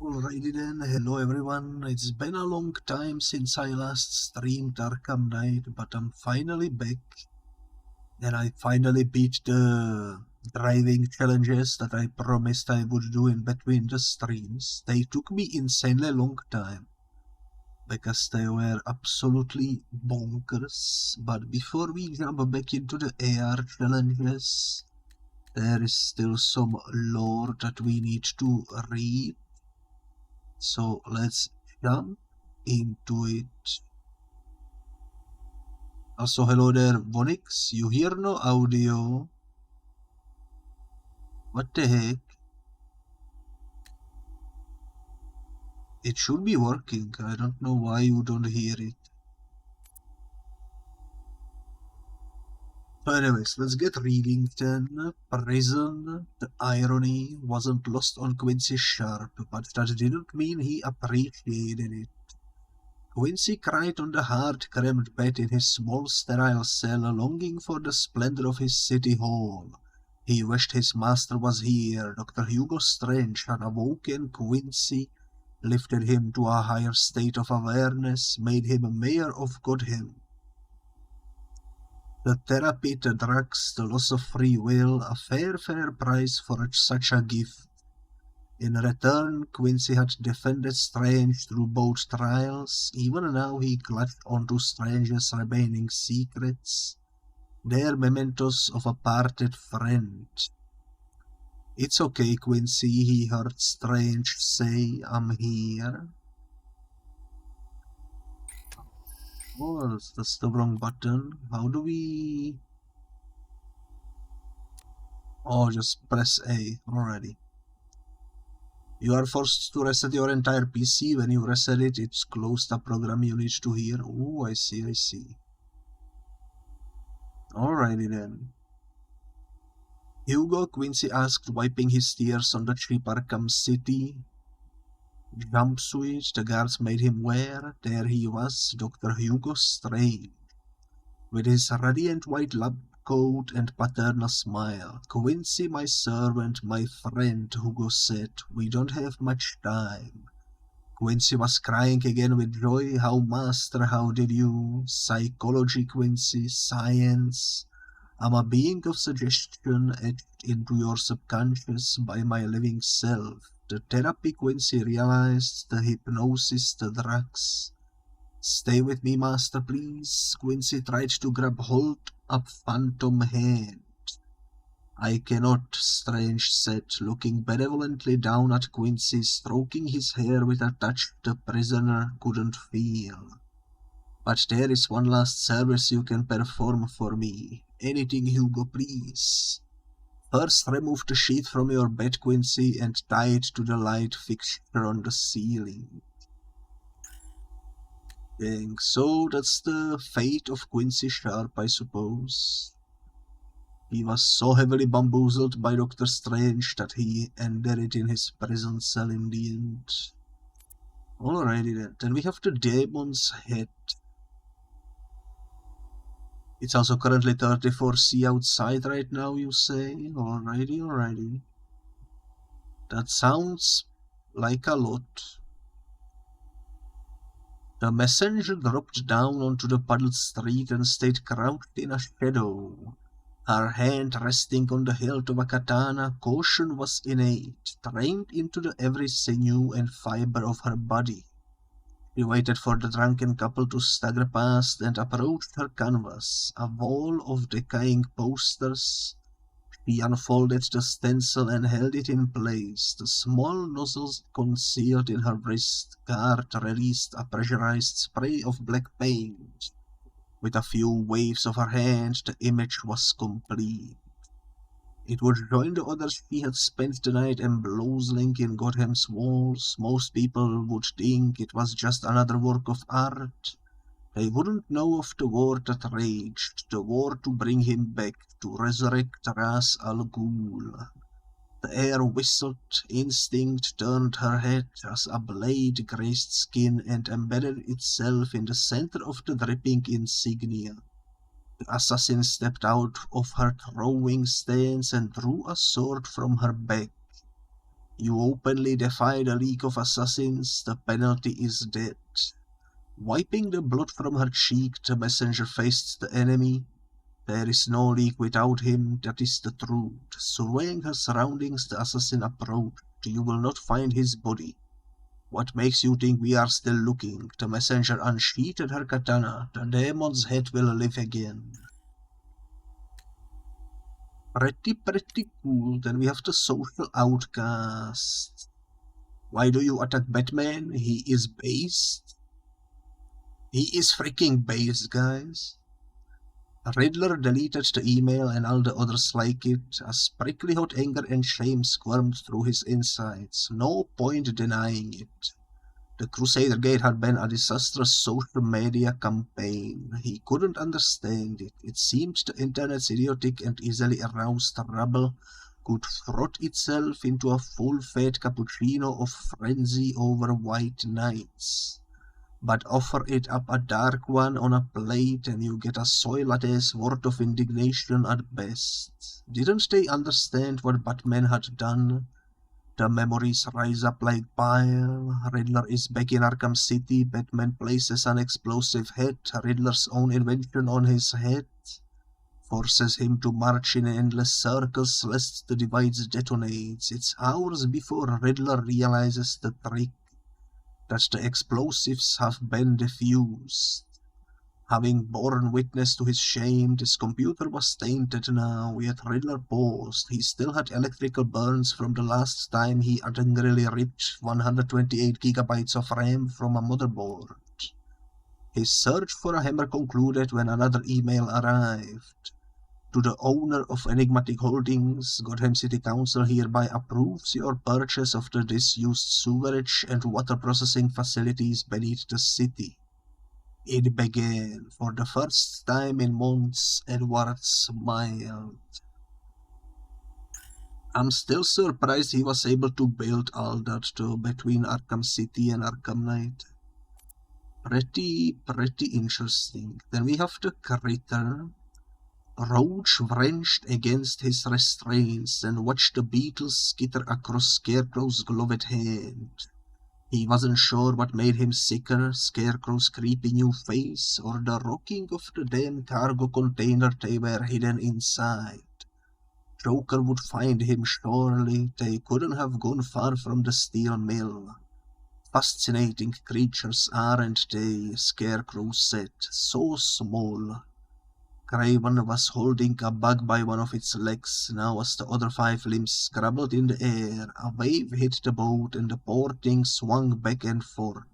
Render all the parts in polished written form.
Alrighty then, hello everyone. It's been a long time since I last streamed Arkham Knight, but I'm finally back. And I finally beat the driving challenges that I promised I would do in between the streams. They took me insanely long time, because they were absolutely bonkers. But before we jump back into the AR challenges, there is still some lore that we need to read. So let's jump into it. Also, hello there, Vonix. You hear no audio? What the heck? It should be working. I don't know why you don't hear it. So anyways, let's get reading then. Prison. The irony wasn't lost on Quincy Sharp, but that didn't mean he appreciated it. Quincy cried on the hard-crammed bed in his small sterile cell, longing for the splendor of his city hall. He wished his master was here. Dr. Hugo Strange had awoken Quincy, lifted him to a higher state of awareness, made him a mayor of Gotham. The therapy, the drugs, the loss of free will, a fair price for such a gift. In return, Quincy had defended Strange through both trials. Even now he clutched onto Strange's remaining secrets, their mementos of a parted friend. "It's okay, Quincy," he heard Strange say. "I'm here." Oh, that's the wrong button. How do we... Oh, just press A already. You are forced to reset your entire PC. When you reset it, it's closed a program you need to hear. Oh, I see. Alrighty then. Hugo, Quincy asked, wiping his tears on the cheap Arkham City jumpsuit the guards made him wear. There he was, Dr. Hugo Strange, with his radiant white lab coat and paternal smile. "Quincy, my servant, my friend," Hugo said. "We don't have much time." Quincy was crying again with joy. "How, master, how did you? Psychology, Quincy, science. I'm a being of suggestion etched into your subconscious by my living self. The therapy," Quincy realized, "the hypnosis, the drugs." "Stay with me, master, please." Quincy tried to grab hold of phantom hand. "I cannot," Strange said, looking benevolently down at Quincy, stroking his hair with a touch the prisoner couldn't feel. "But there is one last service you can perform for me. Anything, Hugo, please." "First, remove the sheet from your bed, Quincy, and tie it to the light fixture on the ceiling." Dang, so that's the fate of Quincy Sharp, I suppose. He was so heavily bamboozled by Dr. Strange that he ended it in his prison cell in the end. Alrighty then. Then we have the Demon's Head. It's also currently 34°C outside right now, you say? Alrighty. That sounds like a lot. The messenger dropped down onto the puddled street and stayed crouched in a shadow. Her hand resting on the hilt of a katana, caution was innate, trained into the every sinew and fiber of her body. She waited for the drunken couple to stagger past and approached her canvas, a wall of decaying posters. She unfolded the stencil and held it in place. The small nozzles concealed in her wrist guard released a pressurized spray of black paint. With a few waves of her hand, the image was complete. It would join the others she had spent the night embezzling in Gotham's walls. Most people would think it was just another work of art. They wouldn't know of the war that raged, the war to bring him back, to resurrect Ra's al Ghul. The air whistled, instinct turned her head as a blade grazed skin and embedded itself in the center of the dripping insignia. The assassin stepped out of her throwing stance and drew a sword from her bag. You openly defy the League of Assassins, the penalty is death. Wiping the blood from her cheek, the messenger faced the enemy. There is no league without him, that is the truth. Surveying her surroundings, the assassin approached. You will not find his body. What makes you think we are still looking? The messenger unsheathed her katana. The demon's head will live again. Pretty cool. Then we have the social outcast. Why do you attack Batman? He is based. He is freaking based, guys. Riddler deleted the email and all the others like it, as prickly hot anger and shame squirmed through his insides. No point denying it. The Crusader Gate had been a disastrous social media campaign. He couldn't understand it. It seemed the internet's idiotic and easily aroused rabble could froth itself into a full-fed cappuccino of frenzy over white knights. But offer it up a dark one on a plate and you get a soy latte's worth of indignation at best. Didn't they understand what Batman had done? The memories rise up like bile. Riddler is back in Arkham City. Batman places an explosive head, Riddler's own invention, on his head. Forces him to march in endless circles lest the device detonates. It's hours before Riddler realizes the trick, that the explosives have been defused. Having borne witness to his shame, this computer was tainted now, yet Riddler paused. He still had electrical burns from the last time he angrily ripped 128 gigabytes of RAM from a motherboard. His search for a hammer concluded when another email arrived. To the owner of Enigmatic Holdings, Gotham City Council hereby approves your purchase of the disused sewerage and water processing facilities beneath the city. It began. For the first time in months, Edward smiled. I'm still surprised he was able to build all that though between Arkham City and Arkham Knight. Pretty interesting. Then we have the Critter. Roach wrenched against his restraints and watched the beetles skitter across Scarecrow's gloved hand. He wasn't sure what made him sicker, Scarecrow's creepy new face, or the rocking of the damn cargo container they were hidden inside. Joker would find him surely. They couldn't have gone far from the steel mill. Fascinating creatures, aren't they? Scarecrow said. So small. Craven was holding a bug by one of its legs. Now as the other 5 limbs scrabbled in the air, a wave hit the boat and the poor thing swung back and forth.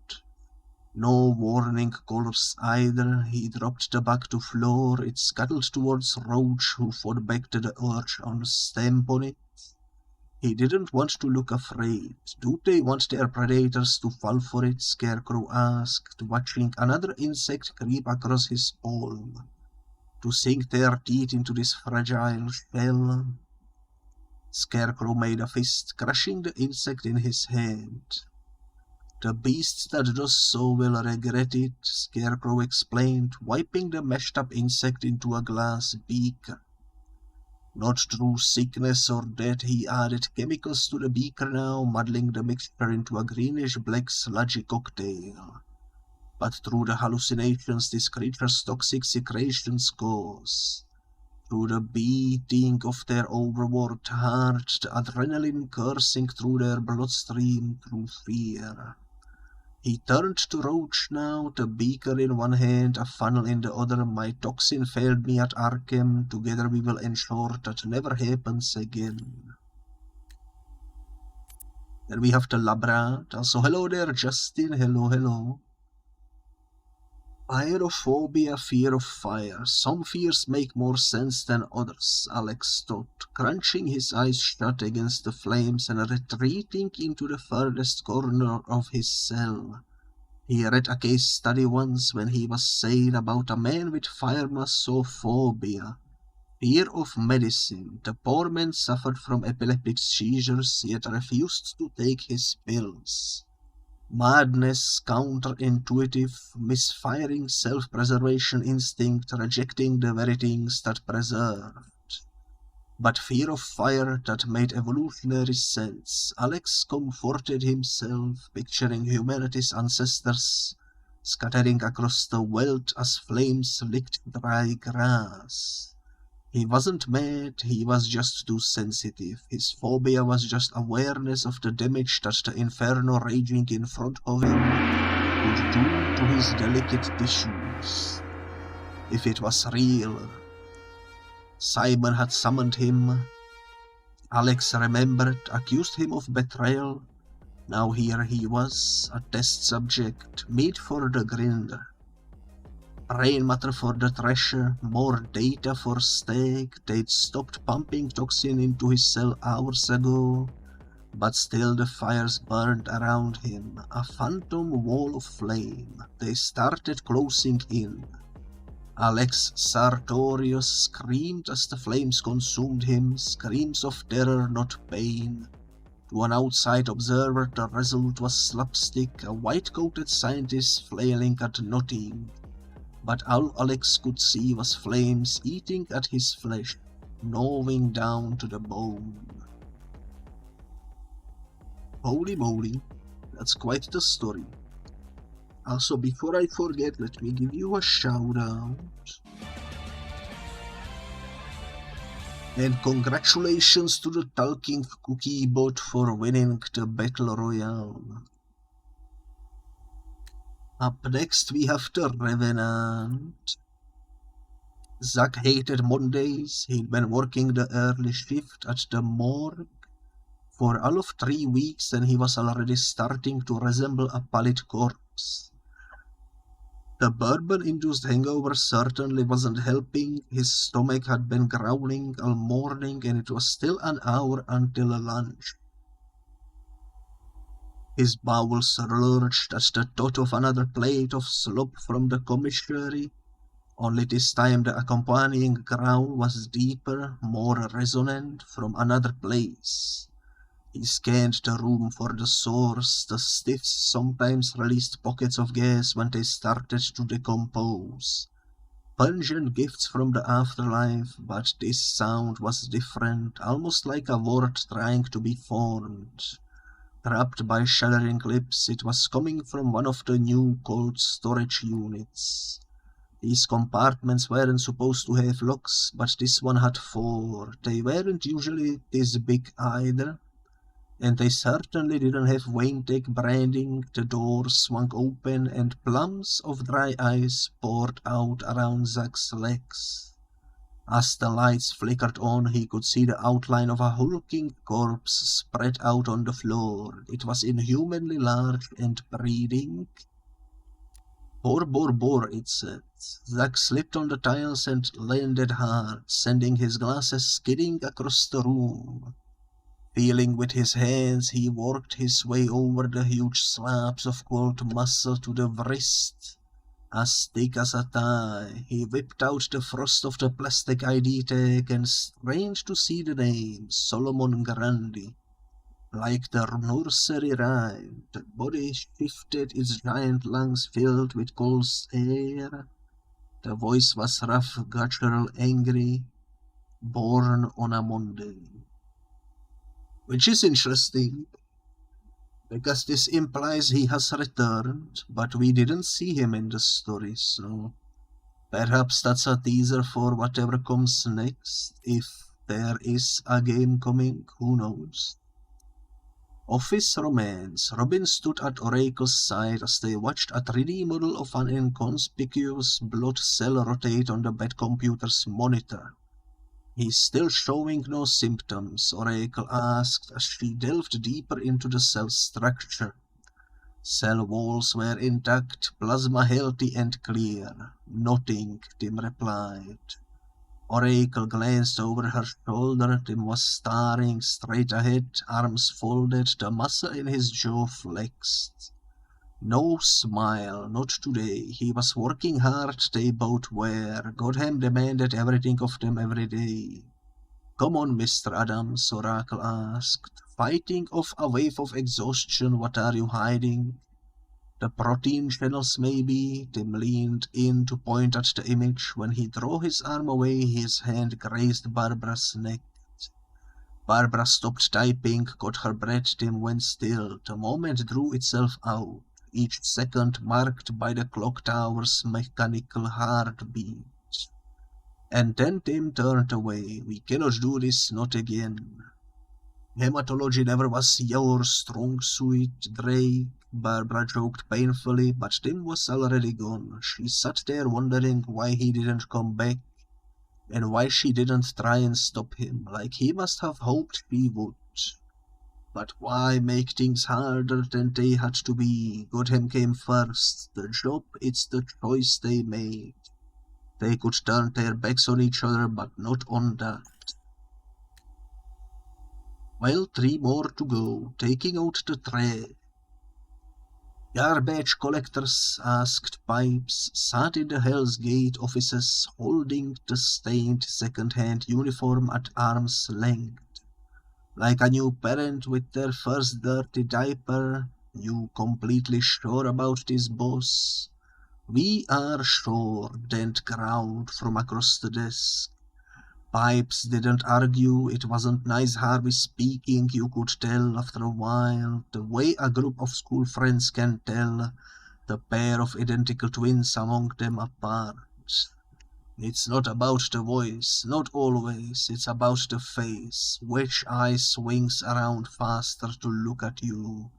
No warning colors either. He dropped the bug to floor. It scuttled towards Roach, who fought back to the urge on stamp on it. He didn't want to look afraid. Do they want their predators to fall for it? Scarecrow asked, watching another insect creep across his palm. To sink their teeth into this fragile shell. Scarecrow made a fist, crushing the insect in his hand. The beast that does so will regret it, Scarecrow explained, wiping the mashed-up insect into a glass beaker. Not through sickness or death, he added chemicals to the beaker now, muddling the mixture into a greenish-black sludgy cocktail. But through the hallucinations this creature's toxic secretions cause. Through the beating of their overworked heart, the adrenaline coursing through their bloodstream through fear. He turned to Roach now, the beaker in one hand, a funnel in the other. My toxin failed me at Arkham. Together we will ensure that never happens again. Then we have the Labrat. Also, hello there, Justin. Hello. Pyrophobia, fear of fire. Some fears make more sense than others, Alex thought, crunching his eyes shut against the flames and retreating into the furthest corner of his cell. He read a case study once when he was saying about a man with pharmacophobia, fear of medicine. The poor man suffered from epileptic seizures, yet refused to take his pills. Madness, counterintuitive, misfiring self-preservation instinct, rejecting the very things that preserved. but fear of fire that made evolutionary sense. Alex comforted himself, picturing humanity's ancestors scattering across the world as flames licked dry grass. He wasn't mad, he was just too sensitive. His phobia was just awareness of the damage that the inferno raging in front of him could do to his delicate tissues. If it was real, Simon had summoned him. Alex remembered, accused him of betrayal. Now here he was, a test subject, meat for the grinder. Brain matter for the treasure, more data for stake. They'd stopped pumping toxin into his cell hours ago, but still the fires burned around him, a phantom wall of flame. They started closing in. Alex Sartorius screamed as the flames consumed him, screams of terror, not pain. To an outside observer, the result was slapstick, a white-coated scientist flailing at nothing. But all Alex could see was flames eating at his flesh, gnawing down to the bone. Holy moly, that's quite the story. Also, before I forget, let me give you a shout out. And congratulations to the Talking Cookie bot for winning the Battle Royale. Up next we have the Revenant. Zach hated Mondays. He'd been working the early shift at the morgue for all of 3 weeks, and he was already starting to resemble a pallid corpse. The bourbon-induced hangover certainly wasn't helping. His stomach had been growling all morning, and it was still an hour until lunch. His bowels lurched at the thought of another plate of slop from the commissary, only this time the accompanying growl was deeper, more resonant, from another place. He scanned the room for the source. The stiffs sometimes released pockets of gas when they started to decompose. Pungent gifts from the afterlife, but this sound was different, almost like a word trying to be formed. Trapped by shuddering lips, it was coming from one of the new cold storage units. These compartments weren't supposed to have locks, but this one had 4. They weren't usually this big either, and they certainly didn't have Wayne-Tech branding. The door swung open and plums of dry ice poured out around Zach's legs. As the lights flickered on, he could see the outline of a hulking corpse spread out on the floor. It was inhumanly large and breathing. Bor, it said. Zach slipped on the tiles and landed hard, sending his glasses skidding across the room. Feeling with his hands, he worked his way over the huge slabs of cold muscle to the wrist. As thick as a thigh, he whipped out the frost of the plastic ID tag, and strange to see the name, Solomon Grundy. Like the nursery rhyme, the body shifted, its giant lungs filled with cold air. The voice was rough, guttural, angry, born on a Monday. Which is interesting, because this implies he has returned, but we didn't see him in the story, so perhaps that's a teaser for whatever comes next, if there is a game coming, who knows. Office romance. Robin stood at Oracle's side as they watched a 3D model of an inconspicuous blood cell rotate on the bed computer's monitor. He's still showing no symptoms, Oracle asked as she delved deeper into the cell structure. Cell walls were intact, plasma healthy and clear. Nothing, Tim replied. Oracle glanced over her shoulder. Tim was staring straight ahead, arms folded, the muscle in his jaw flexed. No smile, not today. He was working hard, they both were. Gotham demanded everything of them every day. Come on, Mr. Adams, Oracle asked. Fighting off a wave of exhaustion, what are you hiding? The protein channels, maybe. Tim leaned in to point at the image. When he drew his arm away, his hand grazed Barbara's neck. Barbara stopped typing, caught her breath, then went still. The moment drew itself out, each second marked by the clock tower's mechanical heartbeat. And then Tim turned away. We cannot do this, not again. Hematology never was your strong suit, Drake, Barbara joked painfully, but Tim was already gone. She sat there wondering why he didn't come back, and why she didn't try and stop him, like he must have hoped she would. But why make things harder than they had to be? Gotham came first. The job, it's the choice they made. They could turn their backs on each other, but not on that. Well, 3 more to go, taking out the trash. Garbage collectors, asked Pipes, sat in the Hell's Gate offices holding the stained second-hand uniform at arm's length. Like a new parent with their first dirty diaper. You completely sure about this, boss? We are sure, Dent growled from across the desk. Pipes didn't argue. It wasn't nice Harvey speaking, you could tell after a while, the way a group of school friends can tell the pair of identical twins among them apart. It's not about the voice, not always, it's about the face. Which eye swings around faster to look at you?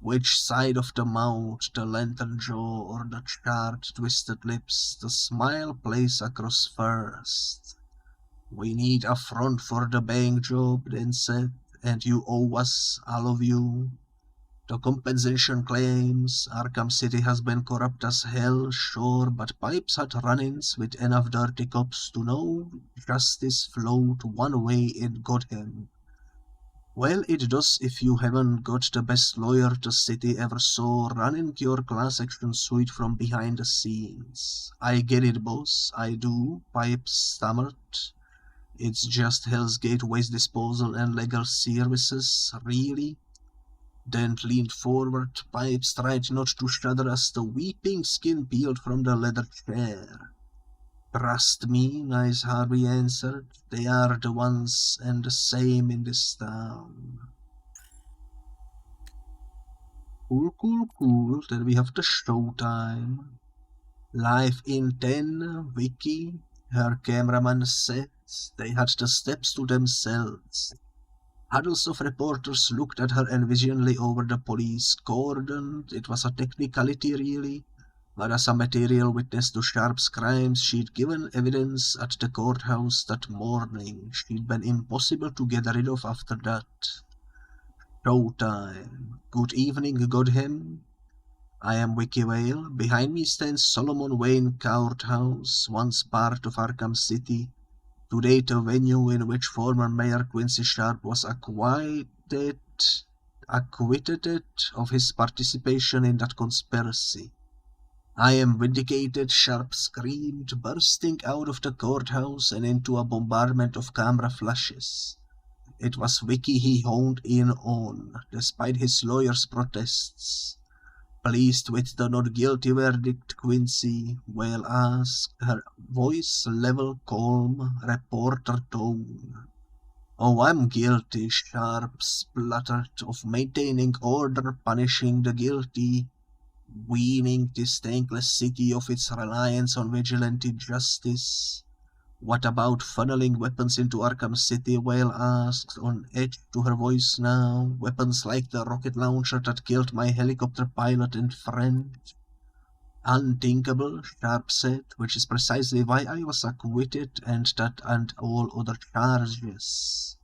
Which side of the mouth, the lantern jaw or the charred, twisted lips, the smile plays across first? We need a front for the bank job, then said, and you owe us, all of you. The compensation claims, Arkham City has been corrupt as hell, sure, but Pipes had run-ins with enough dirty cops to know justice flowed one way in Gotham. Well, it does if you haven't got the best lawyer the city ever saw running your class action suite from behind the scenes. I get it, boss, I do, Pipes stammered. It's just Hell's Gate waste disposal and legal services, really? Dent leaned forward, Pipes tried not to shudder as the weeping skin peeled from the leather chair. Trust me, Nice Harvey answered, they are the ones and the same in this town. Cool, then we have the showtime. Live in 10, Vicky, her cameraman said. They had the steps to themselves. Huddles of reporters looked at her envisionally over the police cordon. It was a technicality, really, but as a material witness to Sharp's crimes, she'd given evidence at the courthouse that morning. She'd been impossible to get rid of after that. Showtime. Good evening, Gotham. I am Vicky Vale. Behind me stands Solomon Wayne Courthouse, once part of Arkham City. Today the venue in which former Mayor Quincy Sharp was acquitted of his participation in that conspiracy. I am vindicated, Sharp screamed, bursting out of the courthouse and into a bombardment of camera flashes. It was Vicky he honed in on, despite his lawyer's protests. Pleased with the not guilty verdict, Quincy? Well asked, her voice level, calm, reporter tone. Oh, I'm guilty, Sharp spluttered, of maintaining order, punishing the guilty, weaning this thankless city of its reliance on vigilante justice. What about funneling weapons into Arkham City? Whale asked, on edge to her voice now. Weapons like the rocket launcher that killed my helicopter pilot and friend. Unthinkable, Sharp said, which is precisely why I was acquitted and all other charges.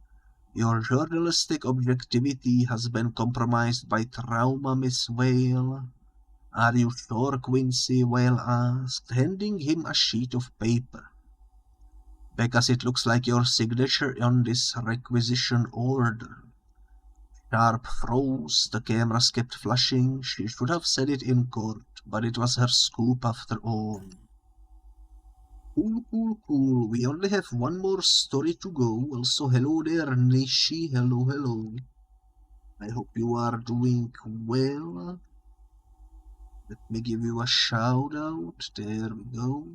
Your journalistic objectivity has been compromised by trauma, Miss Whale. Are you sure, Quincy? Whale asked, handing him a sheet of paper. Because it looks like your signature on this requisition order. Sharp froze, the cameras kept flashing. She should have said it in court, but it was her scoop after all. Cool. We only have one more story to go. Also, hello there, Nishi. Hello. I hope you are doing well. Let me give you a shout out. There we go.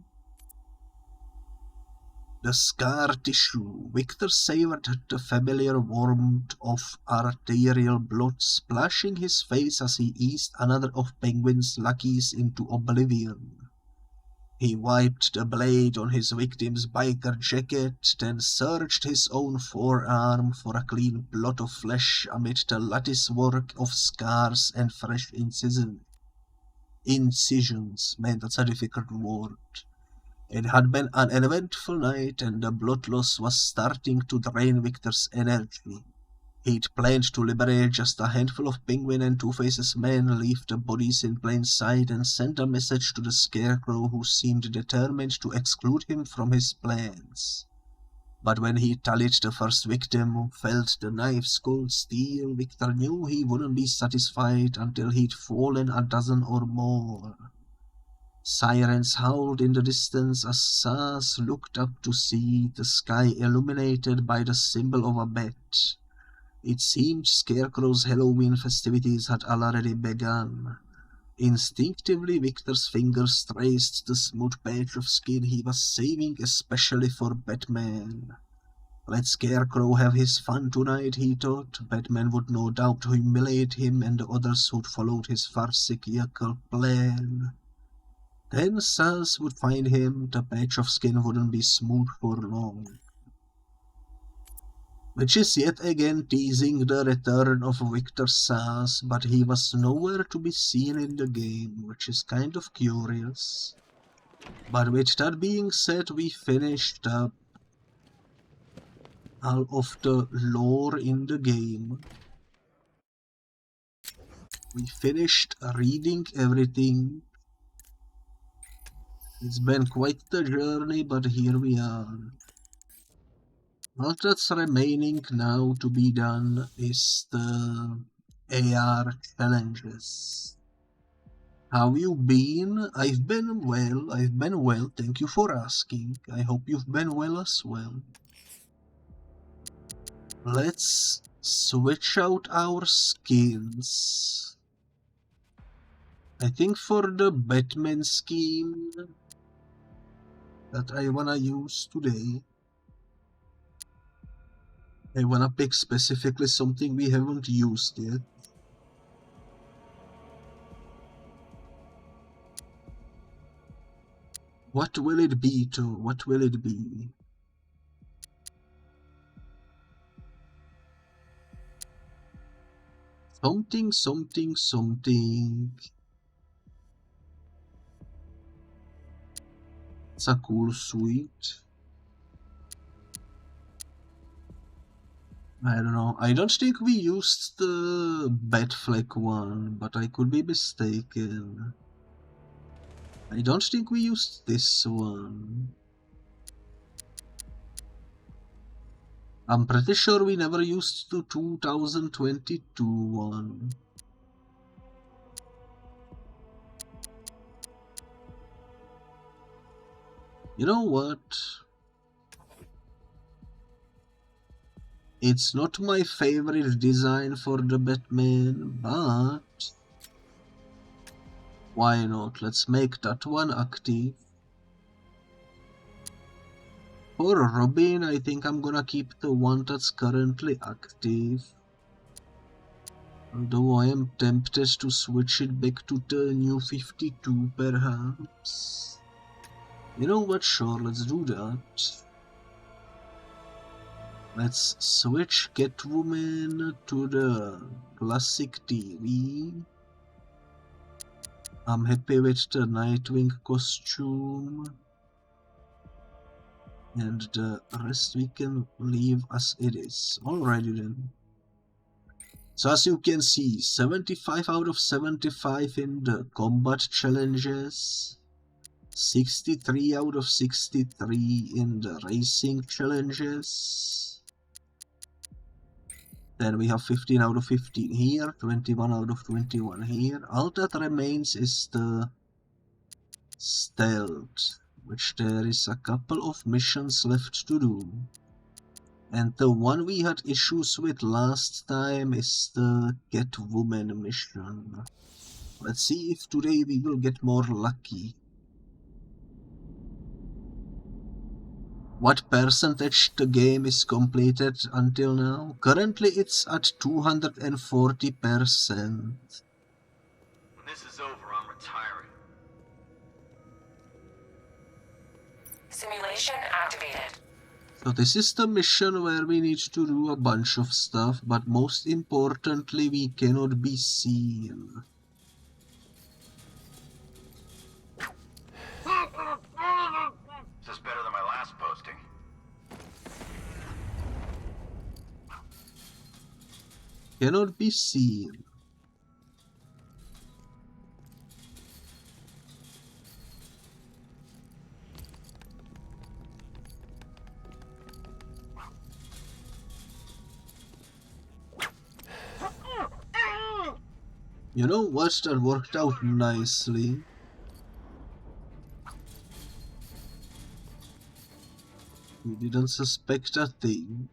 The scar tissue. Victor savored the familiar warmth of arterial blood splashing his face as he eased another of Penguin's lackeys into oblivion. He wiped the blade on his victim's biker jacket, then searched his own forearm for a clean blot of flesh amid the latticework of scars and fresh incisions. Incisions, man, that's a difficult word. It had been an eventful night, and the blood loss was starting to drain Victor's energy. He'd planned to liberate just a handful of Penguin and Two-Face's men, leave the bodies in plain sight, and send a message to the Scarecrow, who seemed determined to exclude him from his plans. But when he tallied the first victim, felt the knife's cold steel, Victor knew he wouldn't be satisfied until he'd fallen a dozen or more. Sirens howled in the distance as Saz looked up to see the sky illuminated by the symbol of a bat. It seemed Scarecrow's Halloween festivities had already begun. Instinctively, Victor's fingers traced the smooth patch of skin he was saving especially for Batman. Let Scarecrow have his fun tonight, he thought. Batman would no doubt humiliate him and the others who'd followed his farcical plan. Then Saz would find him, the patch of skin wouldn't be smooth for long. Which is yet again teasing the return of Victor Saz, but he was nowhere to be seen in the game, which is kind of curious. But with that being said, we finished up all of the lore in the game. We finished reading everything. It's been quite the journey, but here we are. All that's remaining now to be done is the AR challenges. How you been? I've been well, thank you for asking. I hope you've been well as well. Let's switch out our skins. I think for the Batman skin that I wanna use today, I wanna pick specifically something we haven't used yet. What will it be, too? What will it be? Something. It's a cool suit. I don't know. I don't think we used the Batfleck one, but I could be mistaken. I don't think we used this one. I'm pretty sure we never used the 2022 one. You know what? It's not my favorite design for the Batman, but why not? Let's make that one active. For Robin, I think I'm gonna keep the one that's currently active. Although I am tempted to switch it back to the new 52 perhaps. You know what, sure, let's do that. Let's switch Catwoman to the classic TV. I'm happy with the Nightwing costume. And the rest we can leave as it is. Alrighty then. So as you can see, 75 out of 75 in the combat challenges. 63 out of 63 in the racing challenges. Then we have 15 out of 15 here, 21 out of 21 here. All that remains is the stealth, which there is a couple of missions left to do. And the one we had issues with last time is the Catwoman mission. Let's see if today we will get more lucky. What percentage the game is completed until now? Currently it's at 240%. When this is over, I'm retiring. Simulation activated. So this is the mission where we need to do a bunch of stuff, but most importantly we cannot be seen. This is better than my last posting. Cannot be seen. You know what? That worked out nicely. We didn't suspect a thing.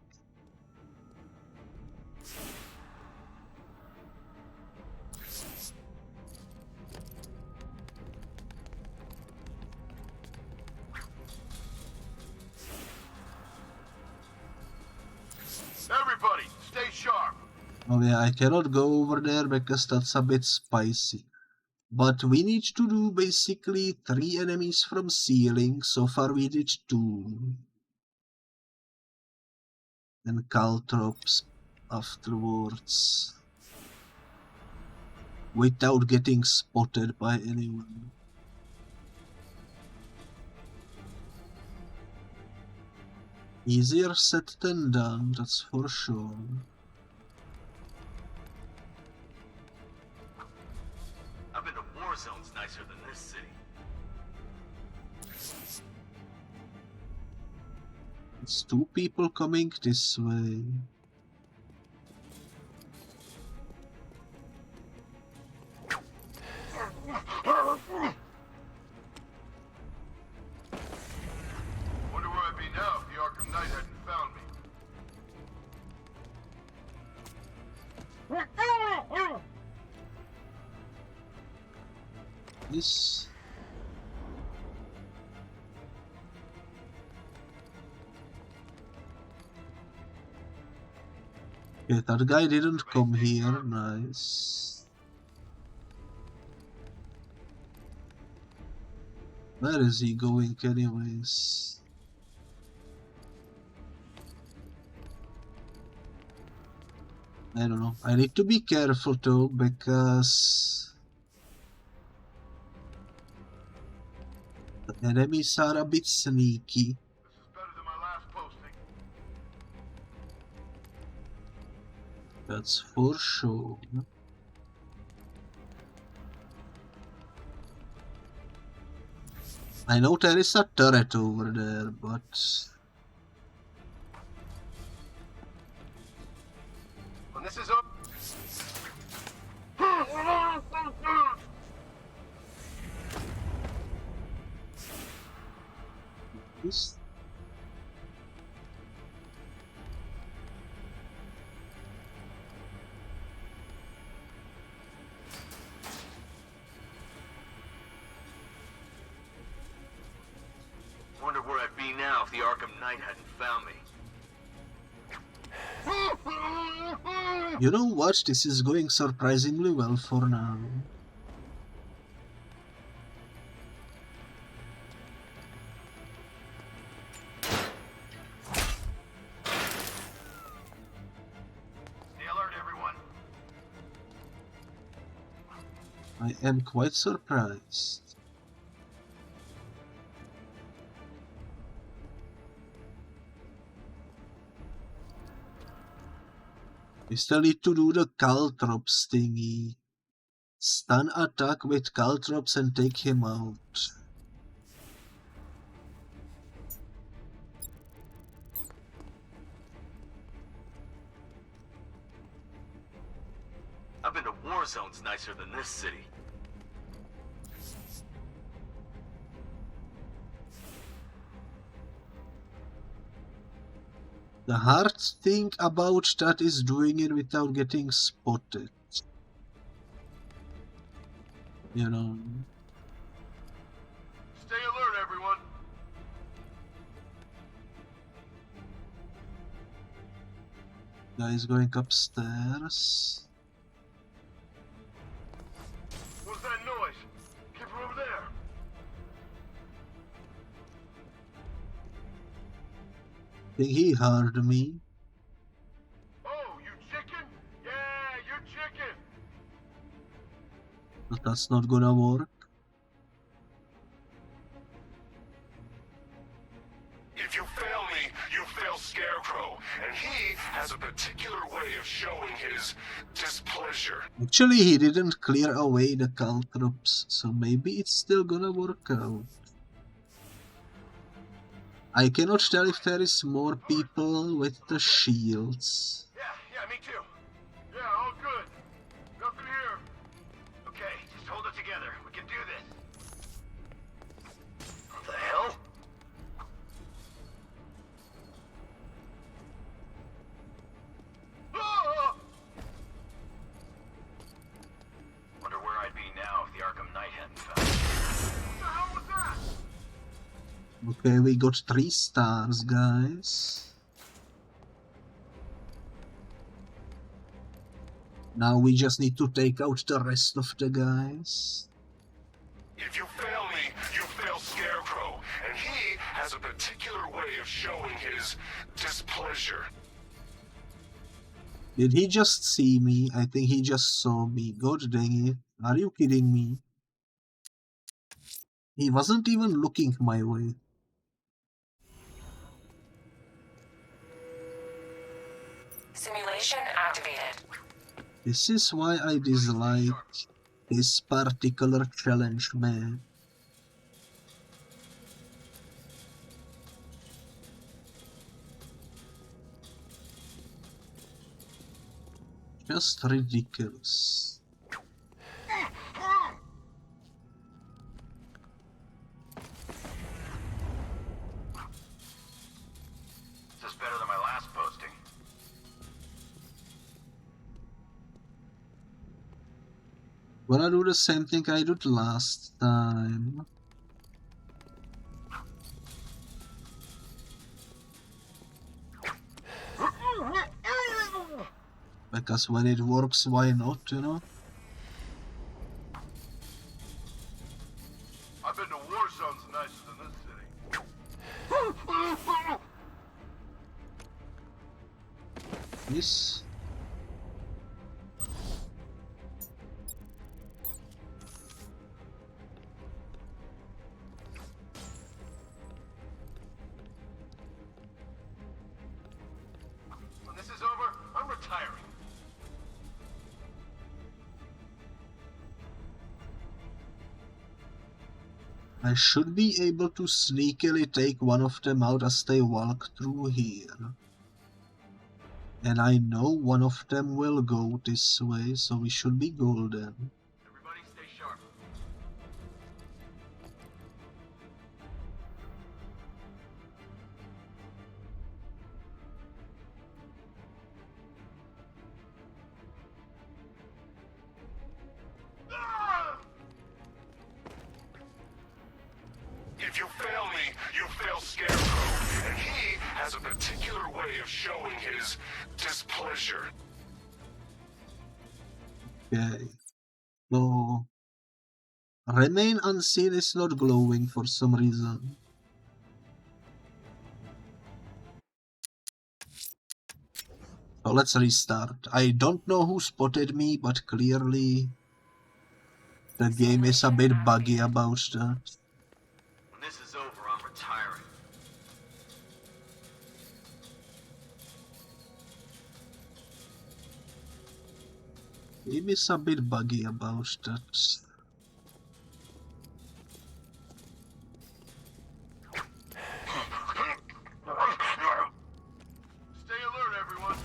Everybody, stay sharp. Oh yeah, I cannot go over there because that's a bit spicy. But we need to do basically 3 enemies from ceiling. So far we did 2. And caltrops afterwards. Without getting spotted by anyone. Easier said than done, that's for sure. I've been to war zones nicer than this city. It's 2 people coming this way. Wonder where I'd be now if the Arkham Knight hadn't found me. This. Okay, that guy didn't come here, nice. Where is he going anyways? I don't know. I need to be careful though, because the enemies are a bit sneaky. This is better than my last posting. That's for sure. I know there is a turret over there, but When this is over. this. Wonder where I'd be now if the Arkham Knight hadn't found me. You know what? This is going surprisingly well for now. Stay alert, everyone. I am quite surprised. We still need to do the caltrops thingy. Stun attack with caltrops and take him out. I've been to war zones nicer than this city. The hard thing about that is doing it without getting spotted. You know. Stay alert, everyone. Guys going upstairs. What's that noise? Came from over there. Think he heard me. Oh, you chicken? Yeah, you're chicken. But that's not gonna work. If you fail me, you fail Scarecrow, and he has a particular way of showing his displeasure. Actually, he didn't clear away the caltrops, so maybe it's still gonna work out. I cannot tell if there is more people with the shields. Yeah, me too. Yeah, all good. Nothing here. Okay, just hold it together. We can do this. What the hell? Ah! Wonder where I'd be now if the Arkham Knight hadn't found me. What the hell was that? Okay, we got 3 stars, guys. Now we just need to take out the rest of the guys. If you fail me, you fail Scarecrow, and he has a particular way of showing his displeasure. Did he just see me? I think he just saw me. God dang it. Are you kidding me? He wasn't even looking my way. Simulation activated. This is why I dislike this particular challenge, man. Just ridiculous. This is better than my last posting. Gonna do the same thing I did last time. Because when it works, why not, you know? I've been to war zones nicer than this city. This. When this is over, I'm retiring. I should be able to sneakily take one of them out as they walk through here. And I know one of them will go this way, so we should be golden. Everybody stay sharp. Ah! If you fail me, you fail Scarecrow, and he has a particular way of showing his displeasure. Okay. So... Remain unseen is not glowing for some reason. So let's restart. I don't know who spotted me, but clearly the game is a bit buggy about that. When this is over, I'm retiring. Game is a bit buggy about that. Stay alert, everyone.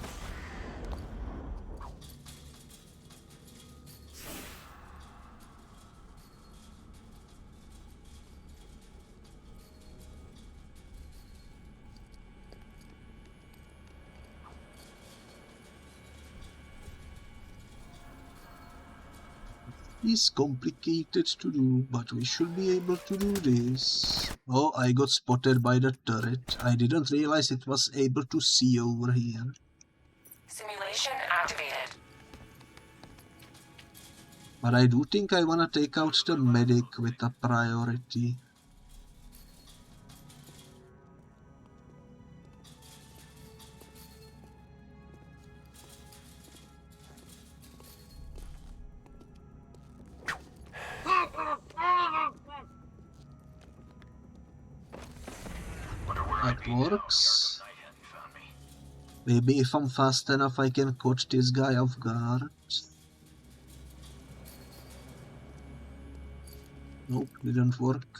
It's complicated to do, but we should be able to do this. Oh, I got spotted by the turret. I didn't realize it was able to see over here. Simulation activated. But I do think I wanna take out the medic with a priority. That works. Maybe if I'm fast enough I can catch this guy off guard. Nope, didn't work.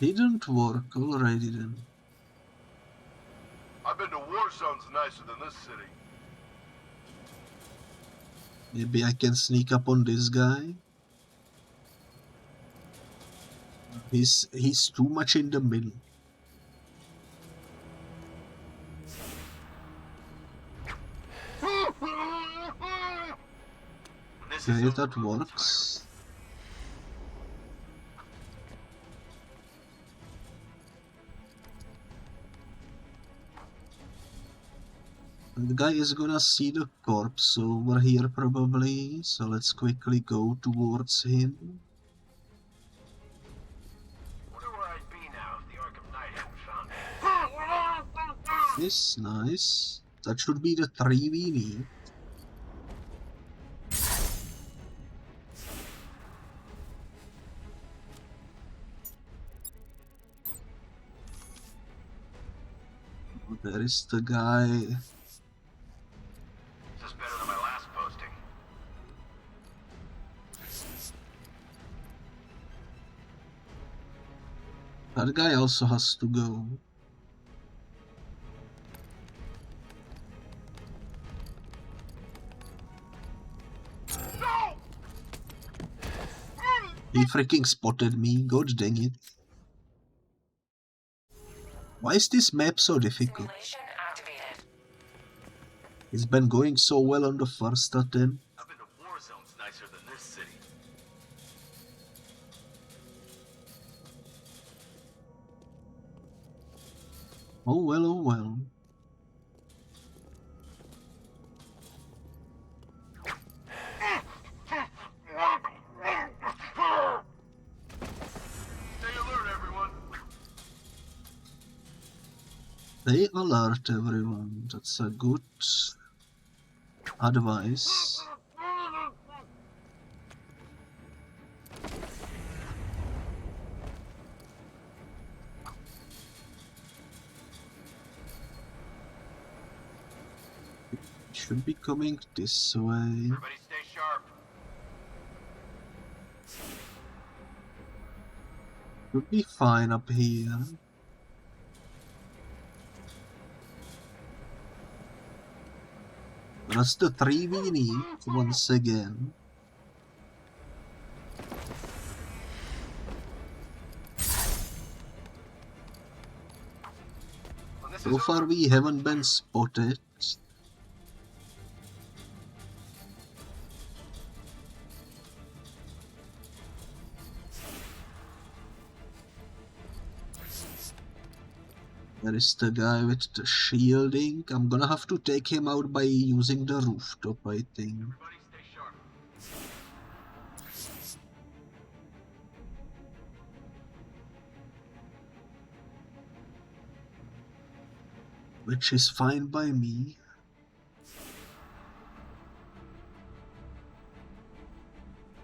Didn't work, alrighty then. I've been to war zones nicer than this city. Maybe I can sneak up on this guy. He's too much in the middle. Okay, that works. And the guy is gonna see the corpse over here probably, so let's quickly go towards him. Wonder where I'd be now if the Arkham Knight hadn't found me. This nice. That should be the 3 we need. Oh, there is the guy. This is better than my last posting. That guy also has to go. No! He freaking spotted me, god dang it. Why is this map so difficult? Simulation activated. It's been going so well on the first attempt. I've been to war zones nicer than this city. Oh well, oh well. Stay alert, everyone. Stay alert, everyone. That's a good advice. Should be coming this way. Everybody stay sharp. Should be fine up here. That's the 3 we need once again. When this So is far over, we haven't been spotted. There is the guy with the shielding. I'm gonna have to take him out by using the rooftop, I think. everybody stay sharp. Which is fine by me.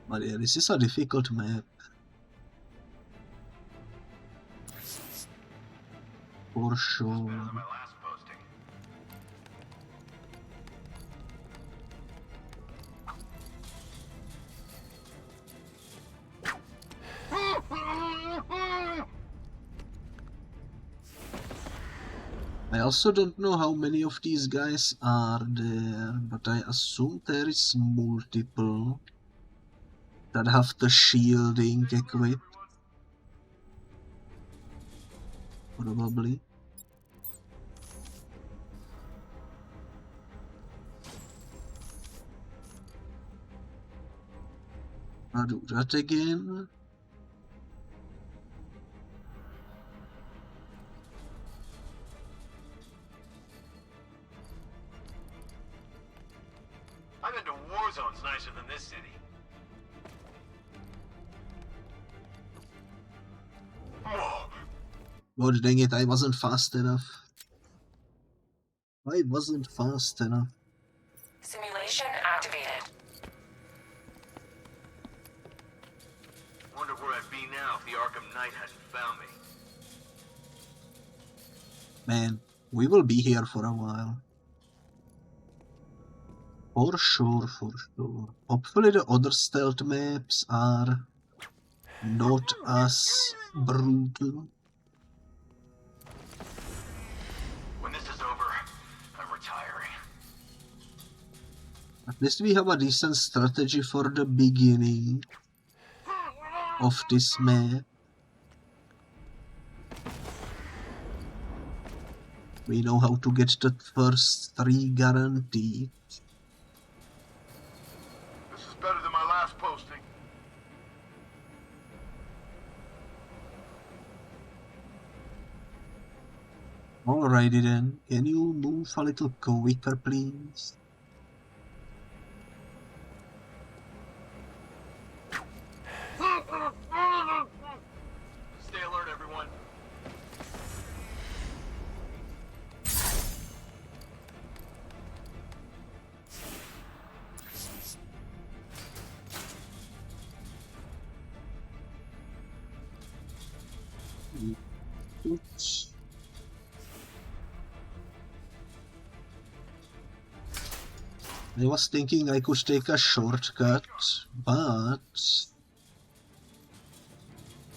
But yeah, this is a difficult map. For sure. Better than my last posting. I also don't know how many of these guys are there, but I assume there is multiple that have the shielding equipped. Probably. I'll do that again. war zone's nicer than this city. Whoa. God dang it, I wasn't fast enough. I wasn't fast enough. Simulation activated. Wonder where I'd be now if the Arkham Knight hadn't found me. Man, we will be here for a while. For sure, for sure. Hopefully the other stealth maps are not as brutal. When this is over, I'm retiring. At least we have a decent strategy for the beginning of this map. We know how to get the first 3 guaranteed. This is better than my last posting. Alrighty then, can you move a little quicker please? Stay alert, everyone. Oops. I was thinking I could take a shortcut, but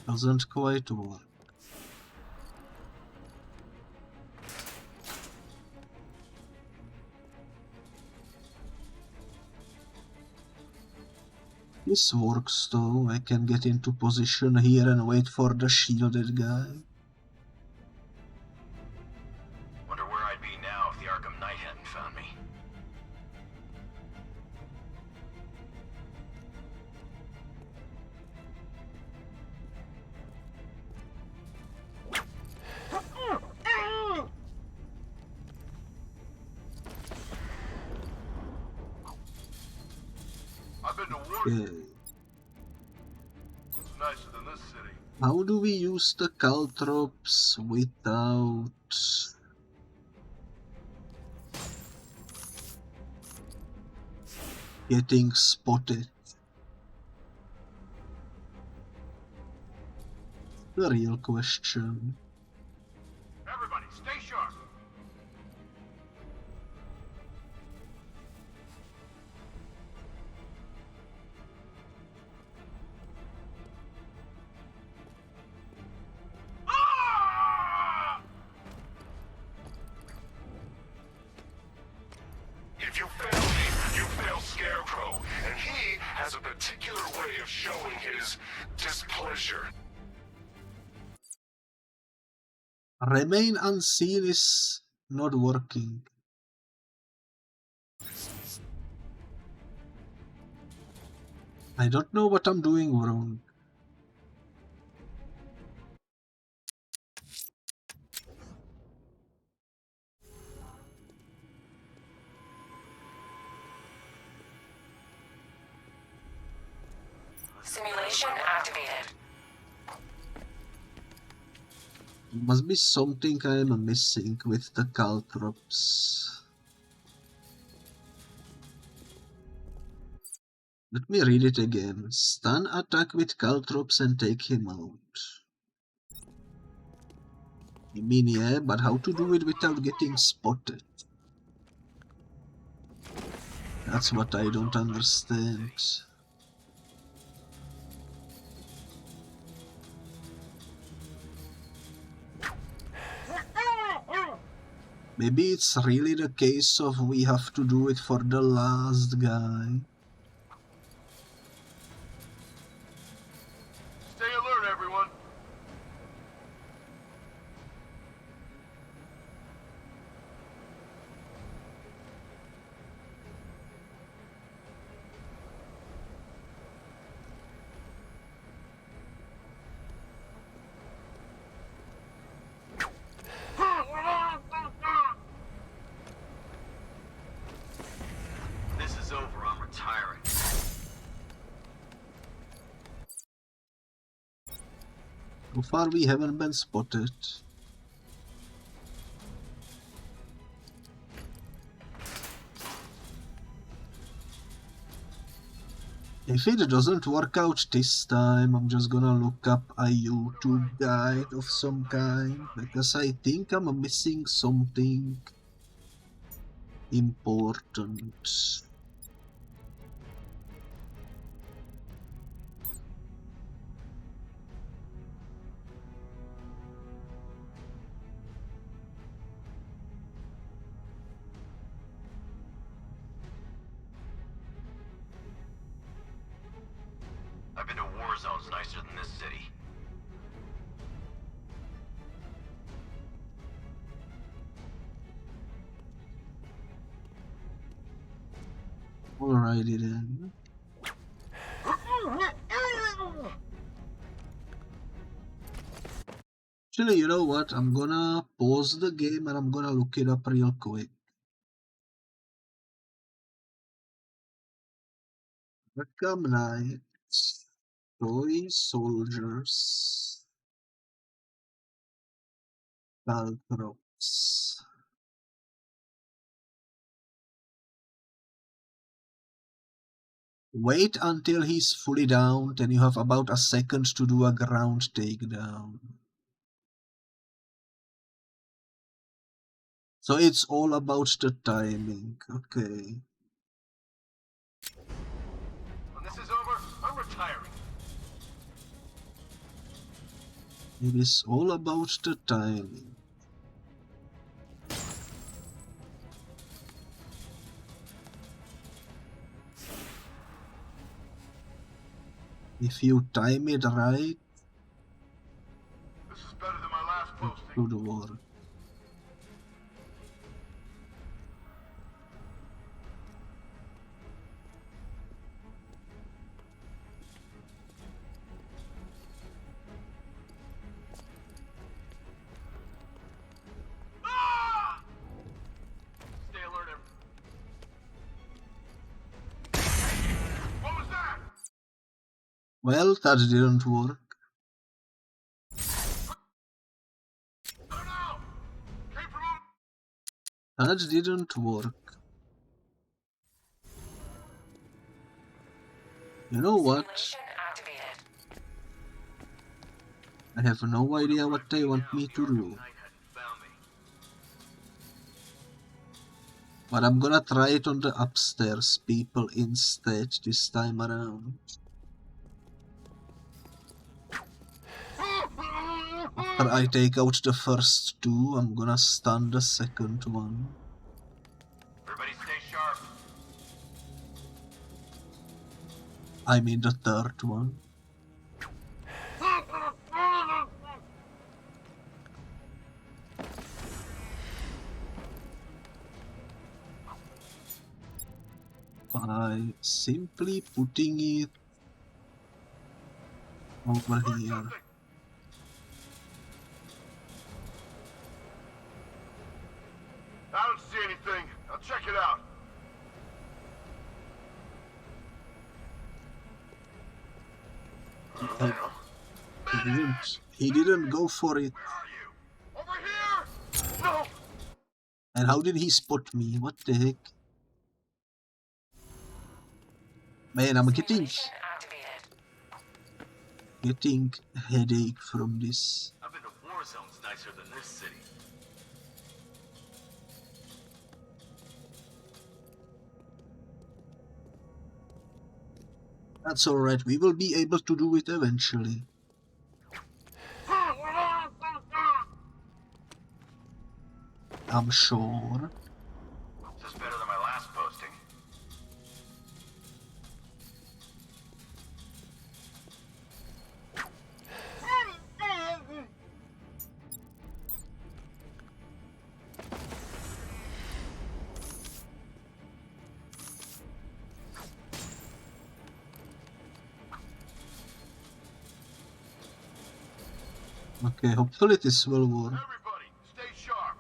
doesn't quite work. This works though. I can get into position here and wait for the shielded guy. Wonder where I'd be now if the Arkham Knight hadn't found me. I've been to war. Okay. It's nicer than this city. How do we use the caltrops without getting spotted? The real question. Everybody, stay sharp. Ah! If you fail me, you fail Scarecrow, and he has a particular way of showing his displeasure. Remain unseen is not working. I don't know what I'm doing wrong. Simulation activated. Must be something I'm missing with the caltrops. Let me read it again. Stun attack with caltrops and take him out. I mean, yeah, but how to do it without getting spotted? That's what I don't understand. Maybe it's really the case of we have to do it for the last guy. Stay alert, everyone. This is over. I'm retiring. So far we haven't been spotted. If it doesn't work out this time, I'm just gonna look up a YouTube guide of some kind, because I think I'm missing something important. I've been to war zones nicer than this city. Alrighty then. Actually, you know what? I'm gonna pause the game and I'm gonna look it up real quick. Arkham Knights, Toy Soldiers, Caltrops. Wait until he's fully down, then you have about a second to do a ground takedown. So it's all about the timing, okay. When this is over, I'm retiring. It is all about the timing. If you time it right, This is better than my last it posting. should work. Ah! Stay alert. What was that? Well, that didn't work. I don't know. Came from over. That didn't work. You know what? Simulation activated. I have no idea what they want me to do. Night hadn't found me. But I'm gonna try it on the upstairs people instead this time around. After I take out the first two, I'm gonna stun the second one. Everybody stay sharp. I mean the third one. By simply putting it over here. I don't see anything. I'll check it out. He didn't go for it. Where are you? Over here! No! And how did he spot me? What the heck? Man, I'm getting Simulation activated. headache from this. I've been to war zones nicer than this city. That's alright, we will be able to do it eventually. I'm sure. This is better than my last posting. Okay, hopefully this will work. Everybody, stay sharp.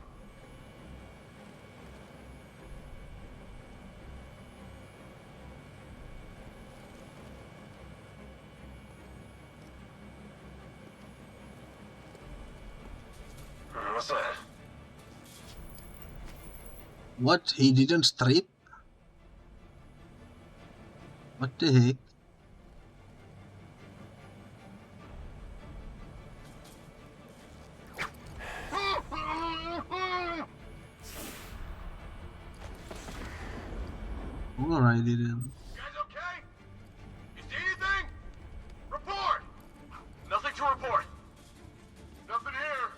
what's that? What? He didn't trip? What the heck? Alrighty then. You guys okay? You see anything? Report! Nothing to report. Nothing here.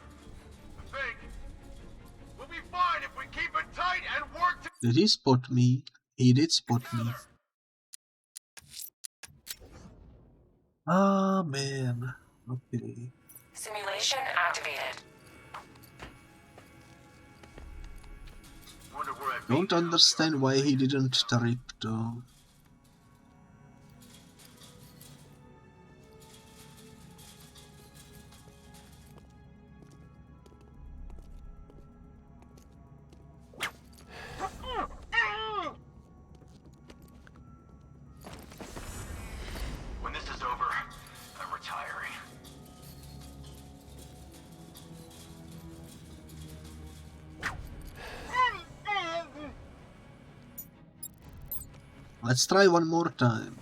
I think. We'll be fine if we keep it tight and work together. Did he spot me? He did spot me. Ah, man. Okay. Simulation activated. Wonder where I've Don't been. understand why he didn't trip though. When this is over, I'm retiring. Let's try one more time.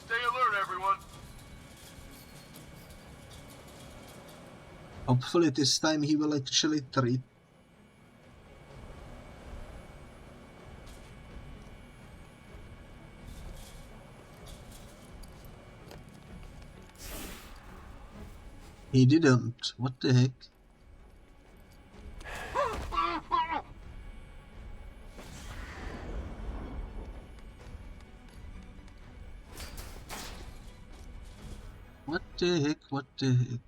Stay alert, everyone. Hopefully this time he will actually trip. He didn't. What the heck? What the heck? What the heck?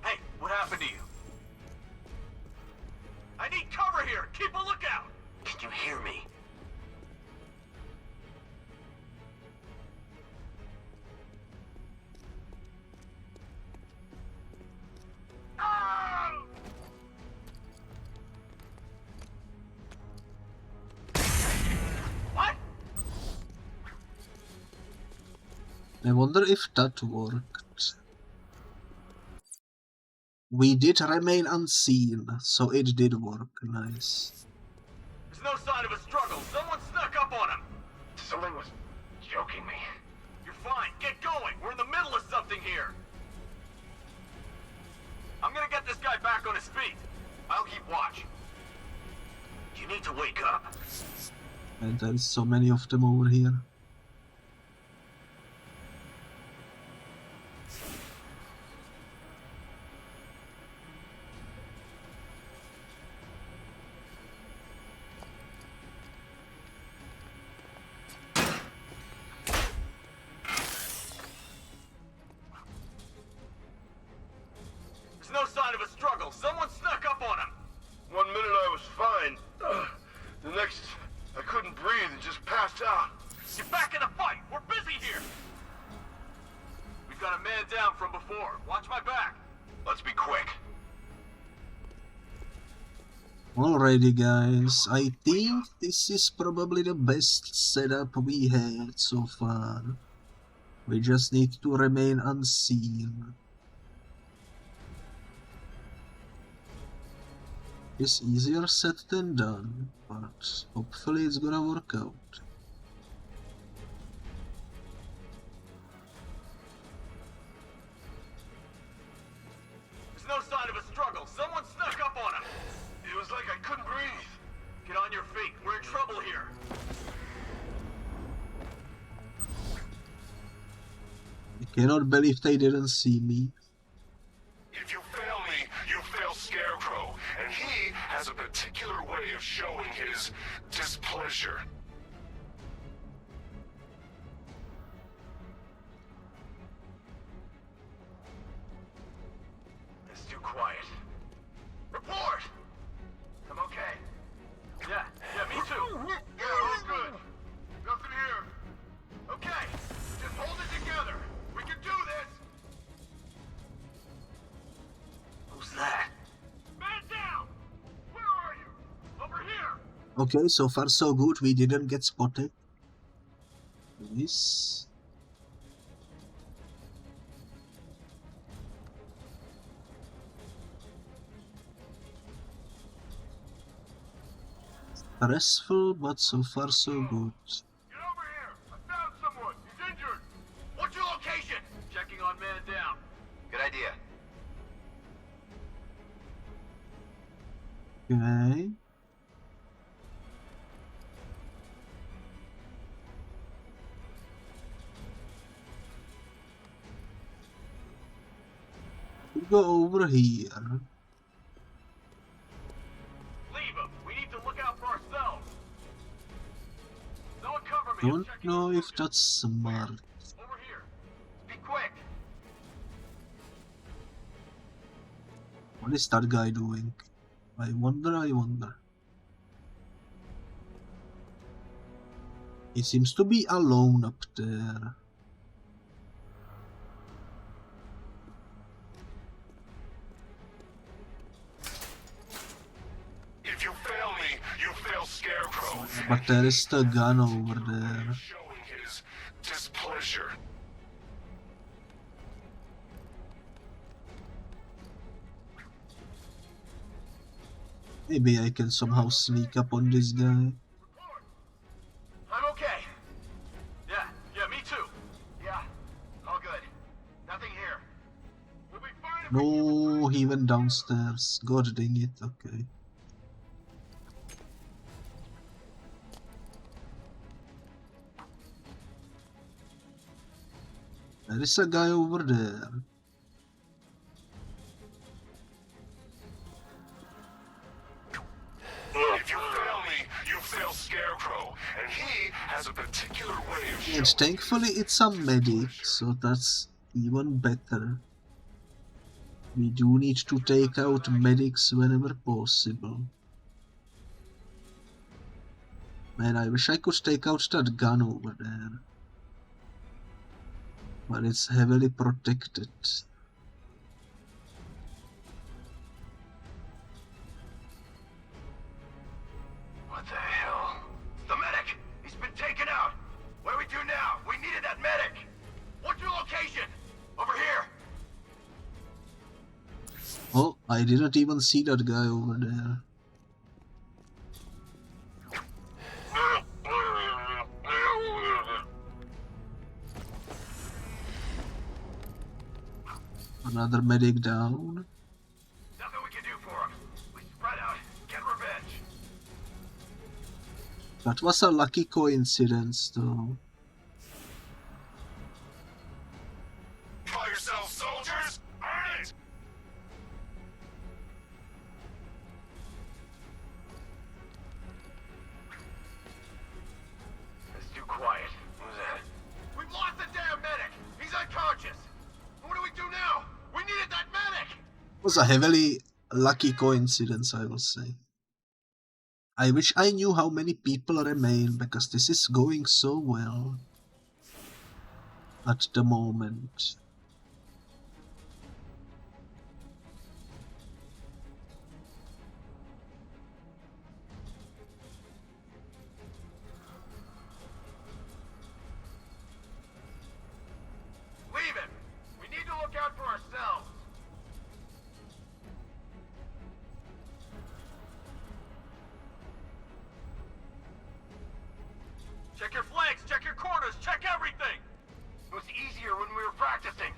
Hey, what happened to you? I need cover here. Keep a lookout. Can you hear me? Ah! What? I wonder if that worked. We did remain unseen, so it did work. Nice. There's no sign of a struggle. Someone snuck up on him. Someone was joking me. You're fine. Get going. We're in the middle of something here. I'm gonna get this guy back on his feet. I'll keep watch. You need to wake up. And there's so many of them over here. There's no sign of a struggle. Someone snuck up on him. 1 minute I was fine. The next, I couldn't breathe and just passed out. Get back in the fight. We're busy here. We've got a man down from before. Watch my back. Let's be quick. Alrighty guys, I think this is probably the best setup we had so far. We just need to remain unseen. It's easier said than done, but hopefully it's gonna work out. There's no sign of a struggle. Someone snuck up on him. It was like I couldn't breathe. Get on your feet. We're in trouble here. I cannot believe they didn't see me. If you fail me, you fail Scarecrow, and he has a particular way of showing his displeasure. It's too quiet. Report! I'm okay. Yeah, me too. Yeah, all good. Nothing here. Okay, just hold it together. We can do this. Who's that? Man Okay, so far so good. We didn't get spotted. Nice. Stressful, but so far so good. Get over here! I found someone! He's injured! What's your location? Checking on man down. Good idea. Okay. We go over here. Leave him! We need to look out for ourselves! Someone cover me! I'm Don't checking know on if wounded. that's smart. Over here! Be quick! What is that guy doing? I wonder. He seems to be alone up there. If you fail me, you fail Scarecrow. But there is the gun over there. Showing his displeasure. Maybe I can somehow sneak up on this guy. I'm okay. Yeah, me too. Yeah, all good. Nothing here. We'll be fine if we No, he went downstairs. God dang it, okay. There is a guy over there. If you fail me, you fail Scarecrow. And he has a particular way of showing And thankfully it's a medic, so that's even better. We do need to take out medics whenever possible. Man, I wish I could take out that gun over there. But it's heavily protected. What the hell? The medic! He's been taken out! What do we do now? We needed that medic! What's your location? Over here! Oh, I didn't even see that guy over there. Another medic down. Nothing we can do for him. We spread out, get revenge. That was a lucky coincidence, though. Call yourselves soldiers? Earn it! It's too quiet. Who's that? We've lost the damn medic! He's unconscious! What do we do now? We needed that medic! It was a heavily lucky coincidence, I will say. I wish I knew how many people remain, because this is going so well at the moment. Leave him! We need to look out for ourselves! Check your flanks, check your corners, check everything! It was easier when we were practicing.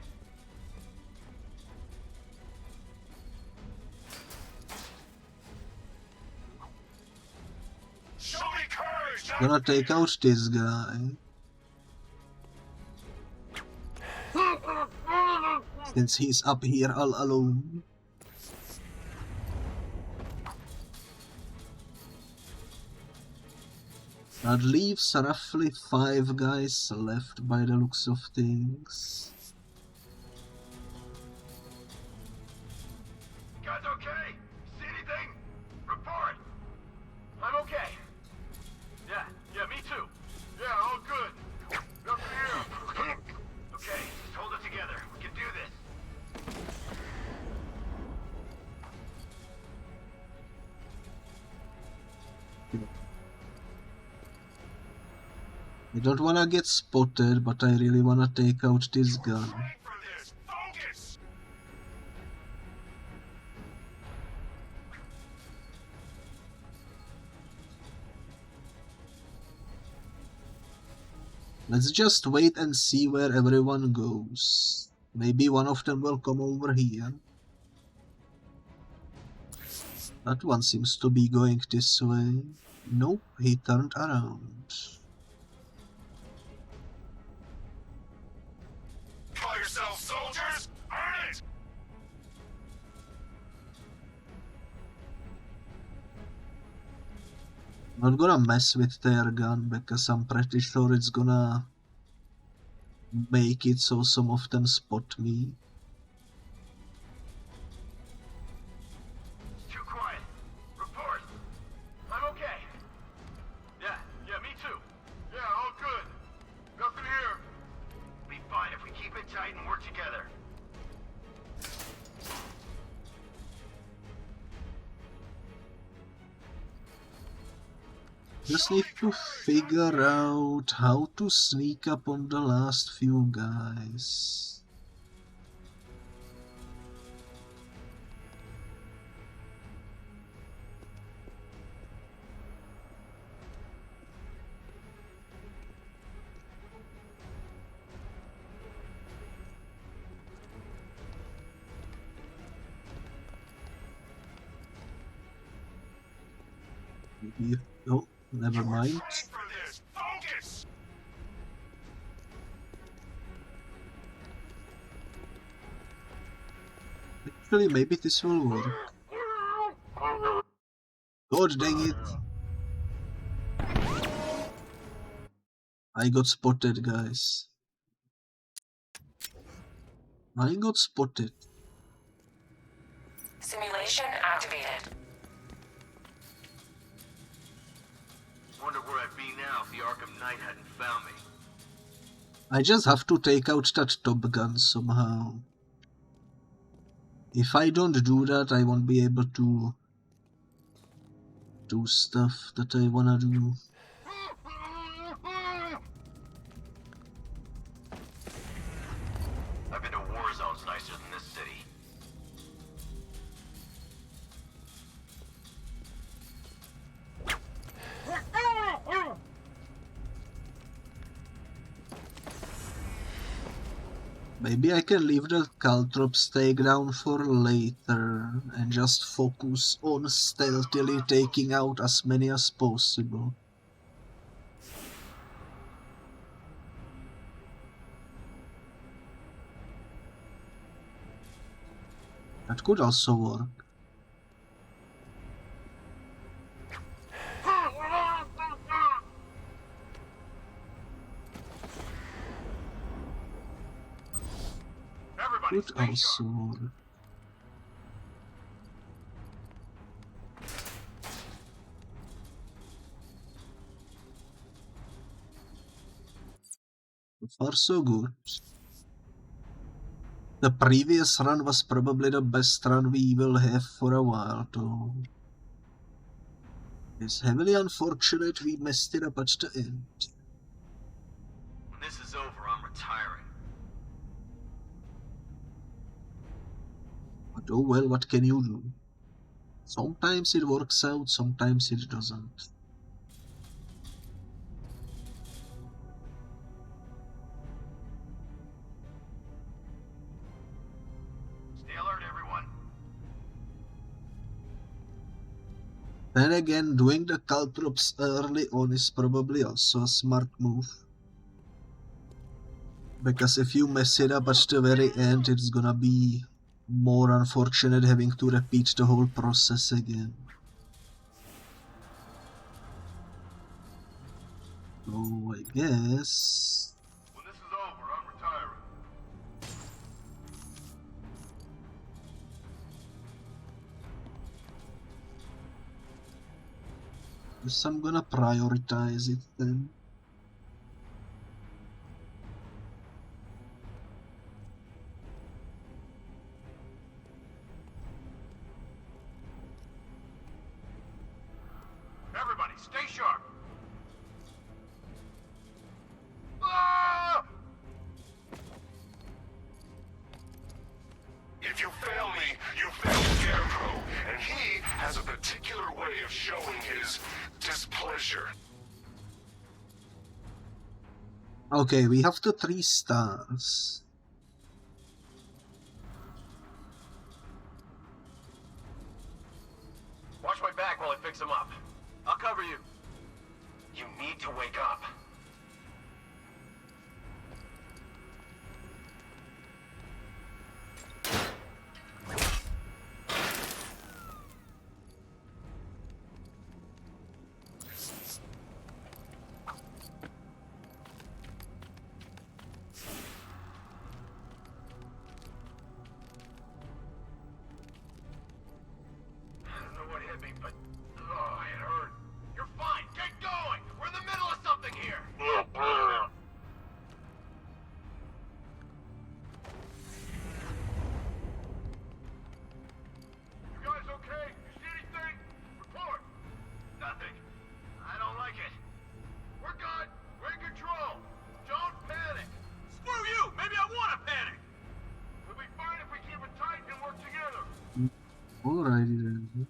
Show me courage! Gonna take out this guy. Since he's up here all alone. That leaves roughly 5 guys left by the looks of things. Guys okay? See anything? Report! I'm okay. Yeah, me too. Yeah, all good. Nothing here. Okay, just hold it together. We can do this. I don't wanna get spotted, but I really wanna take out this gun. Train for this. Focus. Let's just wait and see where everyone goes. Maybe one of them will come over here. That one seems to be going this way. Nope, he turned around. Call yourselves soldiers? Earn it. Not gonna mess with their gun because I'm pretty sure it's gonna make it so some of them spot me. Too quiet. Report. I'm okay. Yeah, me too. Yeah, all good. Nothing here. Be fine if we keep it tight and work together. Just need to figure out how to sneak up on the last few guys. Maybe, oh, never mind. Train for this. Focus. Actually, maybe this will work. God dang it! I got spotted, guys. I got spotted. Simulation activated. Wonder where I'd be now if the Arkham Knight hadn't found me. I just have to take out that Top Gun somehow. If I don't do that, I won't be able to do stuff that I wanna do. I've been to war zones nicer than this city. Maybe I can leave the Caltrops takedown for later and just focus on stealthily taking out as many as possible. That could also work. Everybody, Could stay also sharp. work. So far so good. The previous run was probably the best run we will have for a while though. It's heavily unfortunate we messed it up at the end. When this is over, I'm retiring. But oh well, what can you do? Sometimes it works out, sometimes it doesn't. Stay alert, everyone. Then again, doing the Caltrops early on is probably also a smart move. Because if you mess it up at the very end, it's gonna be more unfortunate having to repeat the whole process again. So I guess... When this is over, I'm retiring. Guess I'm gonna prioritize it then. Everybody, stay sharp. of showing his displeasure. Okay, we have the 3 stars. Watch my back while I fix him up. I'll cover you. You need to wake up. Alrighty then.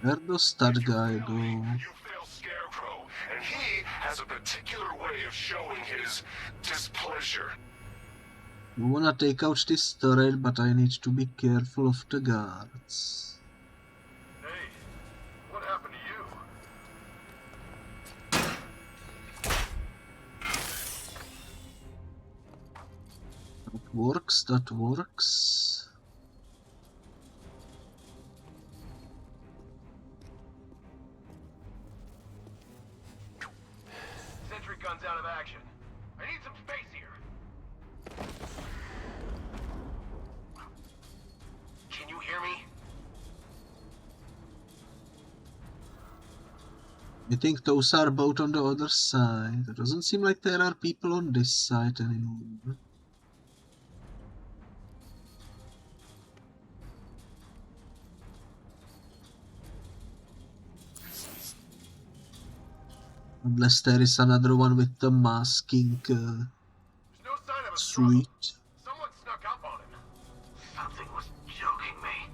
Where does that guy go? You fail Scarecrow, and he has a particular way of showing his displeasure. I wanna take out this turret, but I need to be careful of the guards. Hey, what happened to you? That works, that works. Sentry gun's out of action. I need some space here. Can you hear me? I think those are both on the other side. It doesn't seem like there are people on this side anymore. Unless there is another one with the masking There's no sign of a struggle. suite. Someone snuck up on him. Something was joking me.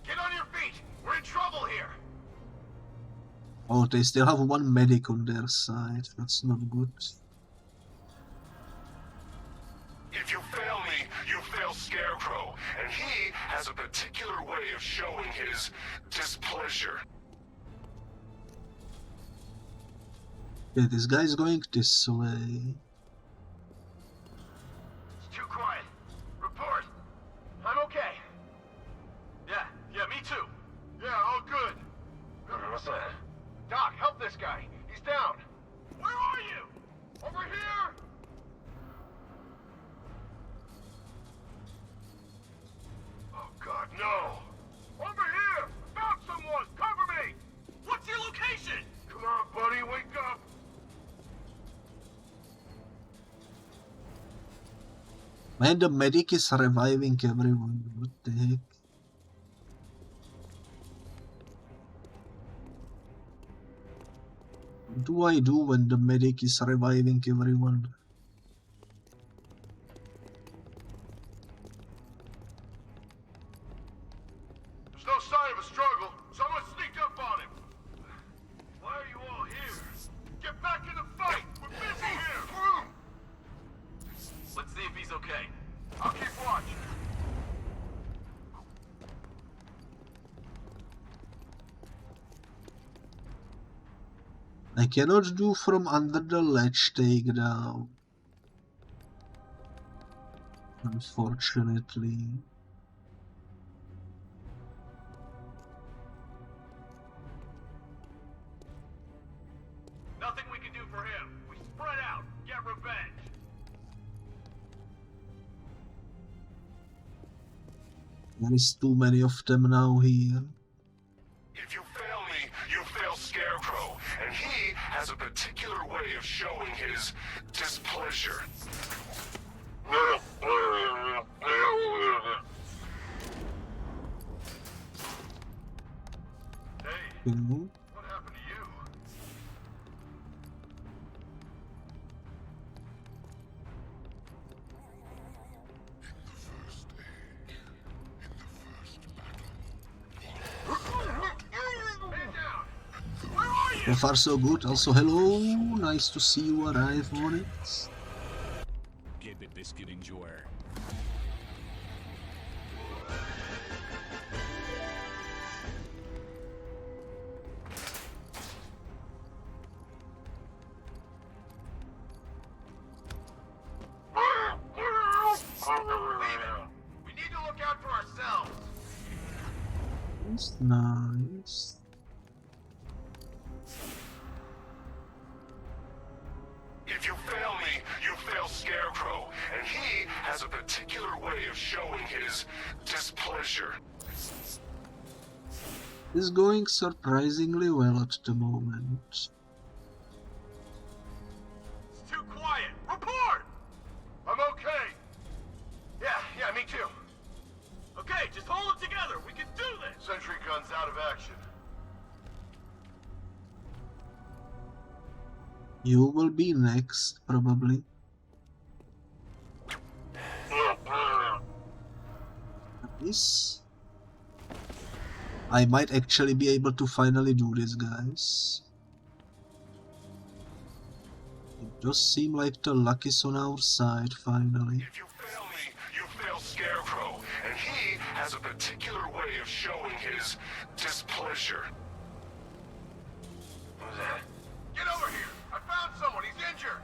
Get on your feet. We're in trouble here. Oh, they still have one medic on their side. That's not good. If you fail me, you fail Scarecrow, and he has a particular way of showing his displeasure. Okay, this guy's going this way. It's too quiet. Report. I'm okay. Yeah, me too. Yeah, all good. What's that? Doc, help this guy. He's down. Where are you? Over here? Oh, God, no. Over here! Found someone! Cover me! What's your location? Come on, buddy, wake up! Man, the medic is reviving everyone. What the heck? What do I do when the medic is reviving everyone? There's no sign of a struggle. Someone sneaked up on him. Why are you all here? Get back in the fight! We're busy here! Let's see if he's okay. I'll keep watch. I cannot do from under the ledge takedown. Unfortunately. Nothing we can do for him. We spread out. Get revenge. There is too many of them now here. If you fail me, you fail Scarecrow, and he has a particular way of showing his displeasure. Hey, Okay. what happened to you? So far so good. Also hello, nice to see you arrive on it. Kbit biscuit enjoyer. We need to look out for ourselves. That's nice. If you fail me, you fail Scarecrow, and he has a particular way of showing his displeasure. It's going surprisingly well at the moment. It's too quiet. Report! I'm okay. Yeah, me too. Okay, just hold it together. We can do this. Sentry gun's out of action. You will be next, probably. This. I might actually be able to finally do this, guys. It does seem like the luck is on our side, finally. If you fail me, you fail Scarecrow, and he has a particular way of showing his displeasure. Who's that? Get over here! I found someone. He's injured.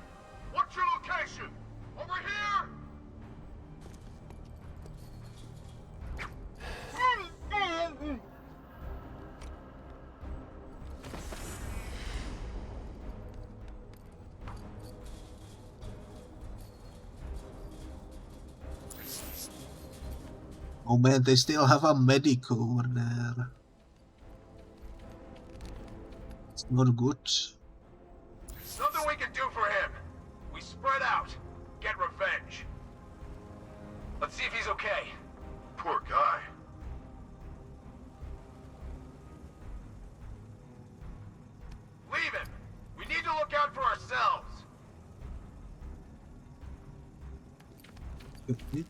What's your location? Over here! Oh man, they still have a medic over there. It's not good. Nothing we can do for him. We spread out. Get revenge. Let's see if he's okay. Poor guy. Leave him. We need to look out for ourselves. Okay.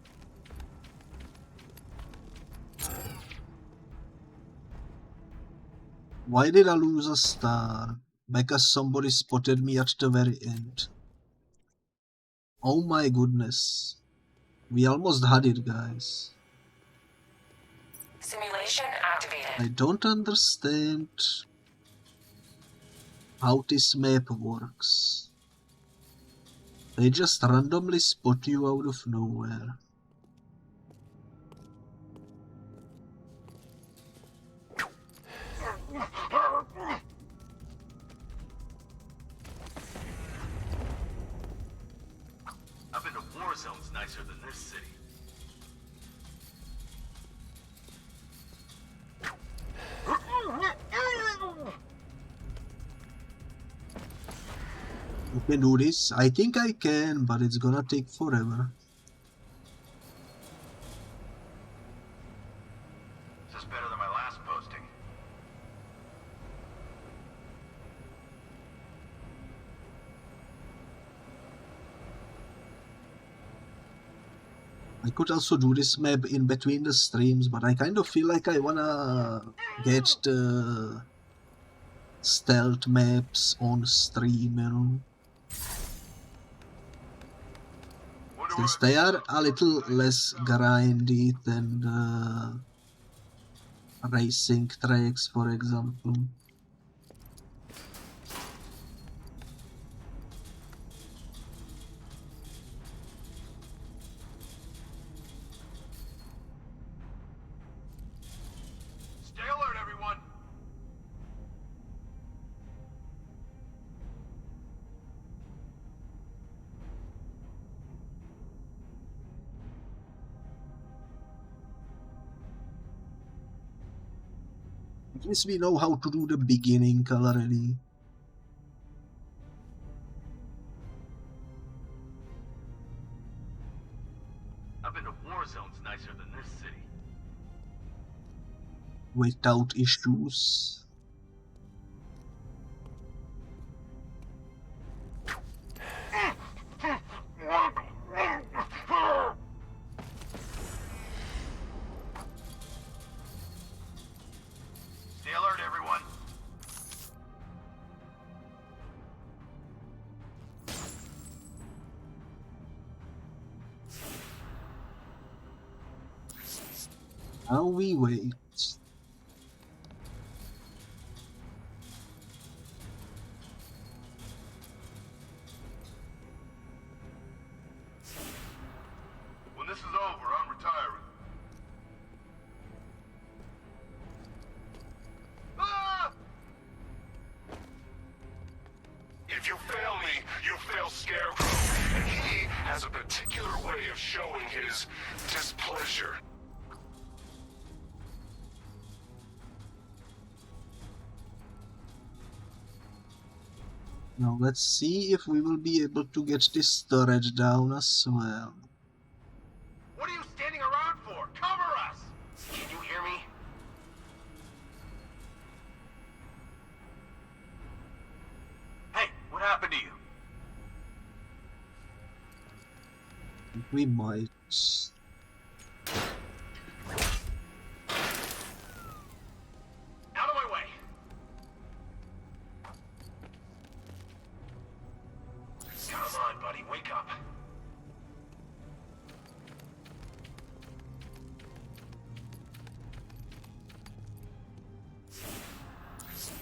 Why did I lose a star? Because somebody spotted me at the very end. Oh my goodness. We almost had it, guys. Simulation activated. I don't understand how this map works. They just randomly spot you out of nowhere. I've been to war zones nicer than this city. You can do this. I think I can, but it's gonna take forever. This is better than my last posting. I could also do this map in between the streams, but I kind of feel like I wanna get the stealth maps on stream, you know. Since they are a little less grindy than the racing tracks, for example. Stay alert, everyone. At least we know how to do the beginning already. I've been to war zones nicer than this city. Without issues. Stay alert, everyone. Now we wait. When this is over, I'm retiring. Ah! If you fail me, you fail Scarecrow. And he has a particular way of showing his displeasure. Now let's see if we will be able to get this storage down as well. What are you standing around for? Cover us! Can you hear me? Hey, what happened to you? We might. Out of my way! Come on, buddy, wake up.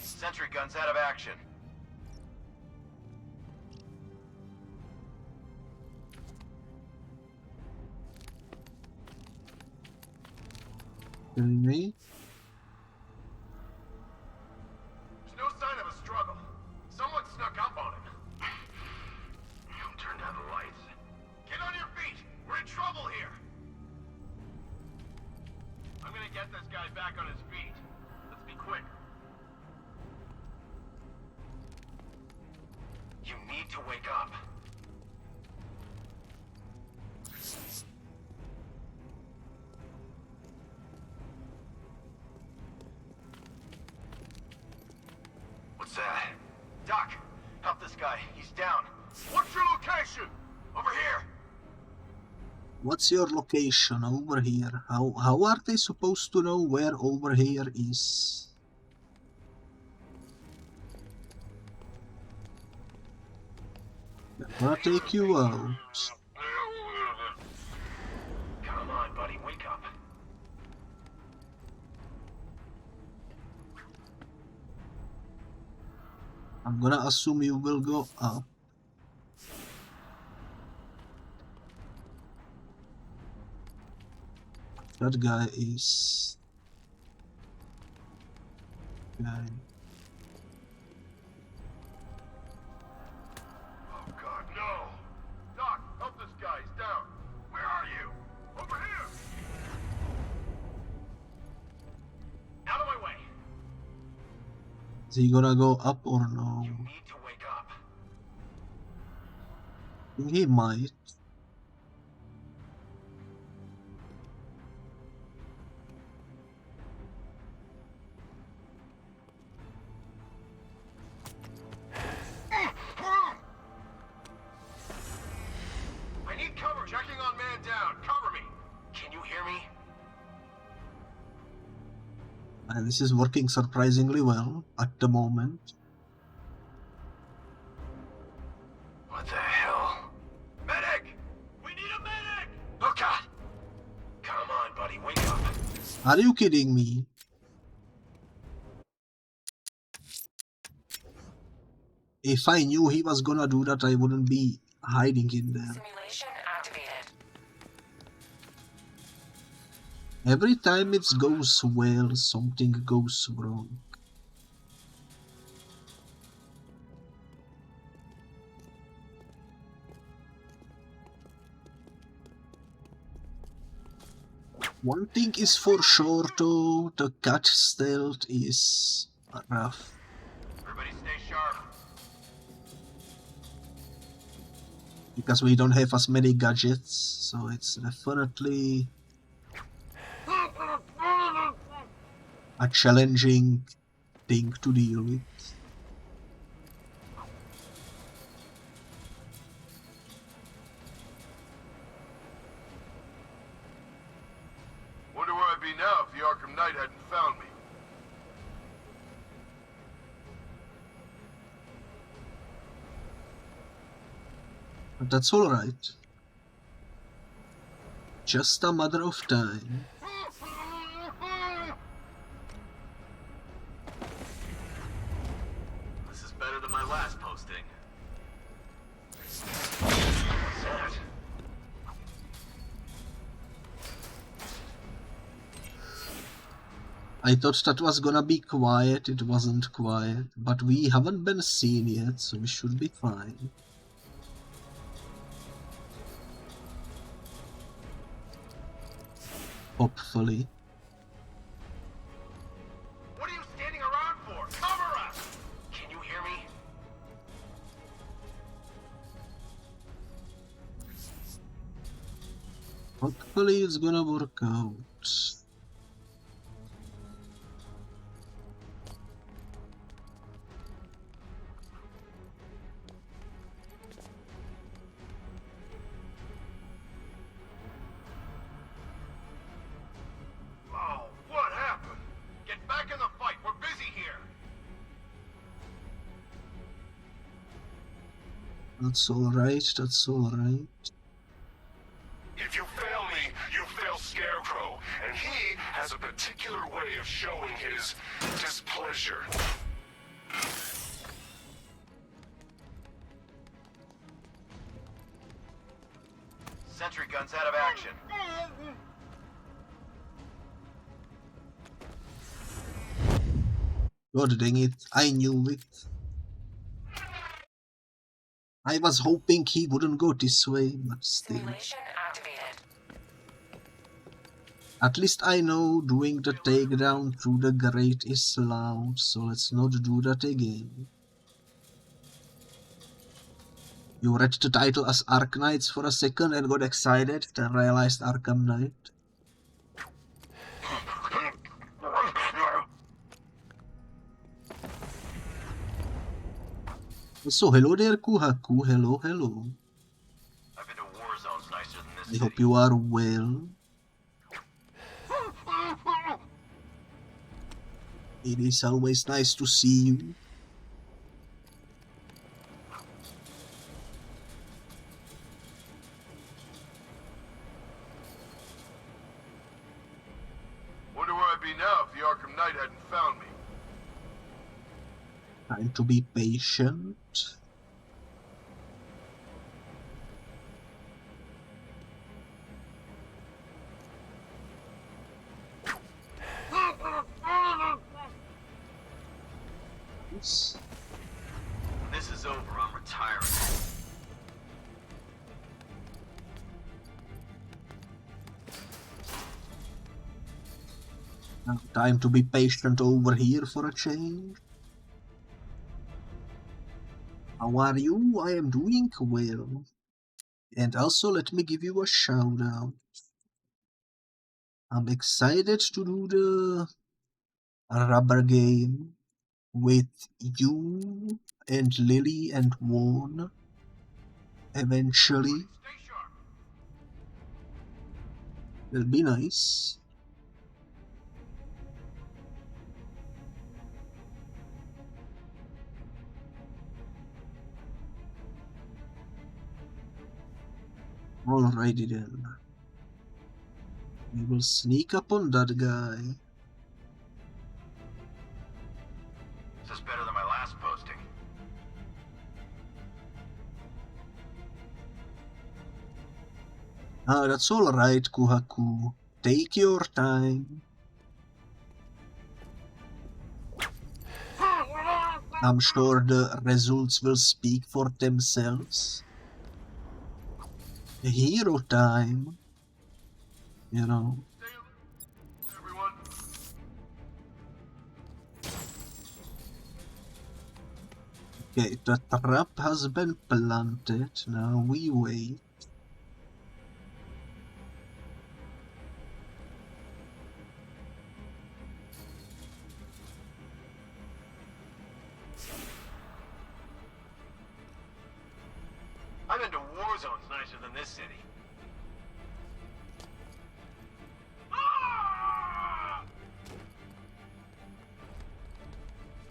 Sentry gun's out of action. Kidding me? There's no sign of a struggle. Someone snuck up on him. Turn down the lights. Get on your feet! We're in trouble here! I'm gonna get this guy back on his feet. Let's be quick. You need to wake up. What's that? Doc, help this guy. He's down. What's your location? Over here. What's your location over here? How are they supposed to know where over here is? I'm gonna take you out. Come on, buddy, wake up. I'm gonna assume you will go up. That guy is... guy. Oh God, no! Doc, help this guy. He's down. Where are you? Over here. Out of my way. Is he gonna go up or no? You need to wake up. He might. I need cover. Checking on man down. Cover me. Can you hear me? And this is working surprisingly well at the moment. What the hell? Medic! We need a medic! Oh God! Come on, buddy, wake up. Are you kidding me? If I knew he was gonna do that, I wouldn't be hiding in there. Simulation activated. Every time it goes well, something goes wrong. One thing is for sure though, the cat stealth is rough. Everybody stay sharp. Because we don't have as many gadgets, so it's definitely a challenging thing to deal with. Wonder where I'd be now if the Arkham Knight hadn't found me. But that's alright. Just a matter of time. better than my last posting. What's that? I thought that was gonna be quiet, it wasn't quiet, but we haven't been seen yet, so we should be fine. Hopefully. What are you standing around for? Cover us! Can you hear me? Hopefully it's gonna work out. Oh, what happened? Get back in the fight. We're busy here. That's alright, that's alright. If you fail me, you fail Scarecrow, and he has a particular way of showing his displeasure. Sentry gun's out of action. God dang it, I knew it. I was hoping he wouldn't go this way, but still. Simulation activated. At least I know doing the takedown through the grate is loud, so let's not do that again. You read the title as Ark Knights for a second and got excited, then realized Arkham Knight. So hello there, Kuhaku, hello, hello. I've been to war zones nicer than this I city. hope you are well. It is always nice to see you. Wonder where I'd be now if the Arkham Knight hadn't found me. Time to be patient. Yes. This is over. I'm retiring. Now time to be patient over here for a change. How are you? I am doing well. And also let me give you a shout out. I'm excited to do the rubber game with you and Lily and Juan eventually. Stay sharp. It'll be nice. Alrighty then. We will sneak up on that guy. This is better than my last posting. Ah, that's alright, Kuhaku. Take your time. I'm sure the results will speak for themselves. Hero time. You know. Stay alert, everyone. Okay, the trap has been planted. Now we wait. I've been to war zones nicer than this city. Ah!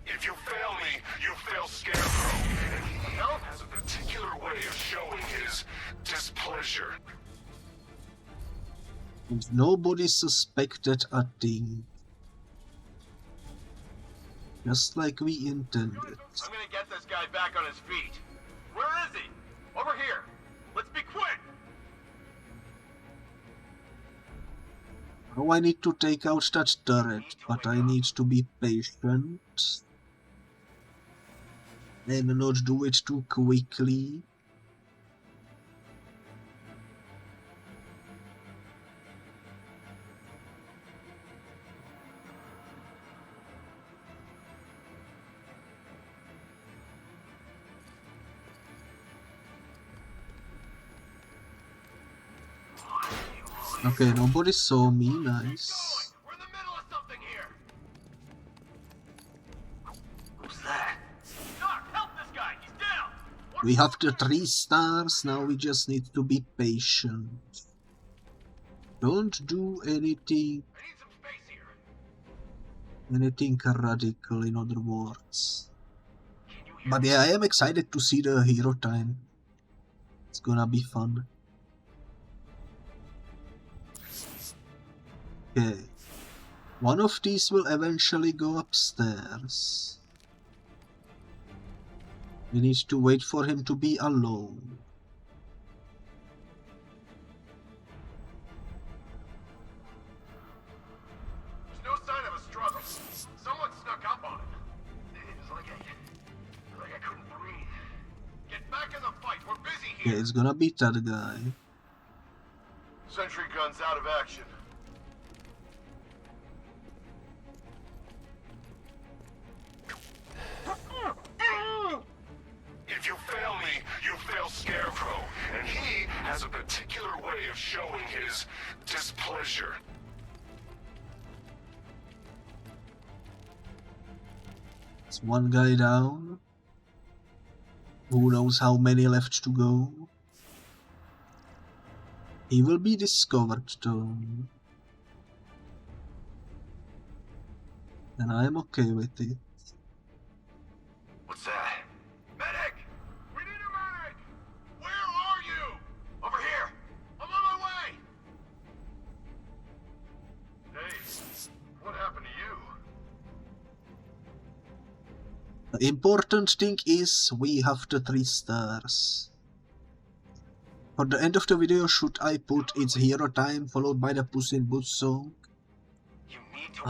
If you fail me, you fail Scarecrow, and he has a particular way of showing his displeasure. And nobody suspected a thing. Just like we intended. I'm gonna get this guy back on his feet. Where is he? Over here. Let's be quick. Now I need to take out that turret, but I need to be patient. And not do it too quickly. Okay, nobody saw me, nice. We're in the middle of something here. Who's that? Doc, help this guy. He's down. We have the 3 stars, now we just need to be patient. Don't do anything, I need some space here. anything radical, in other words. But yeah, I am excited to see the hero time. It's gonna be fun. Okay. One of these will eventually go upstairs. We need to wait for him to be alone. There's no sign of a struggle. Someone snuck up on him. It's like I couldn't breathe. Get back in the fight. We're busy here. Okay, it's gonna be that guy. Sentry gun's out of action. If you fail me, you fail Scarecrow, and he has a particular way of showing his displeasure. It's one guy down. Who knows how many left to go? He will be discovered though. And I'm okay with it. What's that? Medic! We need a medic! Where are you? Over here! I'm on my way! Hey, what happened to you? The important thing is we have the 3 stars. For the end of the video, should I put its hero time followed by the Puss in Boots song? You need to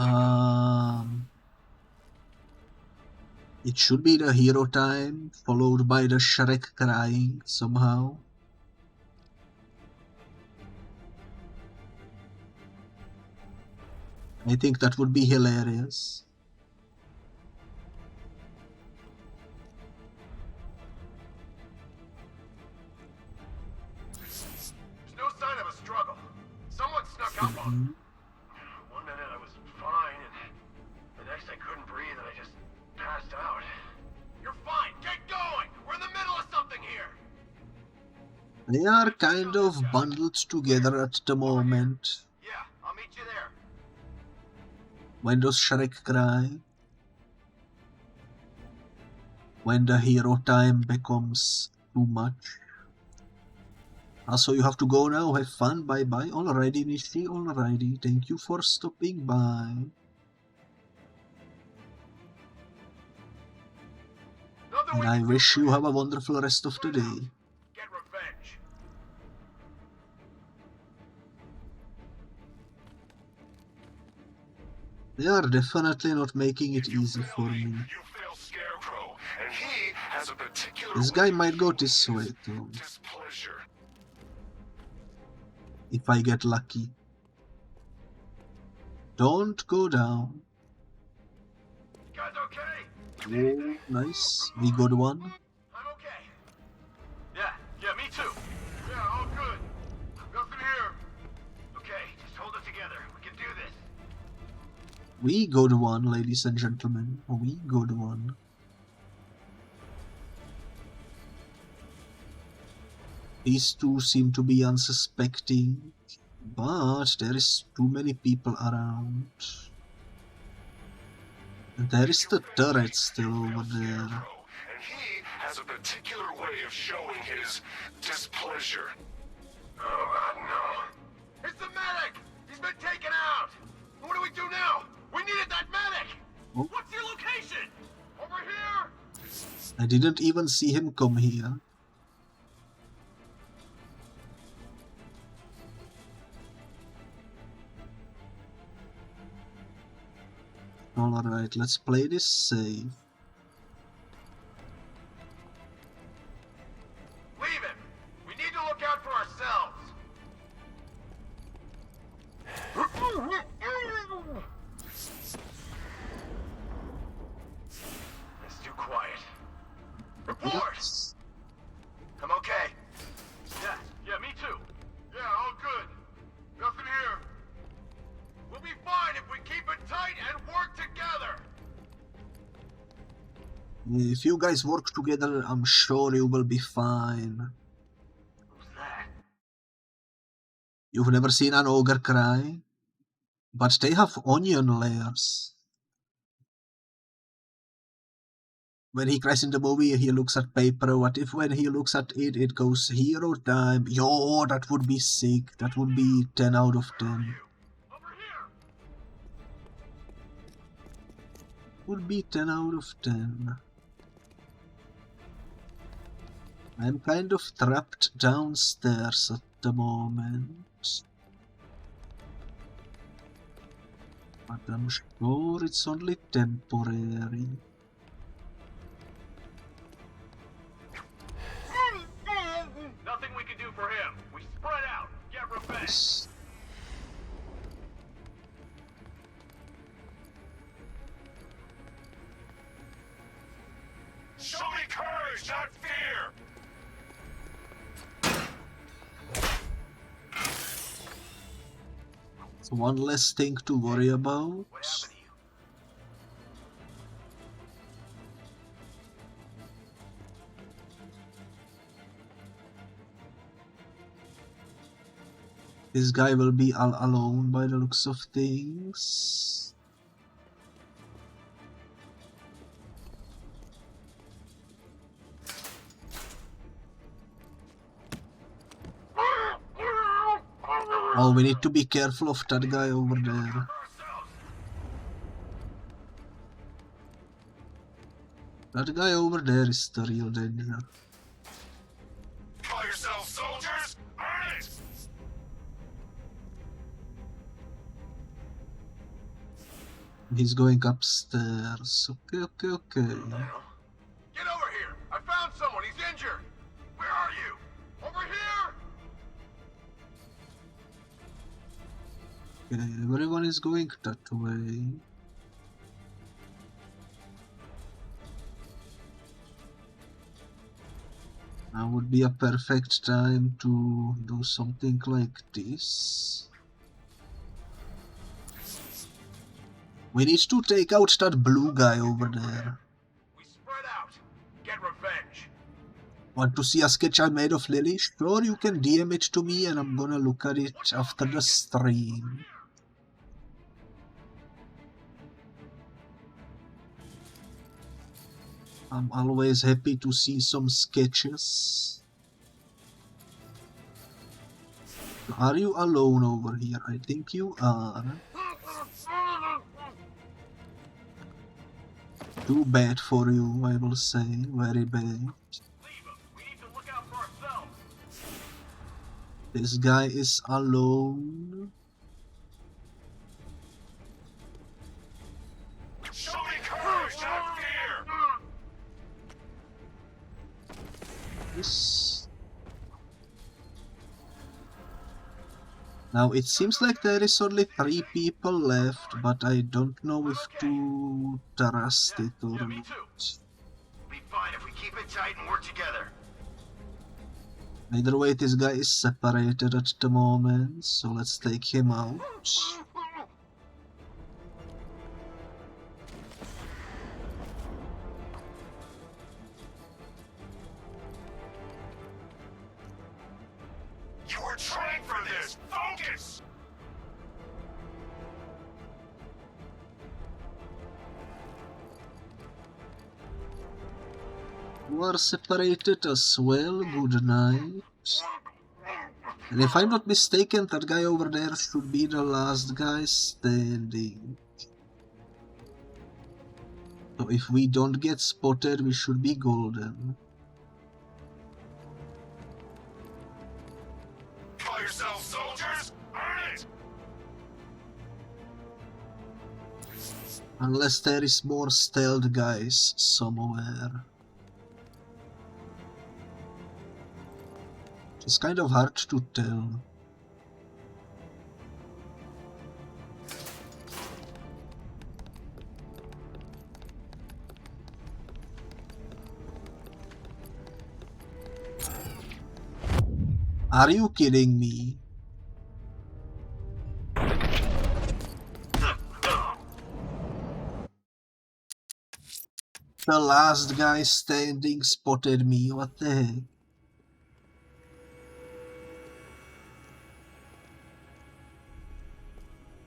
It should be the hero time followed by the Shrek crying somehow. I think that would be hilarious. There's no sign of a struggle. Someone snuck up on him. One minute I was fine, and the next I couldn't breathe and I just passed out. You're fine. Get going. We're in the middle of something here. They are kind of bundled together at the moment. Yeah, I'll meet you there. When does Shrek cry? When the hero time becomes too much. Also, you have to go now. Have fun. Bye bye. Alrighty, Nishi. Alrighty. Thank you for stopping by. And I wish you have a wonderful rest of the day. Get revenge. They are definitely not making it easy for me. You fail Scarecrow, and he has a particular This guy might go this way too, displeasure. if I get lucky. Don't go down. You guys okay? Oh, nice. We got one. I'm okay. Yeah, me too. Yeah, all good. Nothing here. Okay, just hold it together. We can do this. We got one, ladies and gentlemen. We got one. These two seem to be unsuspecting, but there is too many people around. And there is the turret still over there. And he has a particular way of showing his displeasure. Oh, God, no. It's the medic! He's been taken out! What do we do now? We needed that medic! What's your location? Over here! I didn't even see him come here. Alright, let's play this safe. Leave him! We need to look out for ourselves! It's too quiet. Report! I'm okay. Yeah, me too. Yeah, all good. Nothing here. We'll be fine if we keep it tight and work together! If you guys work together, I'm sure you will be fine. Who's that? You've never seen an ogre cry? But they have onion layers. When he cries in the movie, he looks at paper. What if when he looks at it, it goes hero time? Yo, that would be sick. That would be 10 out of 10. Over here! Would be 10 out of 10. I'm kind of trapped downstairs at the moment. But I'm sure it's only temporary. Nothing we can do for him. We spread out. Get revenge. Show me courage, not fear! It's one less thing to worry about. What happened to you? This guy will be all alone by the looks of things. Oh, we need to be careful of that guy over there. That guy over there is the real danger. Call yourselves soldiers? Earn it! He's going upstairs. Okay. Get over here! I found someone. He's injured. Where are you? Over here! Okay, everyone is going that way. Now would be a perfect time to do something like this. We need to take out that blue guy over there. We spread out. Get revenge. Want to see a sketch I made of Lily? Sure, you can DM it to me and I'm gonna look at it after the stream. I'm always happy to see some sketches. Are you alone over here? I think you are. Too bad for you, I will say. Very bad. Leave him. We need to look out for ourselves. This guy is alone. Show me courage, not fear! Yes. Now it seems like there is only 3 people left, but I don't know if to trust it or Yeah, me not. too. We'll be fine if we keep it tight and work together. Either way, this guy is separated at the moment, so let's take him out. You were trained for this! Focus! You are separated as well, good night. And if I'm not mistaken, that guy over there should be the last guy standing. So if we don't get spotted, we should be golden. Call yourselves soldiers? Earn it! Unless there is more stealth guys somewhere. It's kind of hard to tell. Are you kidding me? The last guy standing spotted me, what the heck?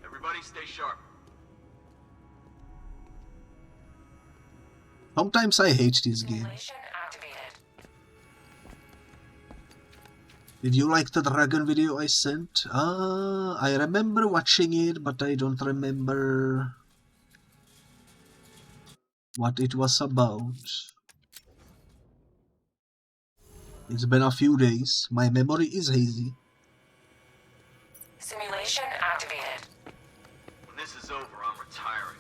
Everybody stay sharp. Sometimes I hate this game. Simulation activated. Did you like the dragon video I sent? I remember watching it, but I don't remember what it was about. It's been a few days. My memory is hazy. Simulation activated. When this is over, I'm retiring.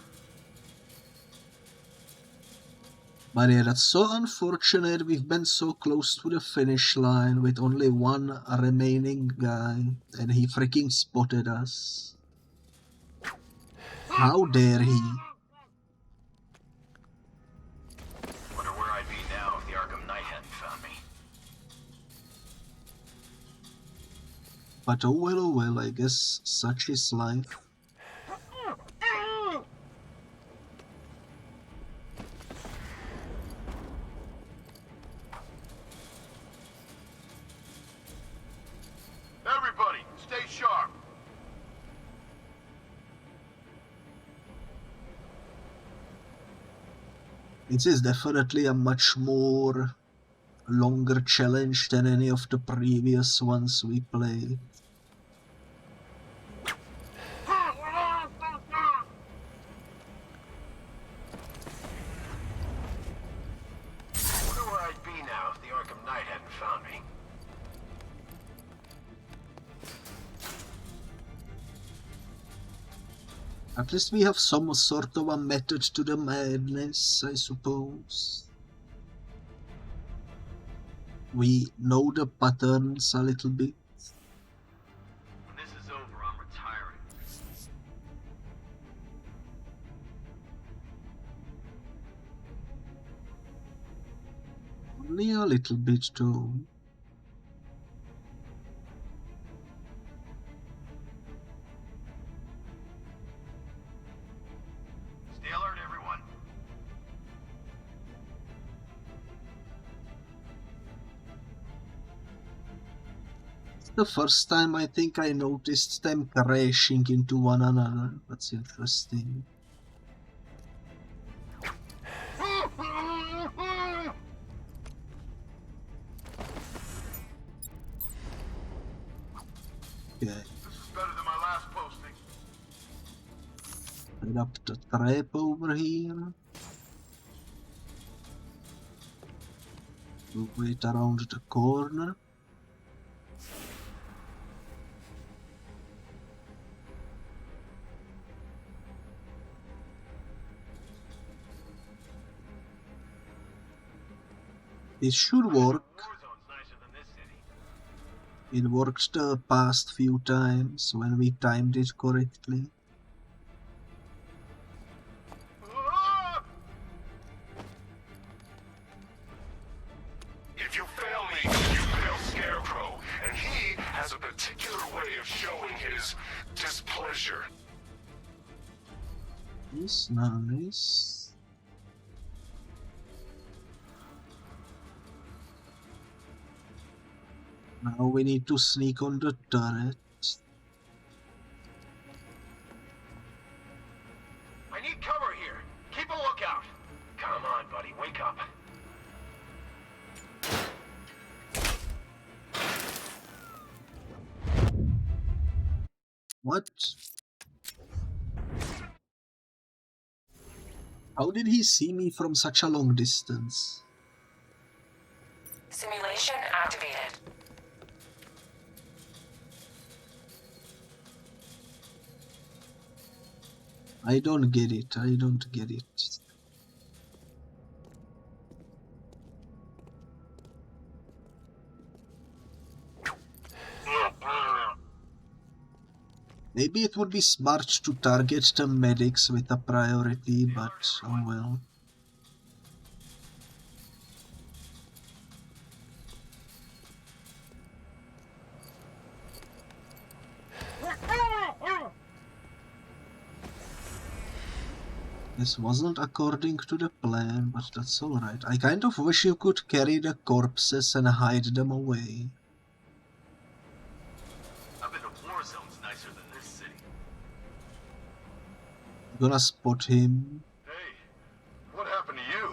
But yeah, that's so unfortunate. We've been so close to the finish line with only one remaining guy, and he freaking spotted us. How dare he? Wonder where I'd be now if the Arkham Knight hadn't found me. But oh well, I guess such is life. Everybody, stay sharp. It is definitely a much more longer challenge than any of the previous ones we played. Wonder where I'd be now if the Arkham Knight hadn't found me. At least we have some sort of a method to the madness, I suppose. We know the patterns a little bit. When this is over, I'm retiring. Only a little bit though. Stay alert, everyone. It's the first time I think I noticed them crashing into one another. That's interesting. Okay, This is better than my last posting. set up the trap over here. We'll wait around the corner. This should work. Warzone's nicer than this city. It worked the past few times when we timed it correctly. Ah! If you fail me, you fail Scarecrow, and he has a particular way of showing his displeasure. It's nice. Now we need to sneak on the turret. I need cover here. Keep a lookout. Come on, buddy, wake up. What? How did he see me from such a long distance? Simulation activated. I don't get it. I don't get it. Maybe it would be smart to target the medics with a priority, but oh well. This wasn't according to the plan, but that's alright. I kind of wish you could carry the corpses and hide them away. I've been to war zones nicer than this city. Gonna spot him. Hey, what happened to you?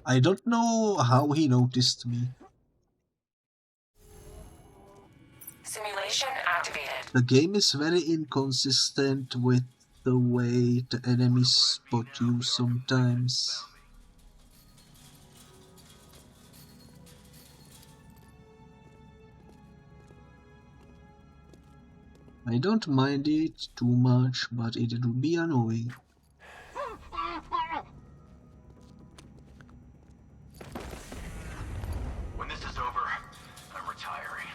I don't know how he noticed me. Simulation activated. The game is very inconsistent with the way the enemies spot you sometimes. I don't mind it too much, but it would be annoying. When this is over, I'm retiring.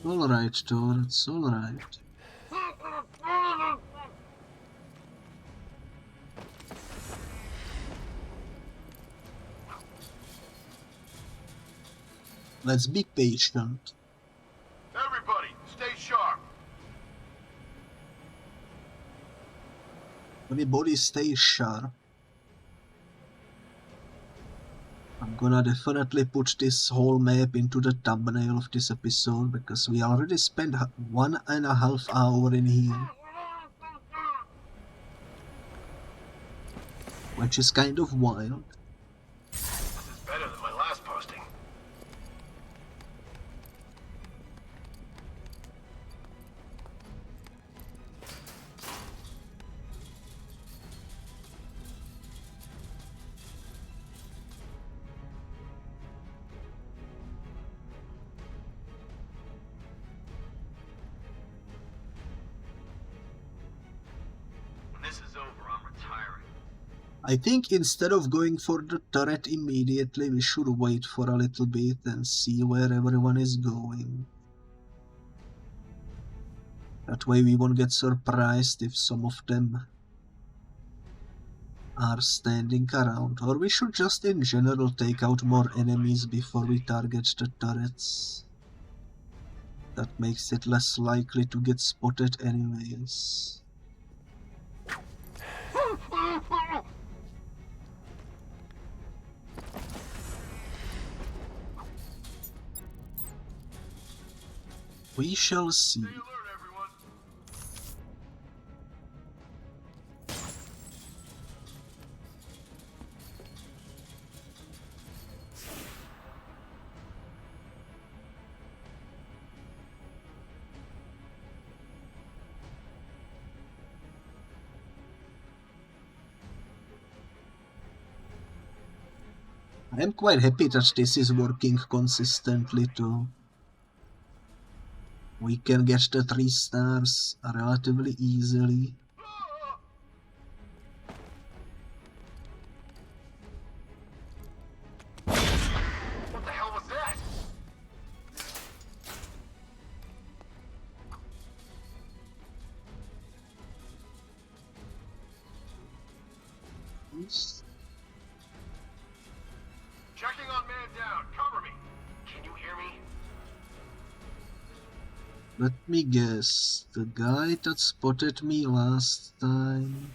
Alright, Thor, it's alright. Let's be patient. Everybody, stay sharp. Everybody stay sharp. I'm gonna definitely put this whole map into the thumbnail of this episode because we already spent 1.5 hours in here. Which is kind of wild. This is better than my last posting. When this is over, I'm retiring. I think instead of going for the turret immediately, we should wait for a little bit and see where everyone is going. That way we won't get surprised if some of them are standing around. Or we should just in general take out more enemies before we target the turrets. That makes it less likely to get spotted anyways. We shall see. Stay alert, everyone. I am quite happy that this is working consistently too. We can get the 3 stars relatively easily. What the hell was that? Checking on man down. Cover me. Can you hear me? Let me guess, the guy that spotted me last time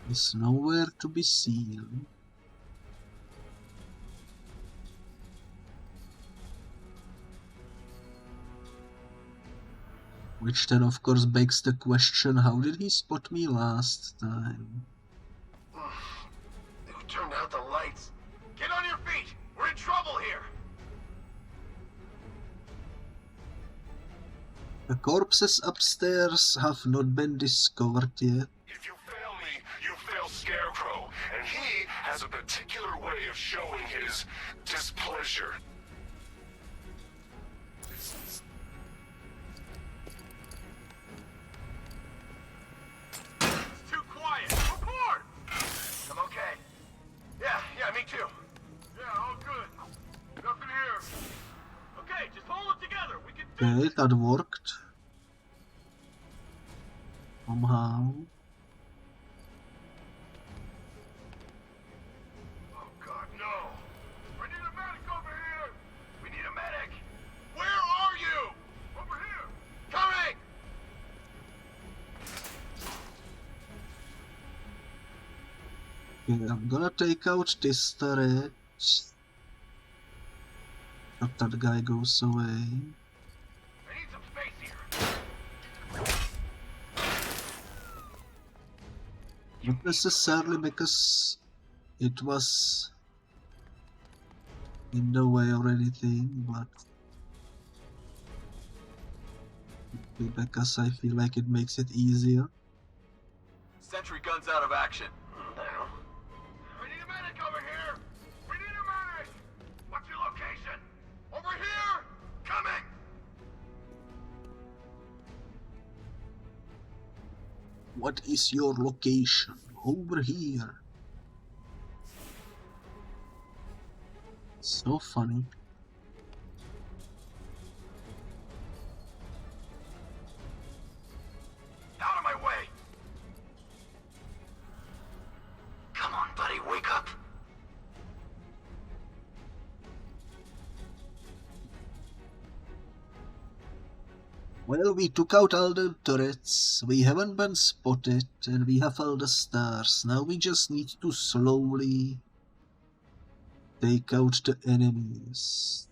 is nowhere to be seen. Which then of course begs the question, how did he spot me last time? Who turned out the lights? Get on your feet! We're in trouble here! The corpses upstairs have not been discovered yet. If you fail me, you fail Scarecrow, and he has a particular way of showing his displeasure. It's too quiet. Report! I'm okay. Yeah, me too. Yeah, all good. Nothing here. Okay, just hold it together. We can do Okay, that worked. Somehow. Oh God, no! I need a medic over here! We need a medic! Where are you? Over here! Coming! Okay, I'm gonna take out this turret. But that guy goes away. I need some space here. Not necessarily because it was in the way or anything, but because I feel like it makes it easier. Sentry gun's out of action. I need a medic over here! We need a medic! What's your location? Over here! Coming! What is your location? Over here. So funny. Out of my way! Come on, buddy, wake up! Well, we took out all the turrets, we haven't been spotted, and we have all the stars. Now we just need to slowly take out the enemies.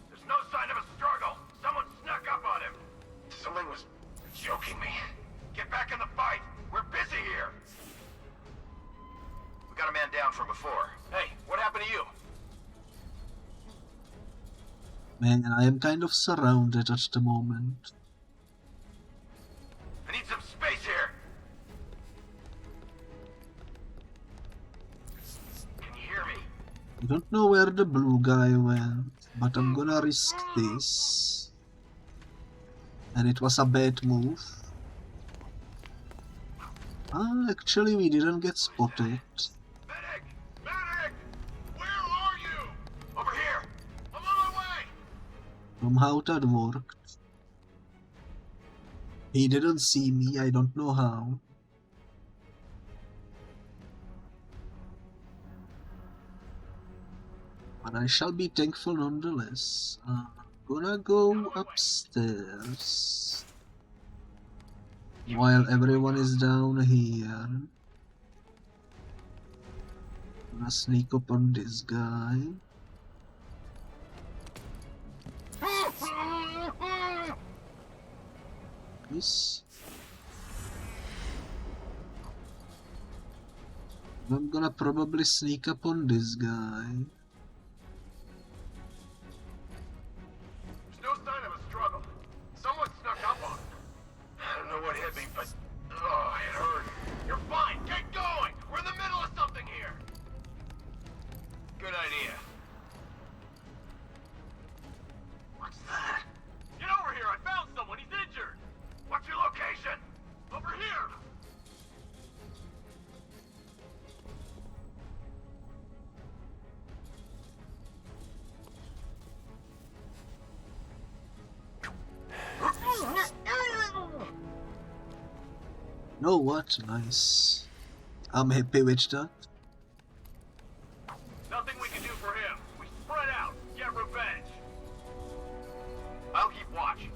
There's no sign of a struggle. Someone snuck up on him. Someone was joking me. Get back in the fight. We're busy here. We got a man down from before. Hey, what happened to you? Man, I am kind of surrounded at the moment. I need some space here. Can you hear me? I don't know where the blue guy went, but I'm gonna risk this. And it was a bad move. Ah, actually we didn't get spotted. Medic! Medic! Where are you? Over here. I'm on my way. Somehow that worked. He didn't see me, I don't know how. But I shall be thankful nonetheless. I'm gonna go upstairs. While everyone is down here. Gonna sneak up on this guy. This. I'm gonna probably sneak up on this guy. There's no sign of a struggle. Someone snuck up on him. I don't know what hit me, but oh, it hurt. You're fine. Get going. We're in the middle of something here. Good idea. What's that? Get over here. I found someone. He's injured. What's your location? Over here. Oh, what? Nice. I'm happy with that. Nothing we can do for him. We spread out. Get revenge. I'll keep watch.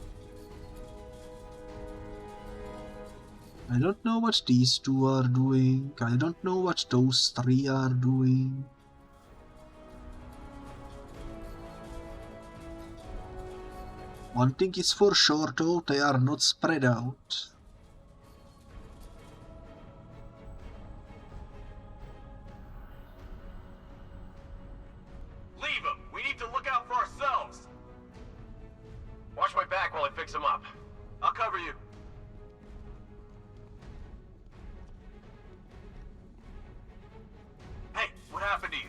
I don't know what these two are doing. I don't know what those three are doing. One thing is for sure though, they are not spread out. Leave him. fix him up. I'll cover you. Hey, what happened to you?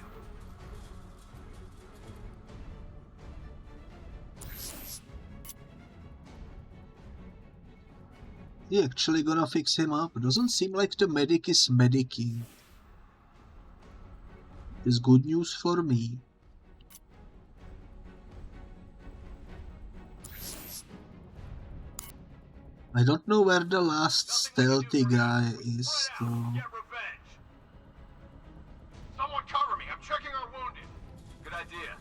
You actually gonna fix him up? Doesn't seem like the medic is medicing. It's good news for me. I don't know where the last stealthy guy is, though. Get revenge. Someone cover me. I'm checking our wounded. Good idea.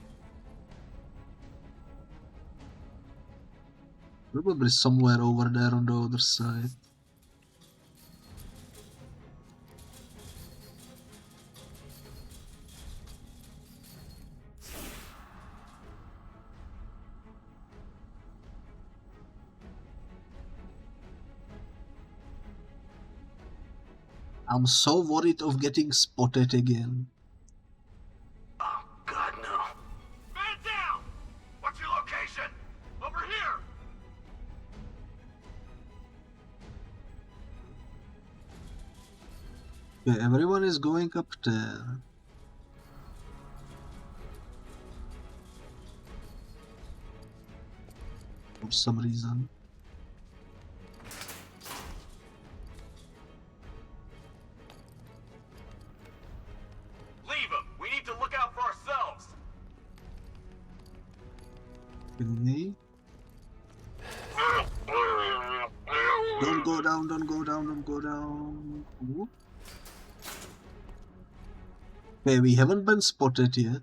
Probably somewhere over there on the other side. I'm so worried of getting spotted again. Oh, God, no. Man down! What's your location? Over here! Okay, everyone is going up there. For some reason. Leave him! We need to look out for ourselves! Okay. Don't go down, don't go down, don't go down. Ooh. Okay, we haven't been spotted yet.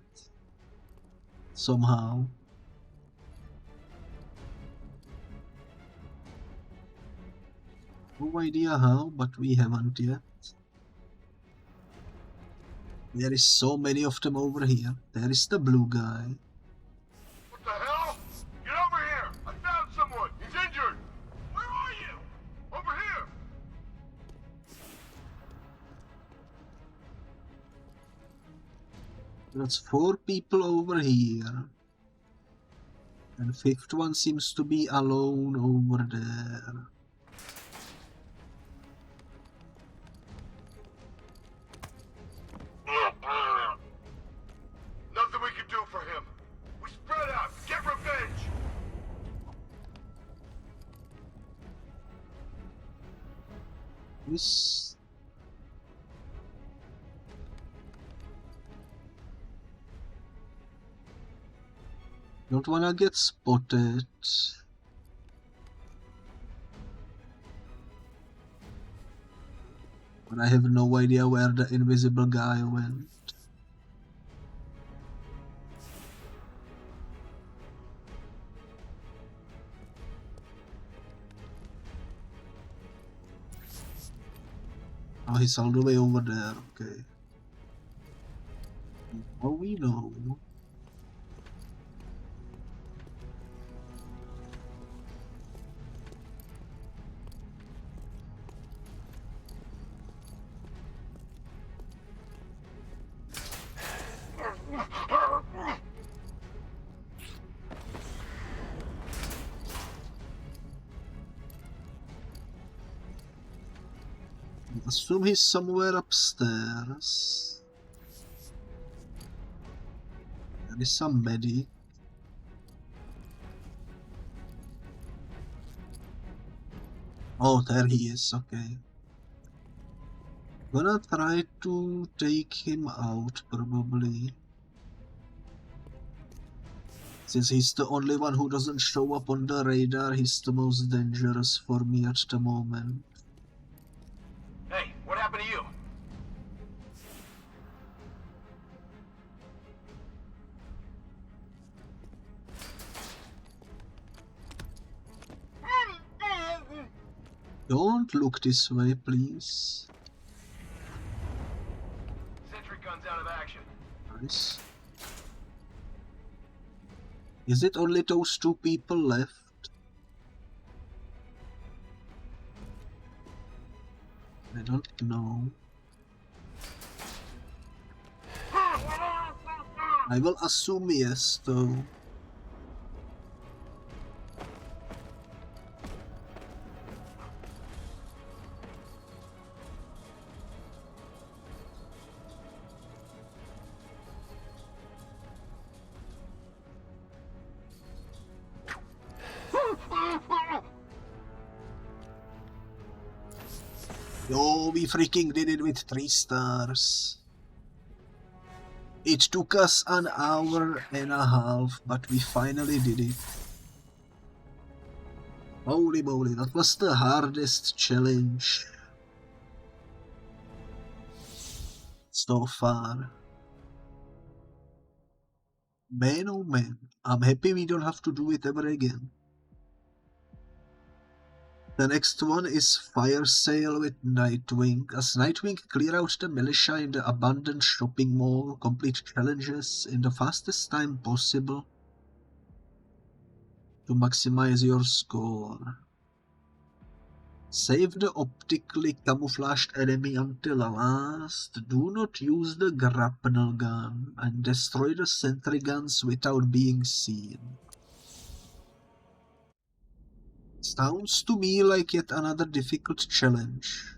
Somehow. No idea how, but we haven't yet. There is so many of them over here. There is the blue guy. What the hell? Get over here! I found someone! He's injured! Where are you? Over here! That's 4 people over here. And 5th one seems to be alone over there. Nothing we can do for him. We spread out. Get revenge. This... Don't wanna get spotted. But I have no idea where the invisible guy went. Oh, he's all the way over there, okay. Oh, we know. Assume he's somewhere upstairs. There is some medic. Oh, there he is, okay. Gonna try to take him out, probably. Since he's the only one who doesn't show up on the radar, he's the most dangerous for me at the moment. Hey, what happened to you? Don't look this way, please. Sentry gun's out of action. Nice. Is it only those 2 people left? I don't know. I will assume yes, though. Yo, we freaking did it with 3 stars. It took us an hour and a half, but we finally did it. Holy moly, that was the hardest challenge so far. Man oh man, I'm happy we don't have to do it ever again. The next one is Firesale with Nightwing. As Nightwing clear out the militia in the abandoned shopping mall, complete challenges in the fastest time possible to maximize your score. Save the optically camouflaged enemy until last. Do not use the grapnel gun and destroy the sentry guns without being seen. Sounds to me like yet another difficult challenge.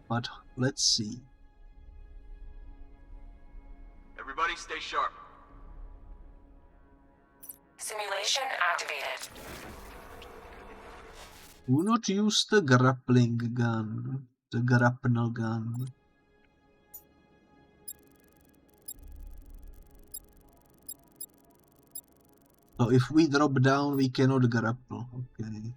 But let's see. Everybody stay sharp. Simulation activated. Do not use the grappling gun, the grapnel gun. So if we drop down, we cannot grapple. Okay.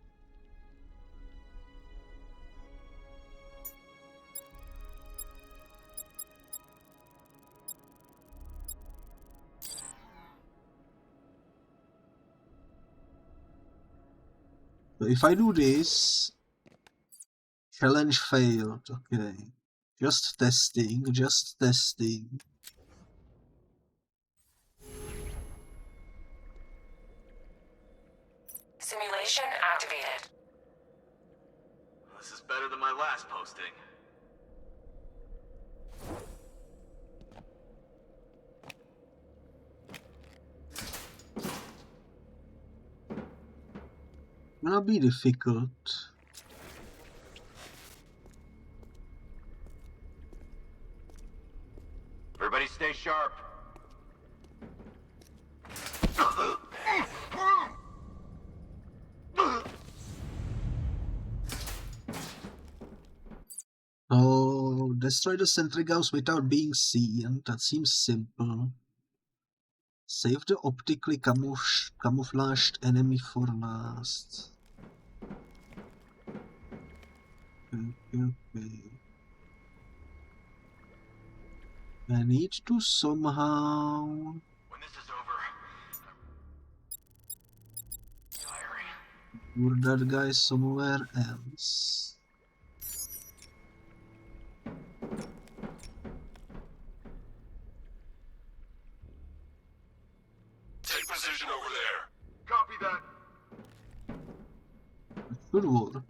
So if I do this, challenge failed. Okay. Just testing, just testing. Simulation activated. This is better than my last posting. Gonna be difficult. Everybody stay sharp. Oh, destroy the sentry guns without being seen. That seems simple. Save the optically camouflaged enemy for last. Okay. I need to somehow... When this is over, tiring. lure that guy somewhere else. Take position over there. Copy that. It should work.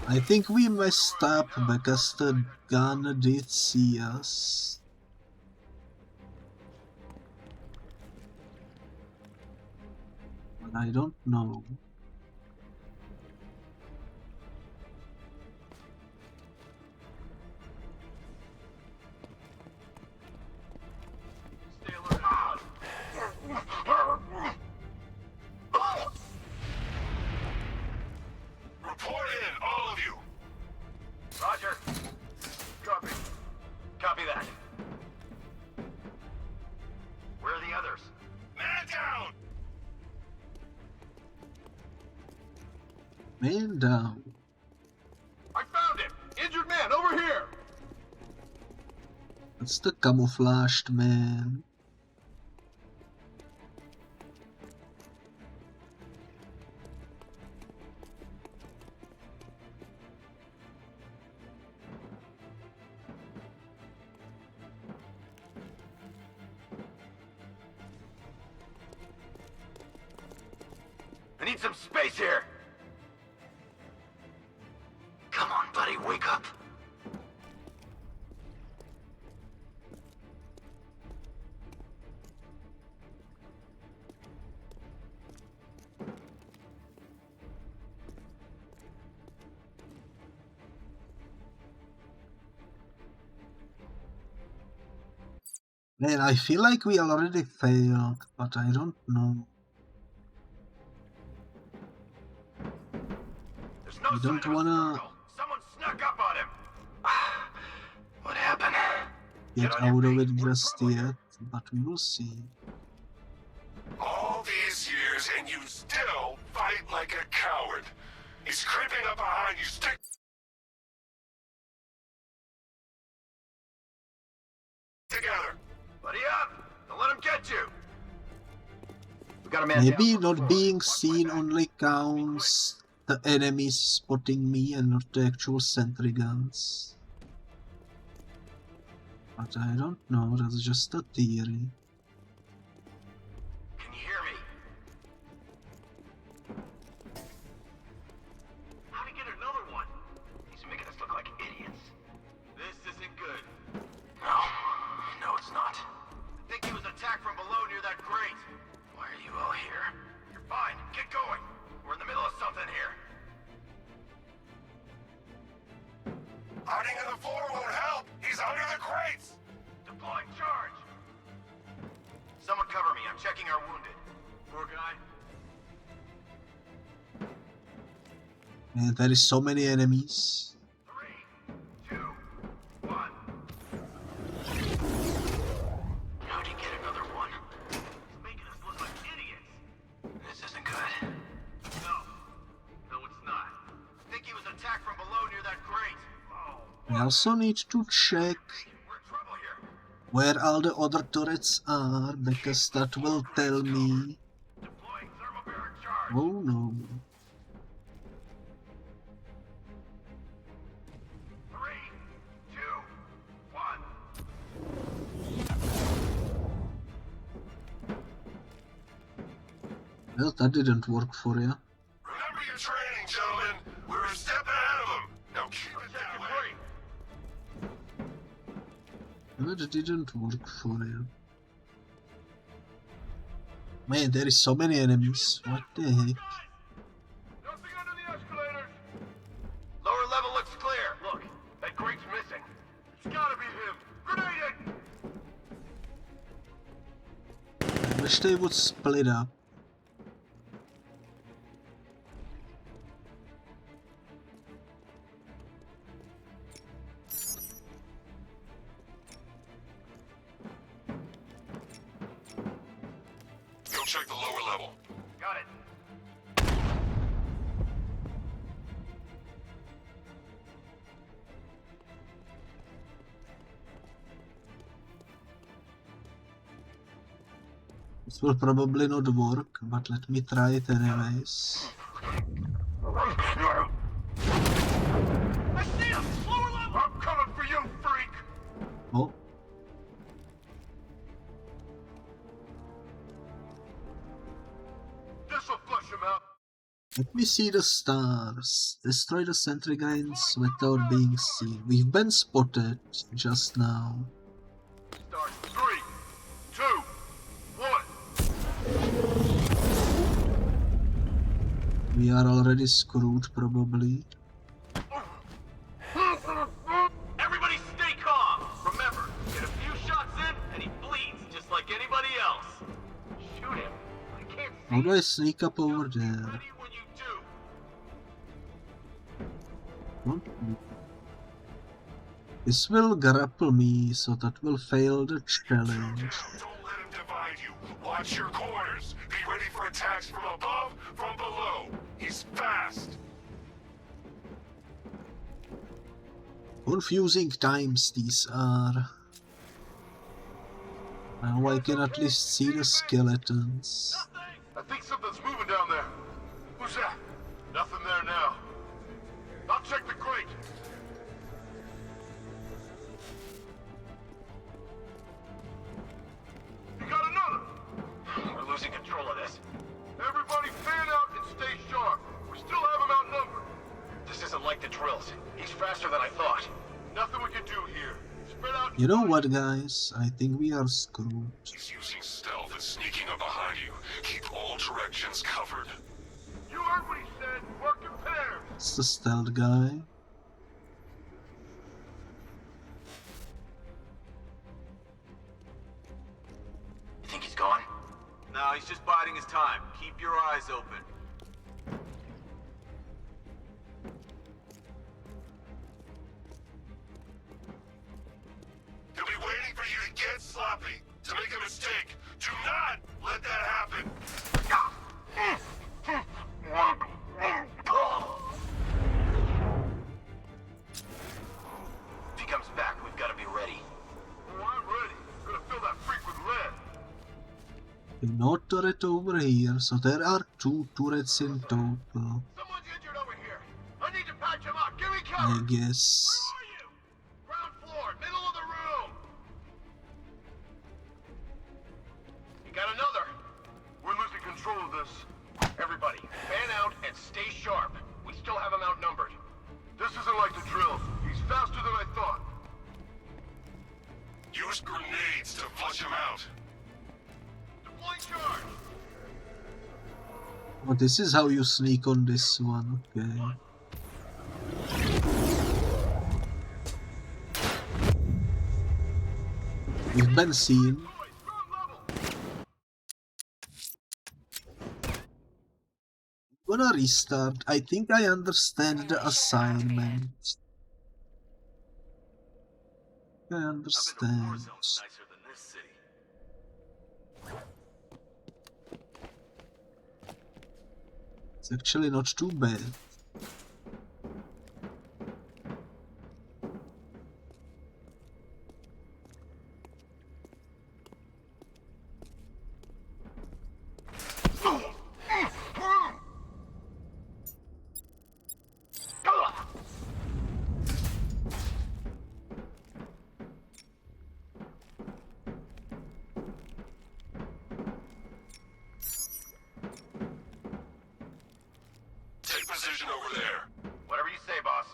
I think we messed up because the gun did see us. But I don't know. Stay alert. Report in, all of you. Roger. Copy. Copy that. Where are the others? Man down. Man down. I found him! Injured man, over here! That's the camouflaged man. I need some space here! up. Man, I feel like we already failed, but I don't know. There's no I don't sign of a wanna struggle. Someone snuck up on him. What happened? get Get on your out of feet. it We're in just trouble here. yet, but we will see. All these years and you still fight like a coward. He's creeping up behind you. Stick together. Buddy up! Don't let him get you! We got a man Maybe down not for being Watch my seen back. only counts the enemies spotting me and not the actual sentry guns. But I don't know, that's just a theory. Can you hear me? How'd he get another one? He's making us look like idiots. This isn't good. No, it's not. I think he was attacked from below near that grate. Why are you all here? You're fine. Get going. We're in the middle of something here. Hiding on the floor won't help. He's under the crates. Deploying charge. Someone cover me. I'm checking our wounded. Poor guy. And there is so many enemies. 3, 2, 1. How'd he get another one? He's making us look like idiots. This isn't good. No, it's not. I think he was attacked from below near that grate. Oh, I also need to check we're in trouble here. where all the other turrets are, because that will tell me. Deploying thermobaric charge. Oh no. 3, 2, 1. Well, that didn't work for you. Remember your training, gentlemen. We're a step ahead of them. Now keep it that way. That didn't work for you. Man, there is so many enemies. What the heck? Nothing under the escalators. Lower level looks clear. Look, that grate's missing. It's gotta be him. Grenade it! I wish they would split up. Go check the lower level. Got it. This will probably not work, but let me try it anyways. I see him! Lower level! I'm coming for you, freak! Oh, This'll flush him out. let me see the stars. Destroy the sentry guns without being seen. We've been spotted just now. Start 3, 2, 1. We are already screwed, probably. Everybody stay calm! Remember, get a few shots in and he bleeds just like anybody else. Shoot him. I can't see How do I him. sneak up over there? Ready when you do. Don't move. This will grapple me, so that will fail the challenge. Don't let him divide you. Watch your corners. Be ready for attacks from above, from below. He's fast. Confusing times these are. Now I can at least see the skeletons. I think something's moving down there. Who's that? Nothing there now. I'll check the crate. You got another. We're losing control of this. Everybody fan out and stay sharp. We still have them outnumbered. This isn't like the drills. He's faster than I thought. Nothing we can do here. Spread out. You know what, guys? I think we are screwed. He's using stealth and sneaking up behind you. Keep all directions covered. You heard what he said. Work in pairs. It's the stealth guy. You think he's gone? No, he's just biding his time. Keep your eyes open. He'll be waiting for you to get sloppy, to make a mistake. Do not let that happen. If he comes back, we've got to be ready. Oh, I'm ready. Gonna fill that freak with lead. No turret over here, so there are 2 turrets in total. Someone's injured over here. I need to patch him up. Give me I cover. guess. Where are you? Ground floor, middle of the room. You got another. We're losing control of this. Everybody, fan out and stay sharp. We still have him outnumbered. This isn't like the drill. He's faster than I thought. Use grenades to flush him out. Deploying charge. Oh, this is how you sneak on this one, okay. We've been seen. Gonna restart. I think I understand the assignment. I understand. Nicer than this city. It's actually not too bad. Take position over there. Whatever you say, boss.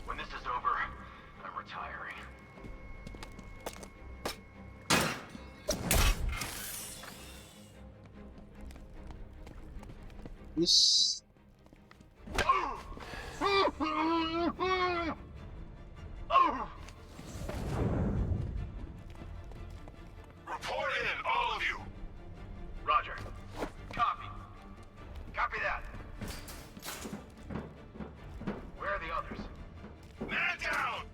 When this is over, I'm retiring. This Report in, all of you. Roger. Copy. Copy that. Where are the others? Man down.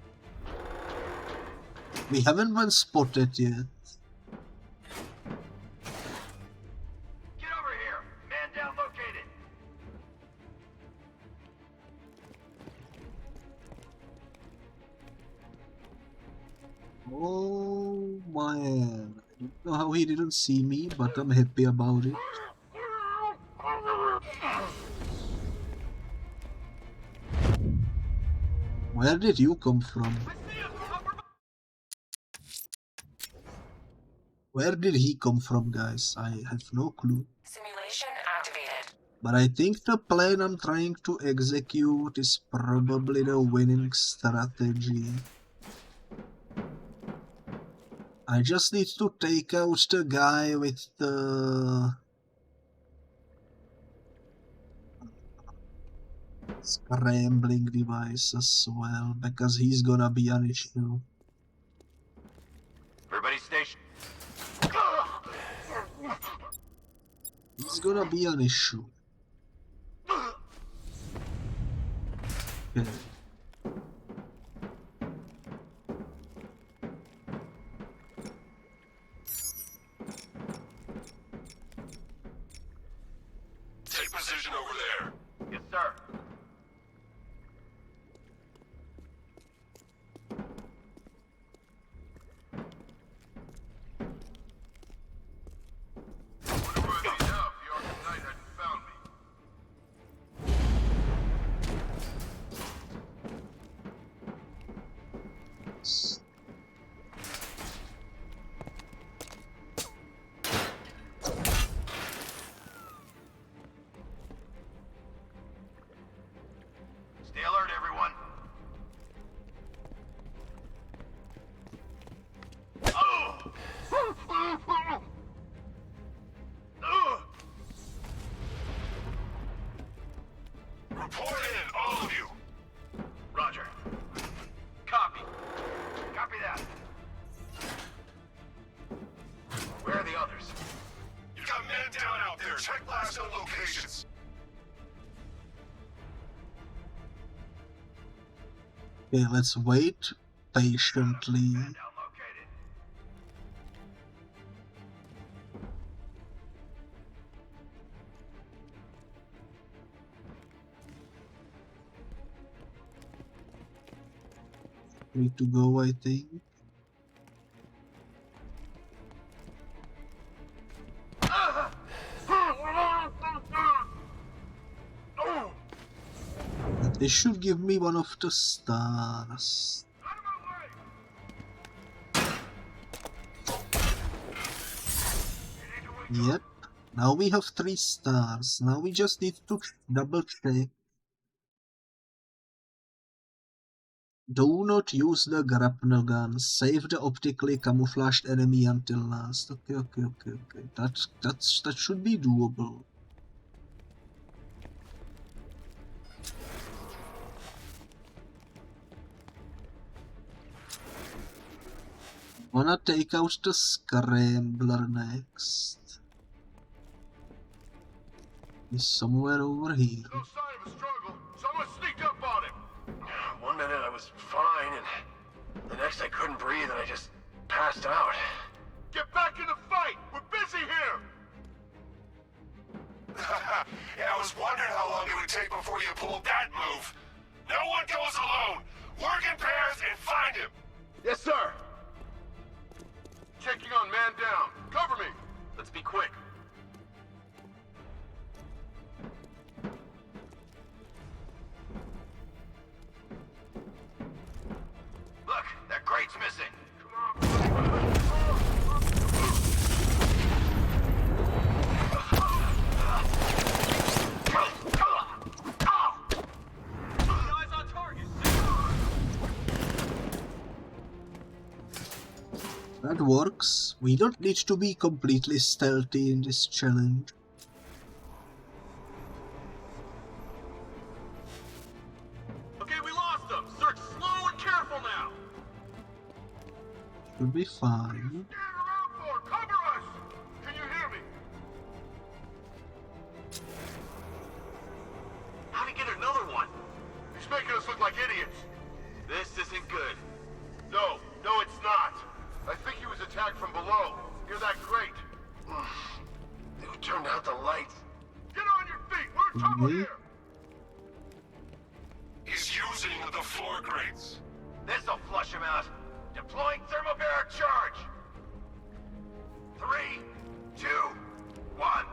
we haven't been spotted yet. Get over here. Man down located. Oh man. I don't know how he didn't see me, but I'm happy about it. Where did you come from? Where did he come from, guys? I have no clue. Simulation activated. But I think the plan I'm trying to execute is probably the winning strategy. I just need to take out the guy with the scrambling device as well, because he's gonna be an issue. Everybody station. He's gonna be an issue. Okay. Take position over there. Yes, sir. Marked some locations. Okay, let's wait patiently. Now located. Need to go, I think. They should give me one of the stars. Yep. Now we have 3 stars. Now we just need to double check. Do not use the grapnel gun. Save the optically camouflaged enemy until last. Okay. That should be doable. Wanna take out the scrambler next. He's somewhere over here. No sign of a struggle. Someone sneaked up on him. One minute I was fine, and the next I couldn't breathe, and I just passed out. Get back in the fight! We're busy here! Yeah, I was wondering how long it would take before you pulled that move. No one goes alone. Work in pairs and find him. Yes, sir! Checking on man down. Cover me! Let's be quick. Look, that crate's missing. Eyes on target. That works. We don't need to be completely stealthy in this challenge. Okay, we lost them. Search slow and careful now. Should be fine. Stand around for! Cover us! Can you hear me? How'd he get another one? He's making us look like idiots. This isn't good. No, it's not. I think he was attacked from below, near that crate. Who turned out the lights? Get on your feet! We're in trouble here! He's using the floor grates. This'll flush him out. Deploying thermobaric charge. 3, 2, 1.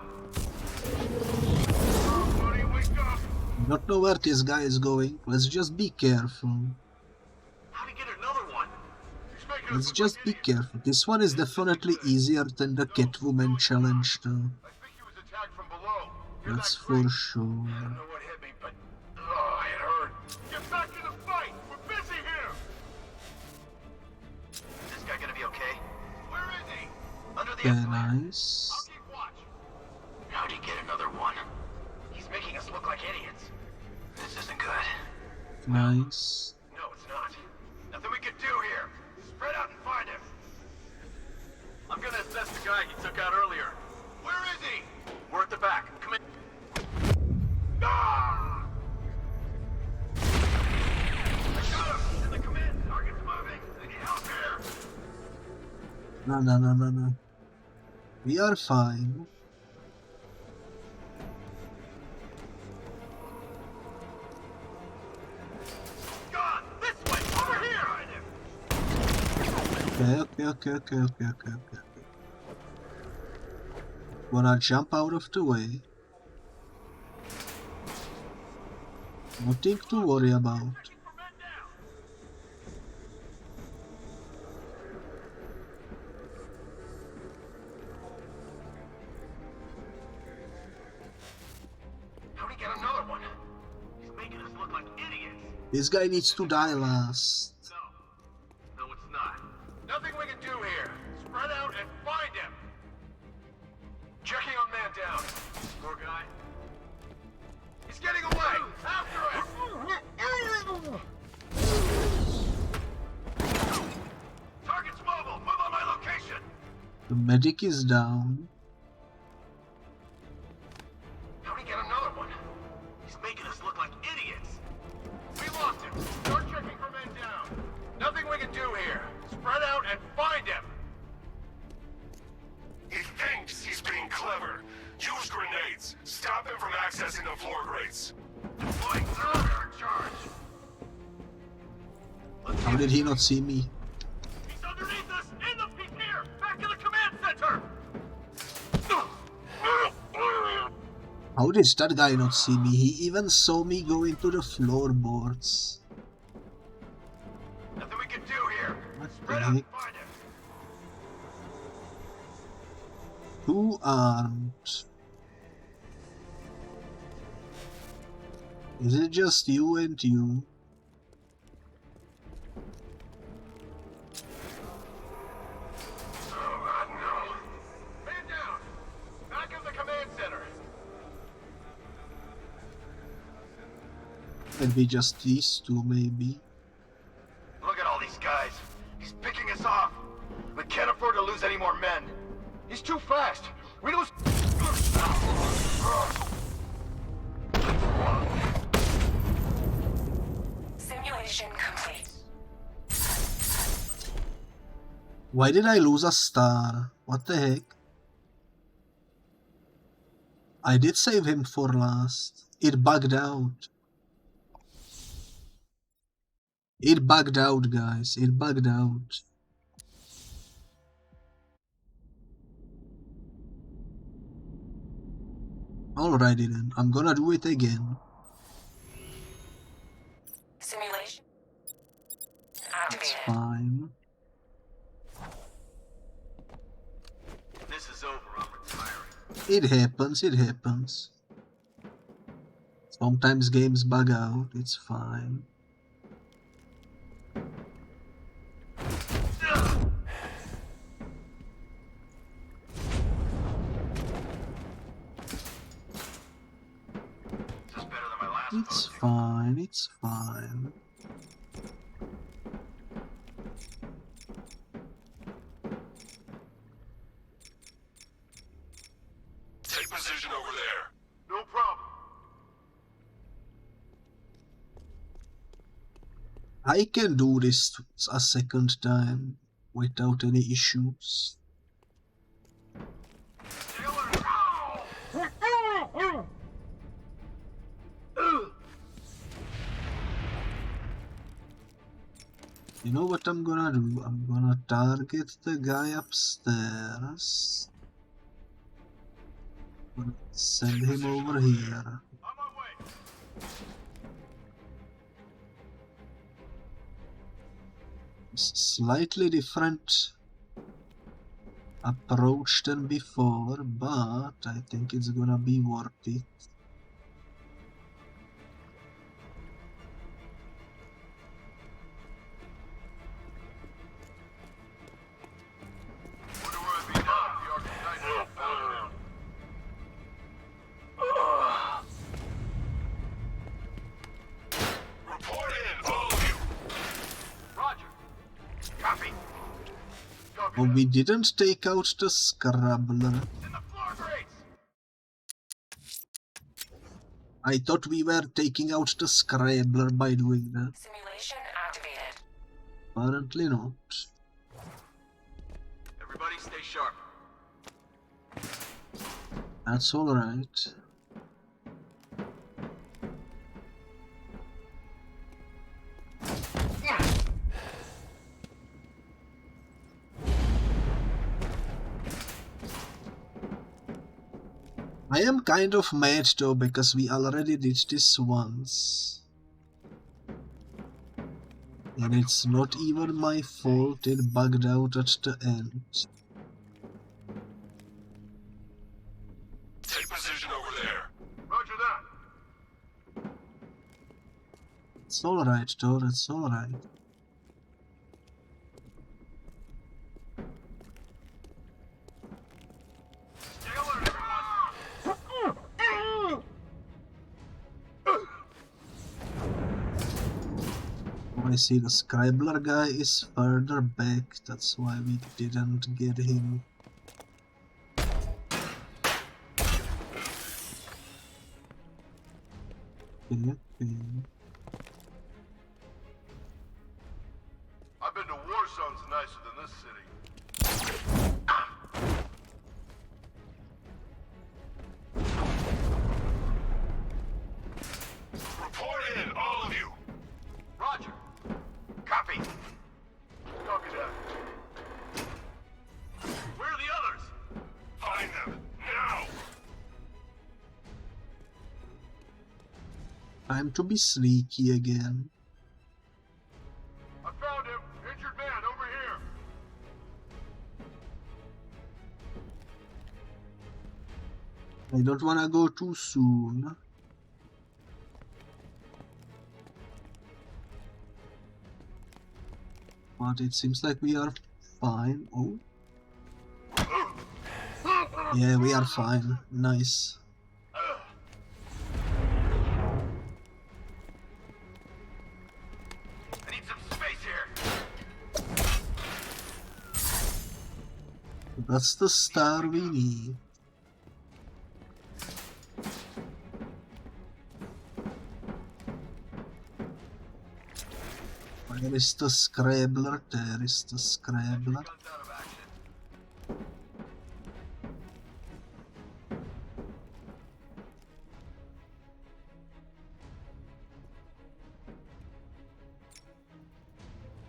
Everybody wake up! Don't know where this guy is going. Let's just be careful. How'd he get another one? He's making us Let's look just like be idiots. careful. This one is definitely easier than the Catwoman challenge though. I think he was attacked from below. Near That's that for crate. sure. I don't know what hit me, but it hurt. Get back in the fight! We're busy here! Is this guy gonna be okay? Where is he? Under the Okay, escalator. nice. I'll keep watch. How'd he get another one? He's making us look like idiots. This isn't good. Nice. No, it's not. Nothing we can do here. Spread out and find him. I'm gonna assess the guy he took out earlier. Where is he? We're at the back. Come in. Ah! I got him! In the command. Target's moving. I need help here. No. We are fine. Gone! This way! Over here! Find him. Okay. Wanna jump out of the way. Nothing to worry about. Checking for men down. How'd he get another one? He's making us look like idiots. This guy needs to die last. No, it's not. Nothing we can do here. Spread out and find him. Checking on man down. Poor guy. He's getting away. After him. Target's mobile. Move on my location. The medic is down. clever. Use grenades. Stop them from accessing the floor grates. Deploying thermometer charge. How did he not see me? He's underneath us. He's here. Back in the command center. How did that guy not see me? He even saw me go into the floorboards. Nothing we can do here. What Spread the out and heck? find him. 2 armed. Is it just you and you? Oh, God, no. Man down. Back of the command center. Maybe just these two, maybe. Look at all these guys. He's picking us off. We can't afford to lose any more men. He's too fast. We lose. Simulation complete. Why did I lose a star? What the heck? I did save him for last. It bugged out. It bugged out, guys. It bugged out. Alrighty then. I'm gonna do it again. Simulation It's activated. fine. This is over. I'm retiring. It happens. It happens. Sometimes games bug out. It's fine. This is better than my last It's post. fine. It's fine. Take position over there. No problem. I can do this a second time without any issues. You know what I'm gonna do? I'm gonna target the guy upstairs. Gonna send him over here. On my way. Slightly different approach than before, but I think it's gonna be worth it. Wonder where I'd be now if the Arkham Knight hadn't found him. Report in, all of you. Roger. Copy. Copy. Oh, that. we didn't take out the Scrabbler. In the floor grates. I thought we were taking out the Scrabbler by doing that. Simulation activated. Apparently not. Everybody stay sharp. That's alright. I am kind of mad though because we already did this once. And it's not even my fault it bugged out at the end. Take position over there. Roger that. It's alright though, it's alright. Stay alert, everyone. Oh, I see the Scribbler guy is further back, that's why we didn't get him. Okay. I've been to war zones nicer than this city. Time to be sneaky again. I found him. Injured man over here. I don't wanna go too soon. But it seems like we are fine. Oh. Yeah, we are fine. Nice. I need some space here. That's the star we need. Where is the Scrabbler? There is the Scrabbler. Guns out of action.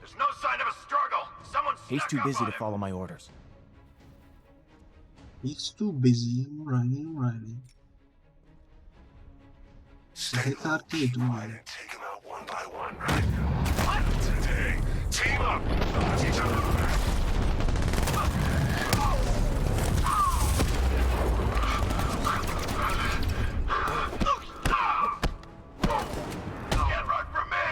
There's no sign of a struggle. Someone's He's snuck too up busy on to him. follow my orders. He's too busy. Alrighty. Stay Hit low, arcade, keep man. quiet, and take him out one by one, right? What? Today, team up! Each other. Can't run from me.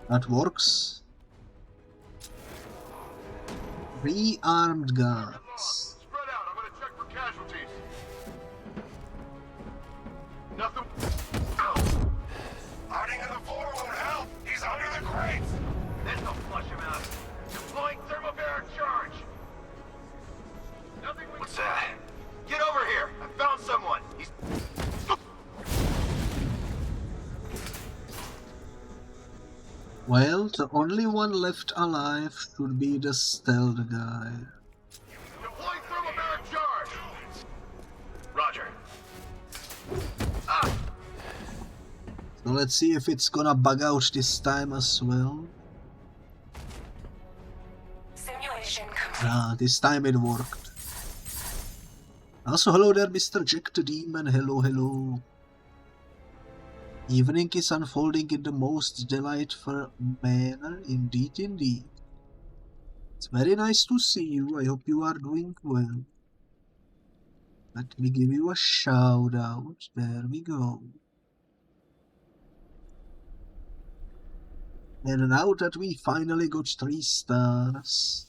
That works. Rearmed guns. Spread out. I'm gonna check for casualties. Nothing. Hiding in the floor won't help. He's under the crates. This'll flush him out. Deploying thermobaric charge. Nothing. What's that? Get over here. I found someone. He's. Well, the only one left alive should be the stealth guy. Deploying thermobaric charge. Roger. Ah! So let's see if it's gonna bug out this time as well. Simulation complete. Ah, this time it worked. Also, hello there, Mr. Jack the Demon. Hello, hello. Evening is unfolding in the most delightful manner. Indeed, indeed. It's very nice to see you. I hope you are doing well. Let me give you a shout out. There we go. And now that we finally got 3 stars,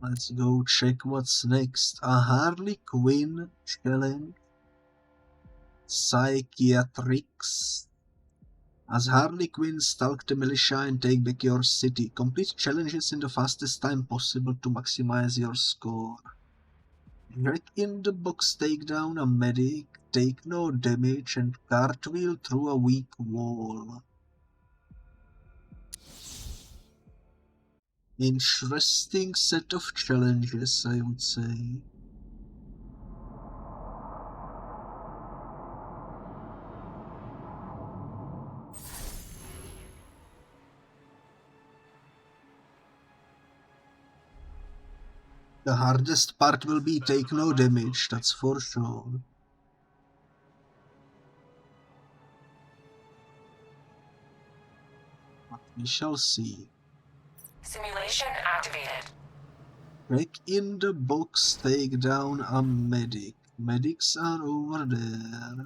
let's go check what's next. A Harley Quinn challenge. Psychiatricks. As Harley Quinn, stalk the militia and take back your city. Complete challenges in the fastest time possible to maximize your score. Break in the box, take down a medic, take no damage, and cartwheel through a weak wall. Interesting set of challenges, I would say. The hardest part will be take no damage, that's for sure. But we shall see. Simulation activated. Break in the box, take down a medic. Medics are over there.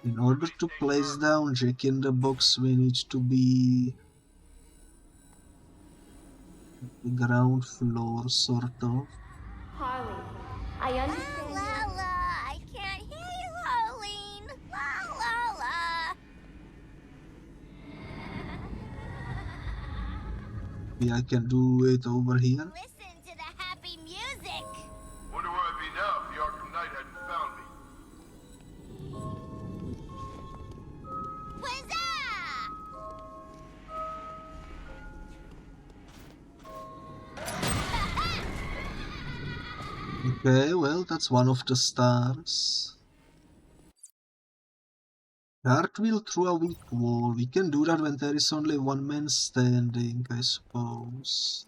In order to place down Jack in the box, we need to be at the ground floor, sort of. Harley, I understand. La la, I can't hear you, Harleen. La la la. Maybe I can do it over here. Listen to the happy music. Wonder where I'd be now if the Arkham Knight hadn't found me. Huzzah! Okay, well, that's one of the stars. Cartwheel through a weak wall. We can do that when there is only one man standing, I suppose.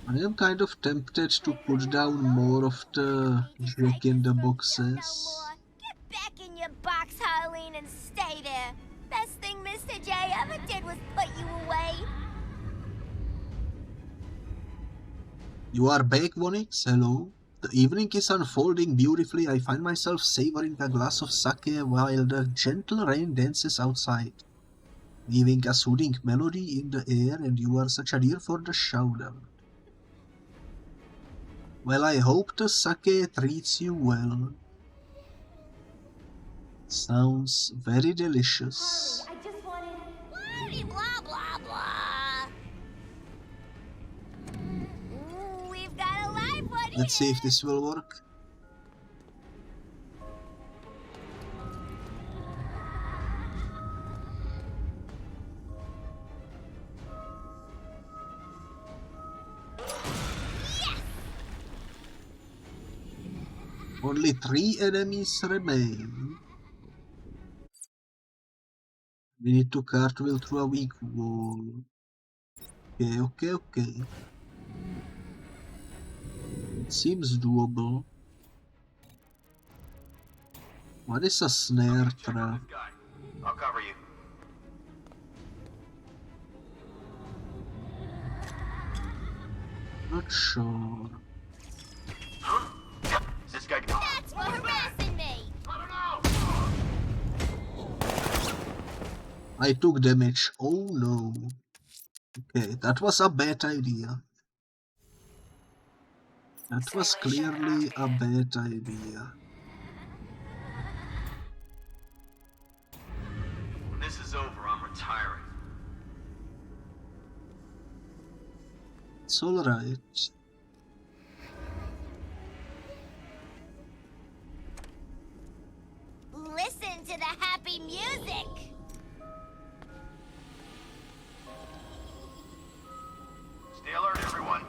I am kind of tempted to put down more of the Jack in the boxes. Get back in your box, Harleen, and stay there. Best thing Mr. J ever did was put you away. You are back, Vonix. Hello. The evening is unfolding beautifully. I find myself savoring a glass of sake while the gentle rain dances outside, leaving a soothing melody in the air, and you are such a dear for the shout-out. Well, I hope the sake treats you well. Sounds very delicious. I just wanted... Blah, blah, blah. We've got a live one here. Let's see if this will work. Only 3 enemies remain. We need to cartwheel through a weak wall. Okay. It seems doable. What is a snare trap? I'll cover you. Not sure. Is this guy gonna... That's for harassing me. I don't know! I took damage. Oh no. Okay, that was a bad idea. That was clearly a bad idea. When this is over, I'm retiring. It's alright. Listen to the happy music. Stay alert, everyone.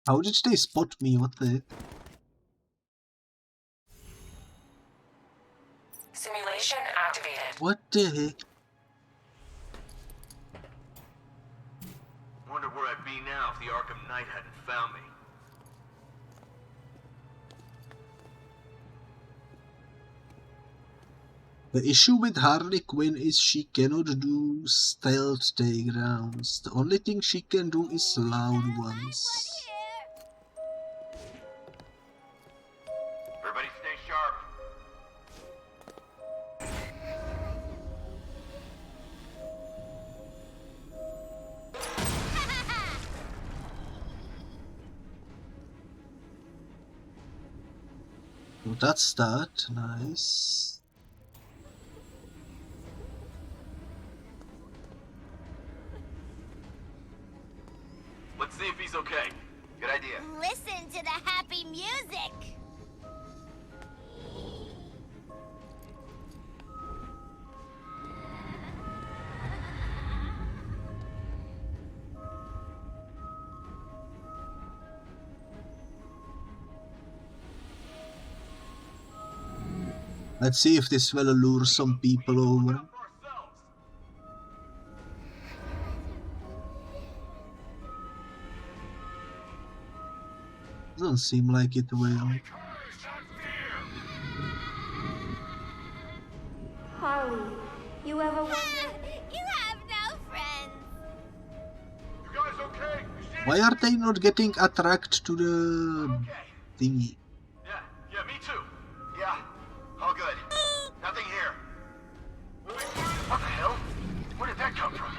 How did they spot me? What the heck? Simulation activated. What the heck? Wonder where I'd be now if the Arkham Knight hadn't found me. The issue with Harley Quinn is she cannot do stealth takedowns. The only thing she can do is loud ones. Everybody stay sharp. So that's that. Nice. Let's see if he's okay. Good idea. Listen to the happy music. Let's see if this will lure some people over. Doesn't seem like it will. Harley, you ever wonder... You have no friends. You guys okay? You see Why are they not getting attracted to the thingy? Yeah, me too. Yeah, all good. Nothing here. What the hell? Where did that come from?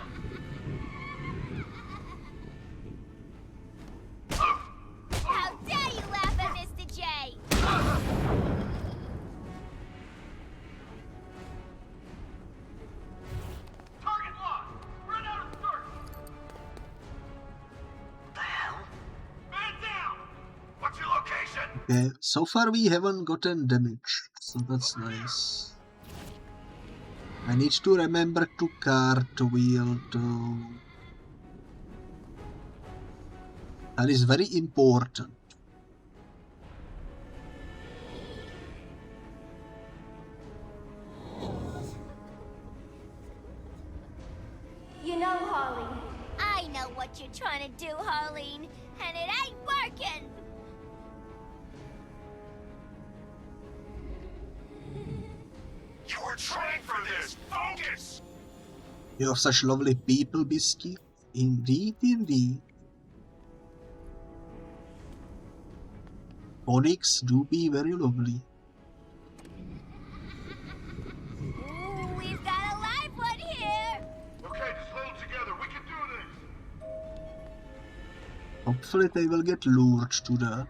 How dare you laugh at Mr. J? Target locked! Run out and search! What the hell? Man down! Okay, so far we haven't gotten damage, so that's nice. I need to remember to cartwheel too. That is very important. You know, Harley, I know what you're trying to do, Harleen, and it ain't working. You were trained for this! Focus! You have such lovely people, Biscuit. Indeed, indeed. Onyx do be very lovely. Ooh, we've got a live one here. Okay, just hold together. We can do this. Hopefully they will get lured to that.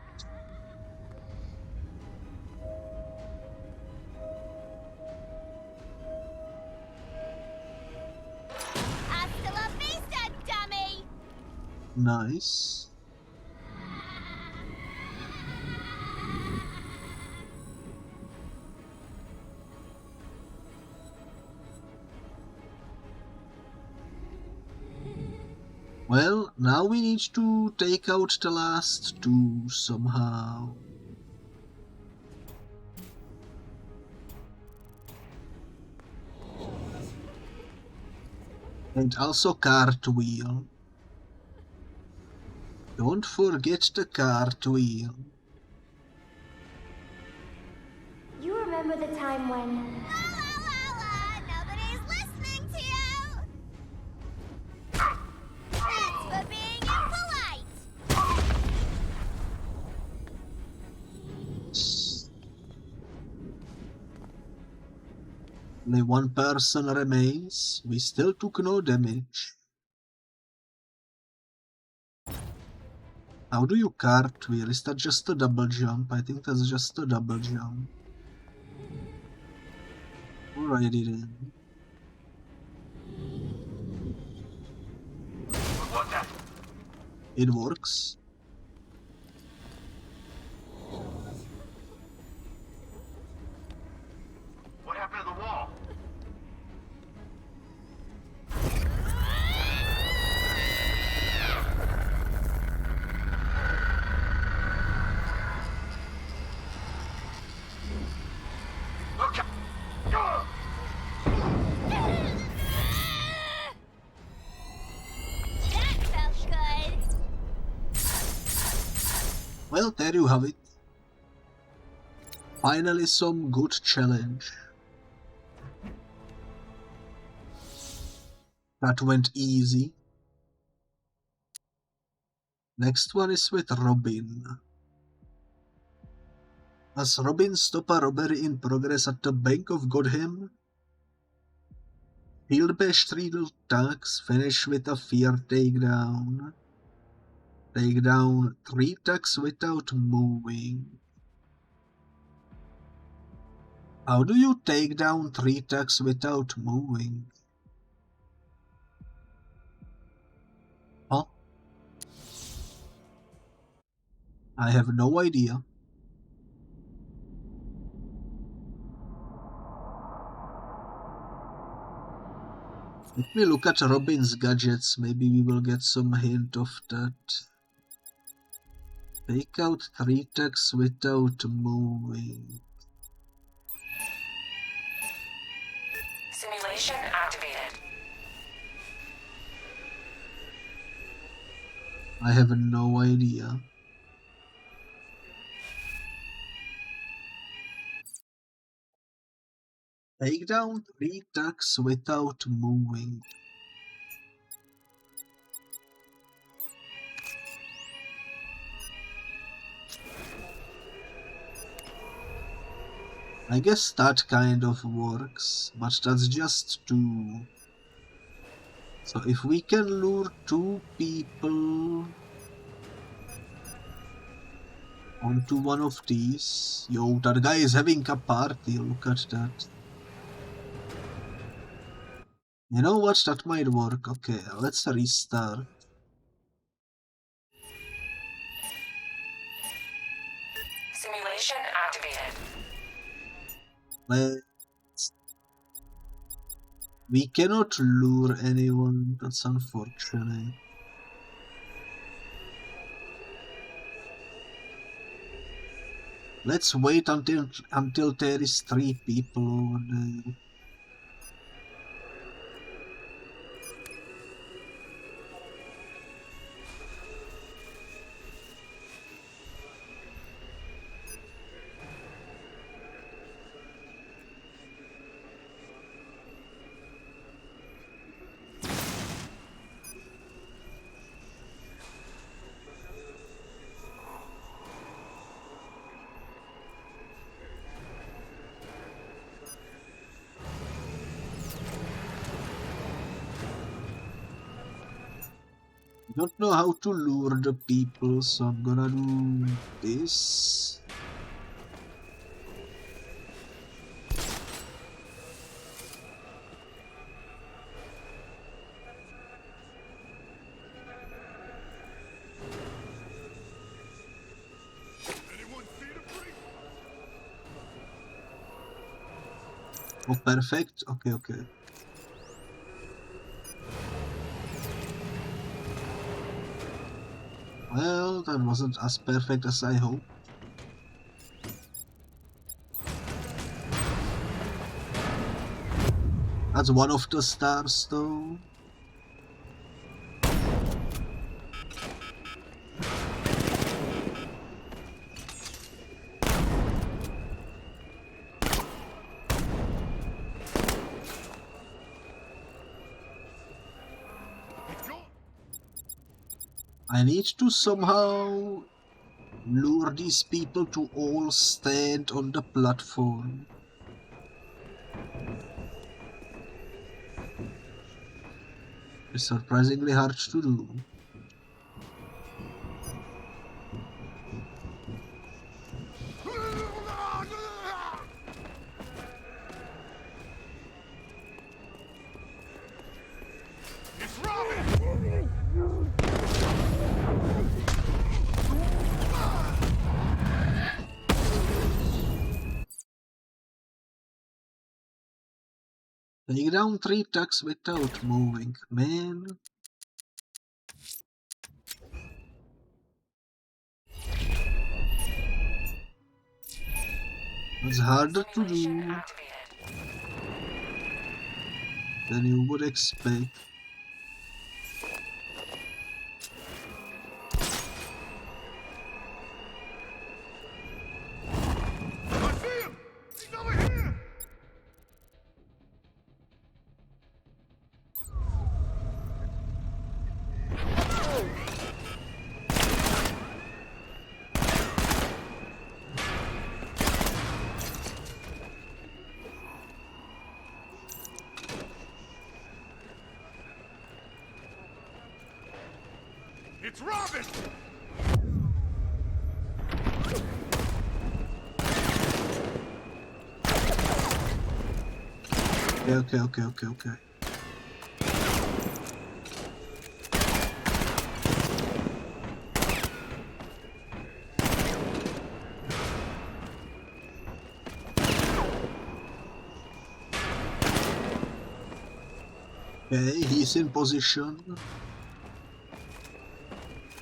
Hasta la vista, dummy. Nice. Well, now we need to take out the last two somehow. And also cartwheel. Don't forget the cartwheel. you remember the time when... La la la la, nobody's listening to you. That's for being impolite. Only one person remains. We still took no damage. How do you cartwheel? Is that just a double jump? I think that's just a double jump. Alrighty then. What's that? It works. What happened to the wall? Okay. That felt good. Well, there you have it. Finally some good challenge. That went easy. Next one is with Robin. Does Robin stop a robbery in progress at the Bank of Gotham? Field bash 3 little tags, finish with a fear takedown. Take down 3 tags without moving. How do you take down 3 tags without moving? Huh? I have no idea. Let me look at Robin's gadgets, maybe we will get some hint of that. Take out 3 tags without moving. Simulation activated. I have no idea. Take down 3 tags without moving. I guess that kind of works, but that's just 2. So if we can lure 2 people onto one of these... Yo, that guy is having a party, look at that. You know what, that might work. Okay, let's restart. Simulation activated. We cannot lure anyone, that's unfortunate. Let's wait until there is 3 people over there. I don't know how to lure the people, so I'm gonna do this. Oh, perfect. Okay, okay. Well, that wasn't as perfect as I hoped. That's one of the stars, though. I need to somehow lure these people to all stand on the platform. It's surprisingly hard to do. Take down 3 tucks without moving, man. It's harder to do than you would expect. It's Robin! Okay. Okay, he's in position.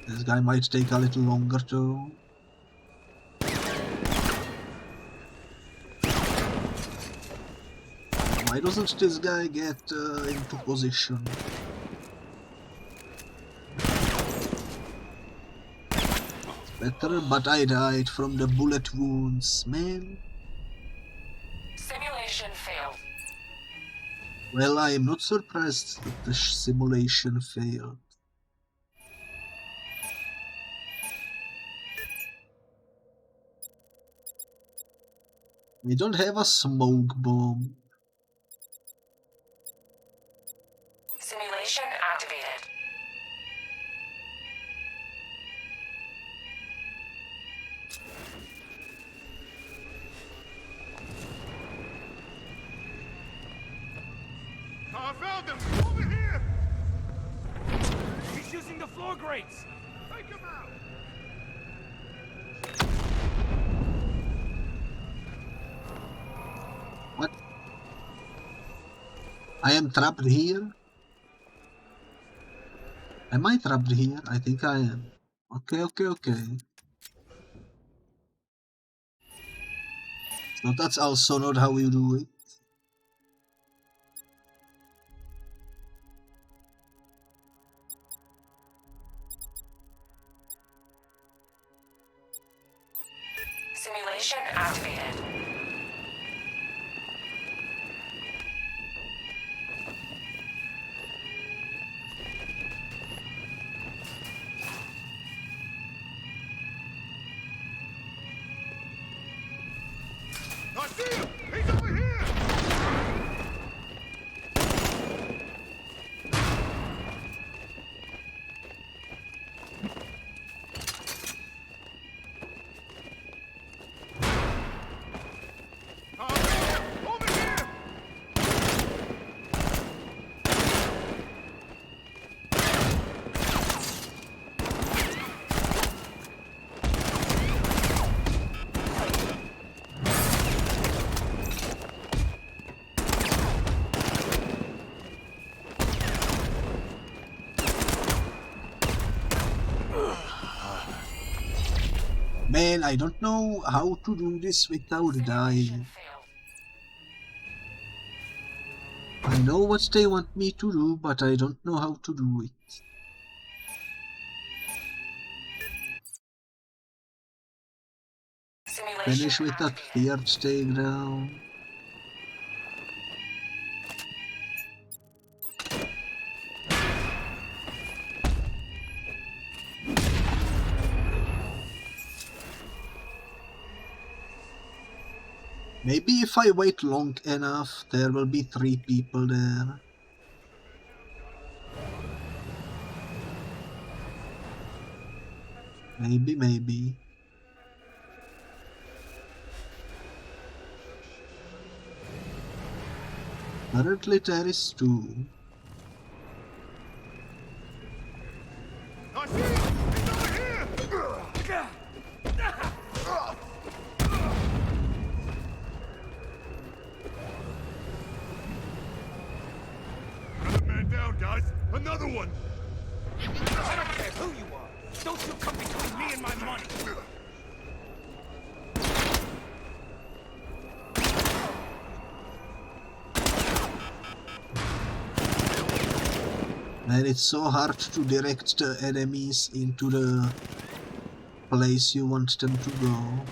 This guy might take a little longer though. Why doesn't this guy get into position? It's better, but I died from the bullet wounds, man. Simulation failed. Well, I am not surprised that the simulation failed. We don't have a smoke bomb. Simulation activated. I found him! Over here! He's using the floor grates! Take him out! I am trapped here. Am I trapped here? I think I am. Okay. So that's also not how you do it. Simulation activated. I see him! He's over here! Over here! Man, I don't know how to do this without dying. I know what they want me to do, but I don't know how to do it. Finish with that third takedown. Maybe if I wait long enough, there will be 3 people there. Maybe. Currently there is 2. I see him! He's over here! Another man down, guys! Another one! I don't care who you are! Don't you come between me and my money! Man, it's so hard to direct the enemies into the place you want them to go.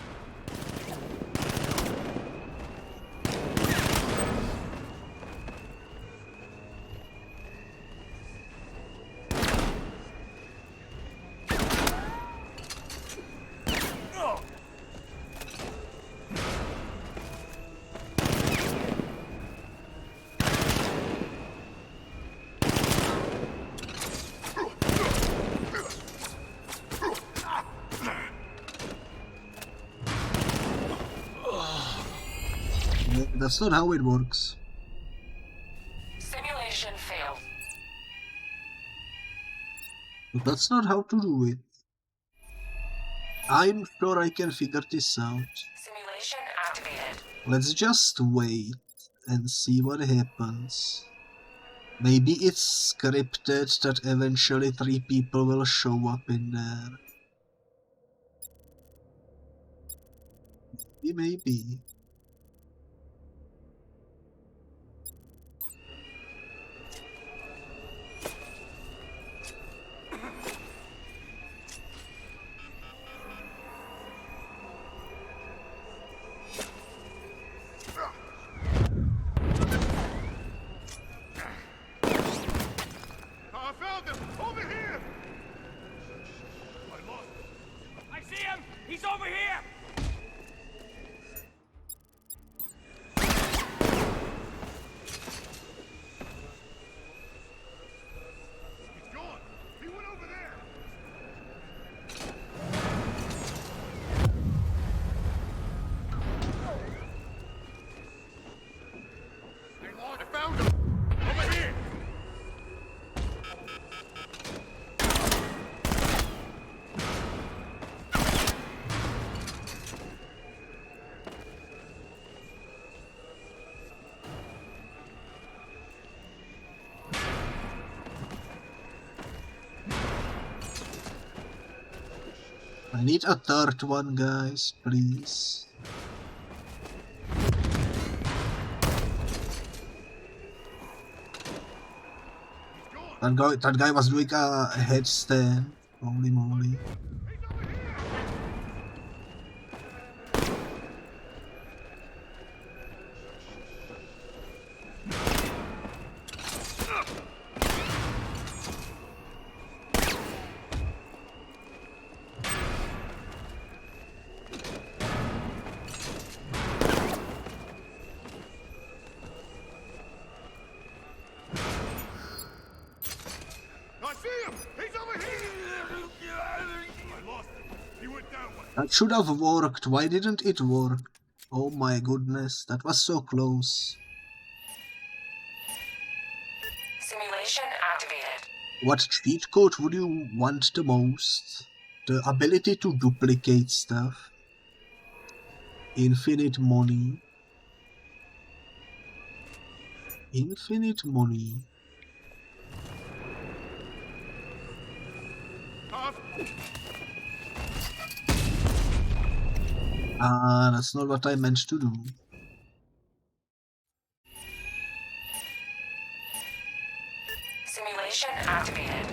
That's not how it works. Simulation failed. But that's not how to do it. I'm sure I can figure this out. Simulation activated. Let's just wait and see what happens. Maybe it's scripted that eventually 3 people will show up in there. Maybe. I found him! Over here! I lost him. I see him! He's over here! He's gone! He went over there! I found him! Over here! I need a third one, guys, please. That guy was doing a headstand. Holy moly. That should have worked. Why didn't it work? Oh my goodness, that was so close. Simulation activated. What cheat code would you want the most? The ability to duplicate stuff. Infinite money. Infinite money. Ah, that's not what I meant to do. Simulation activated.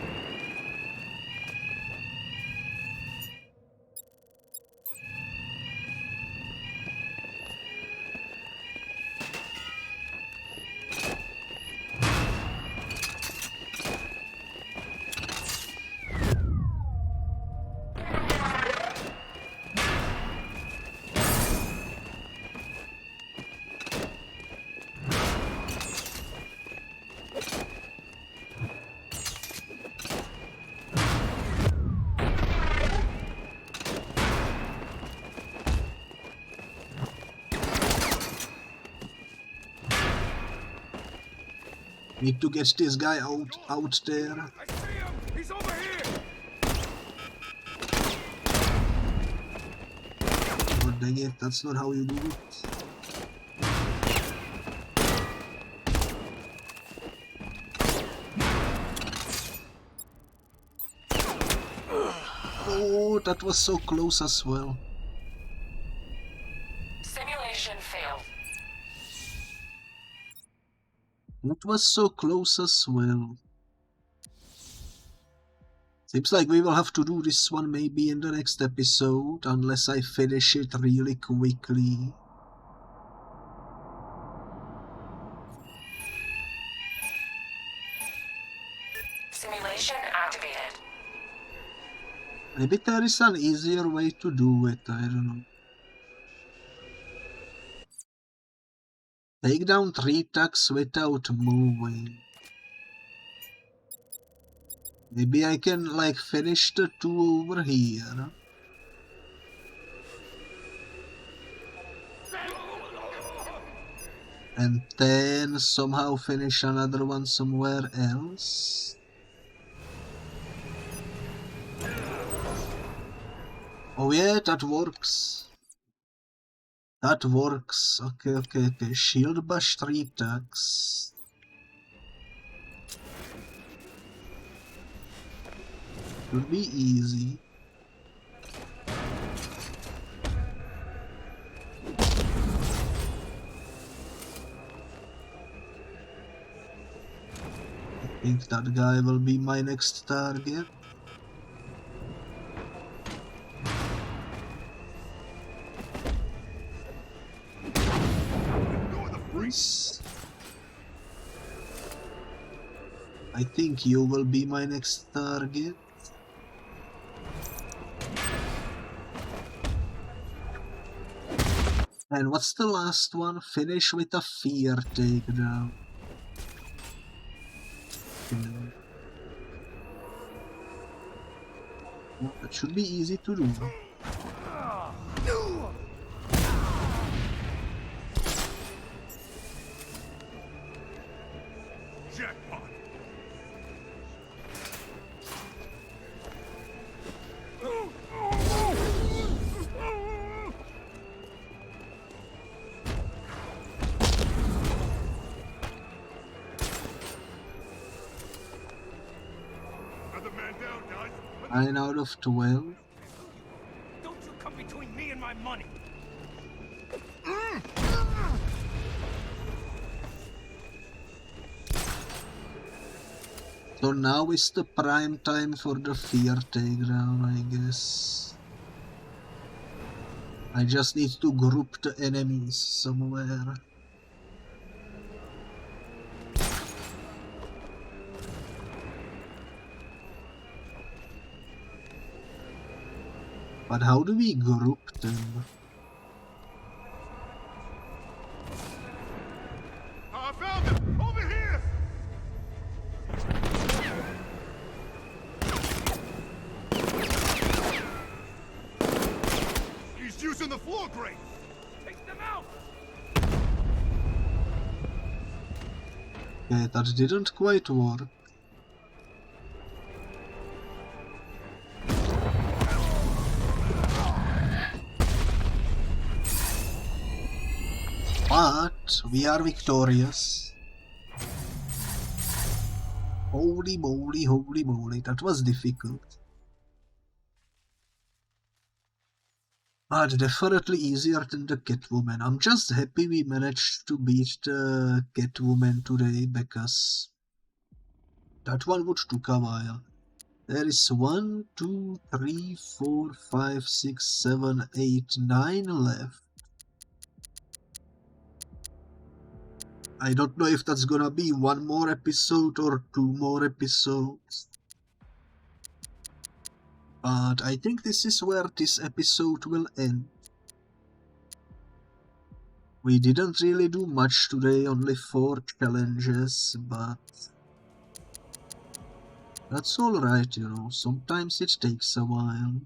Need to get this guy out there. I see him! He's over here! Oh dang it, that's not how you do it. Oh, that was so close as well. Simulation failed. It was so close as well. Seems like we will have to do this one maybe in the next episode, unless I finish it really quickly. Simulation activated. Maybe there is an easier way to do it, I don't know. Take down 3 attacks without moving. Maybe I can like finish the 2 over here. And then somehow finish another one somewhere else. Oh yeah, that works. That works. Okay. Shield bash 3 attacks. Should be easy. I think that guy will be my next target. I think you will be my next target. And what's the last one? Finish with a fear takedown. Well, that should be easy to do. Jackpot! Another man down, guys. 9 out of 12. come between me and my money. So now is the prime time for the fear takedown, I guess. I just need to group the enemies somewhere. But how do we group them? I found him! Over here! He's using the floor grate! Take them out! Okay, that didn't quite work. But we are victorious. Holy moly, that was difficult. But definitely easier than the Catwoman. I'm just happy we managed to beat the Catwoman today, because that one would took a while. There is 1, 2, 3, 4, 5, 6, 7, 8, 9 left. I don't know if that's gonna be one more episode or 2 more episodes. But I think this is where this episode will end. We didn't really do much today, only 4 challenges, but that's alright, you know, sometimes it takes a while.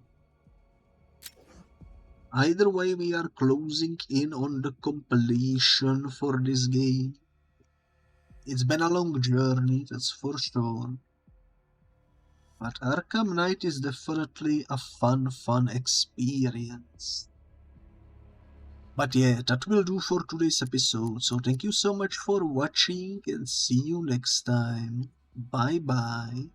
Either way, we are closing in on the completion for this game. It's been a long journey, that's for sure. But Arkham Knight is definitely a fun experience. But yeah, that will do for today's episode, so thank you so much for watching and see you next time. Bye bye.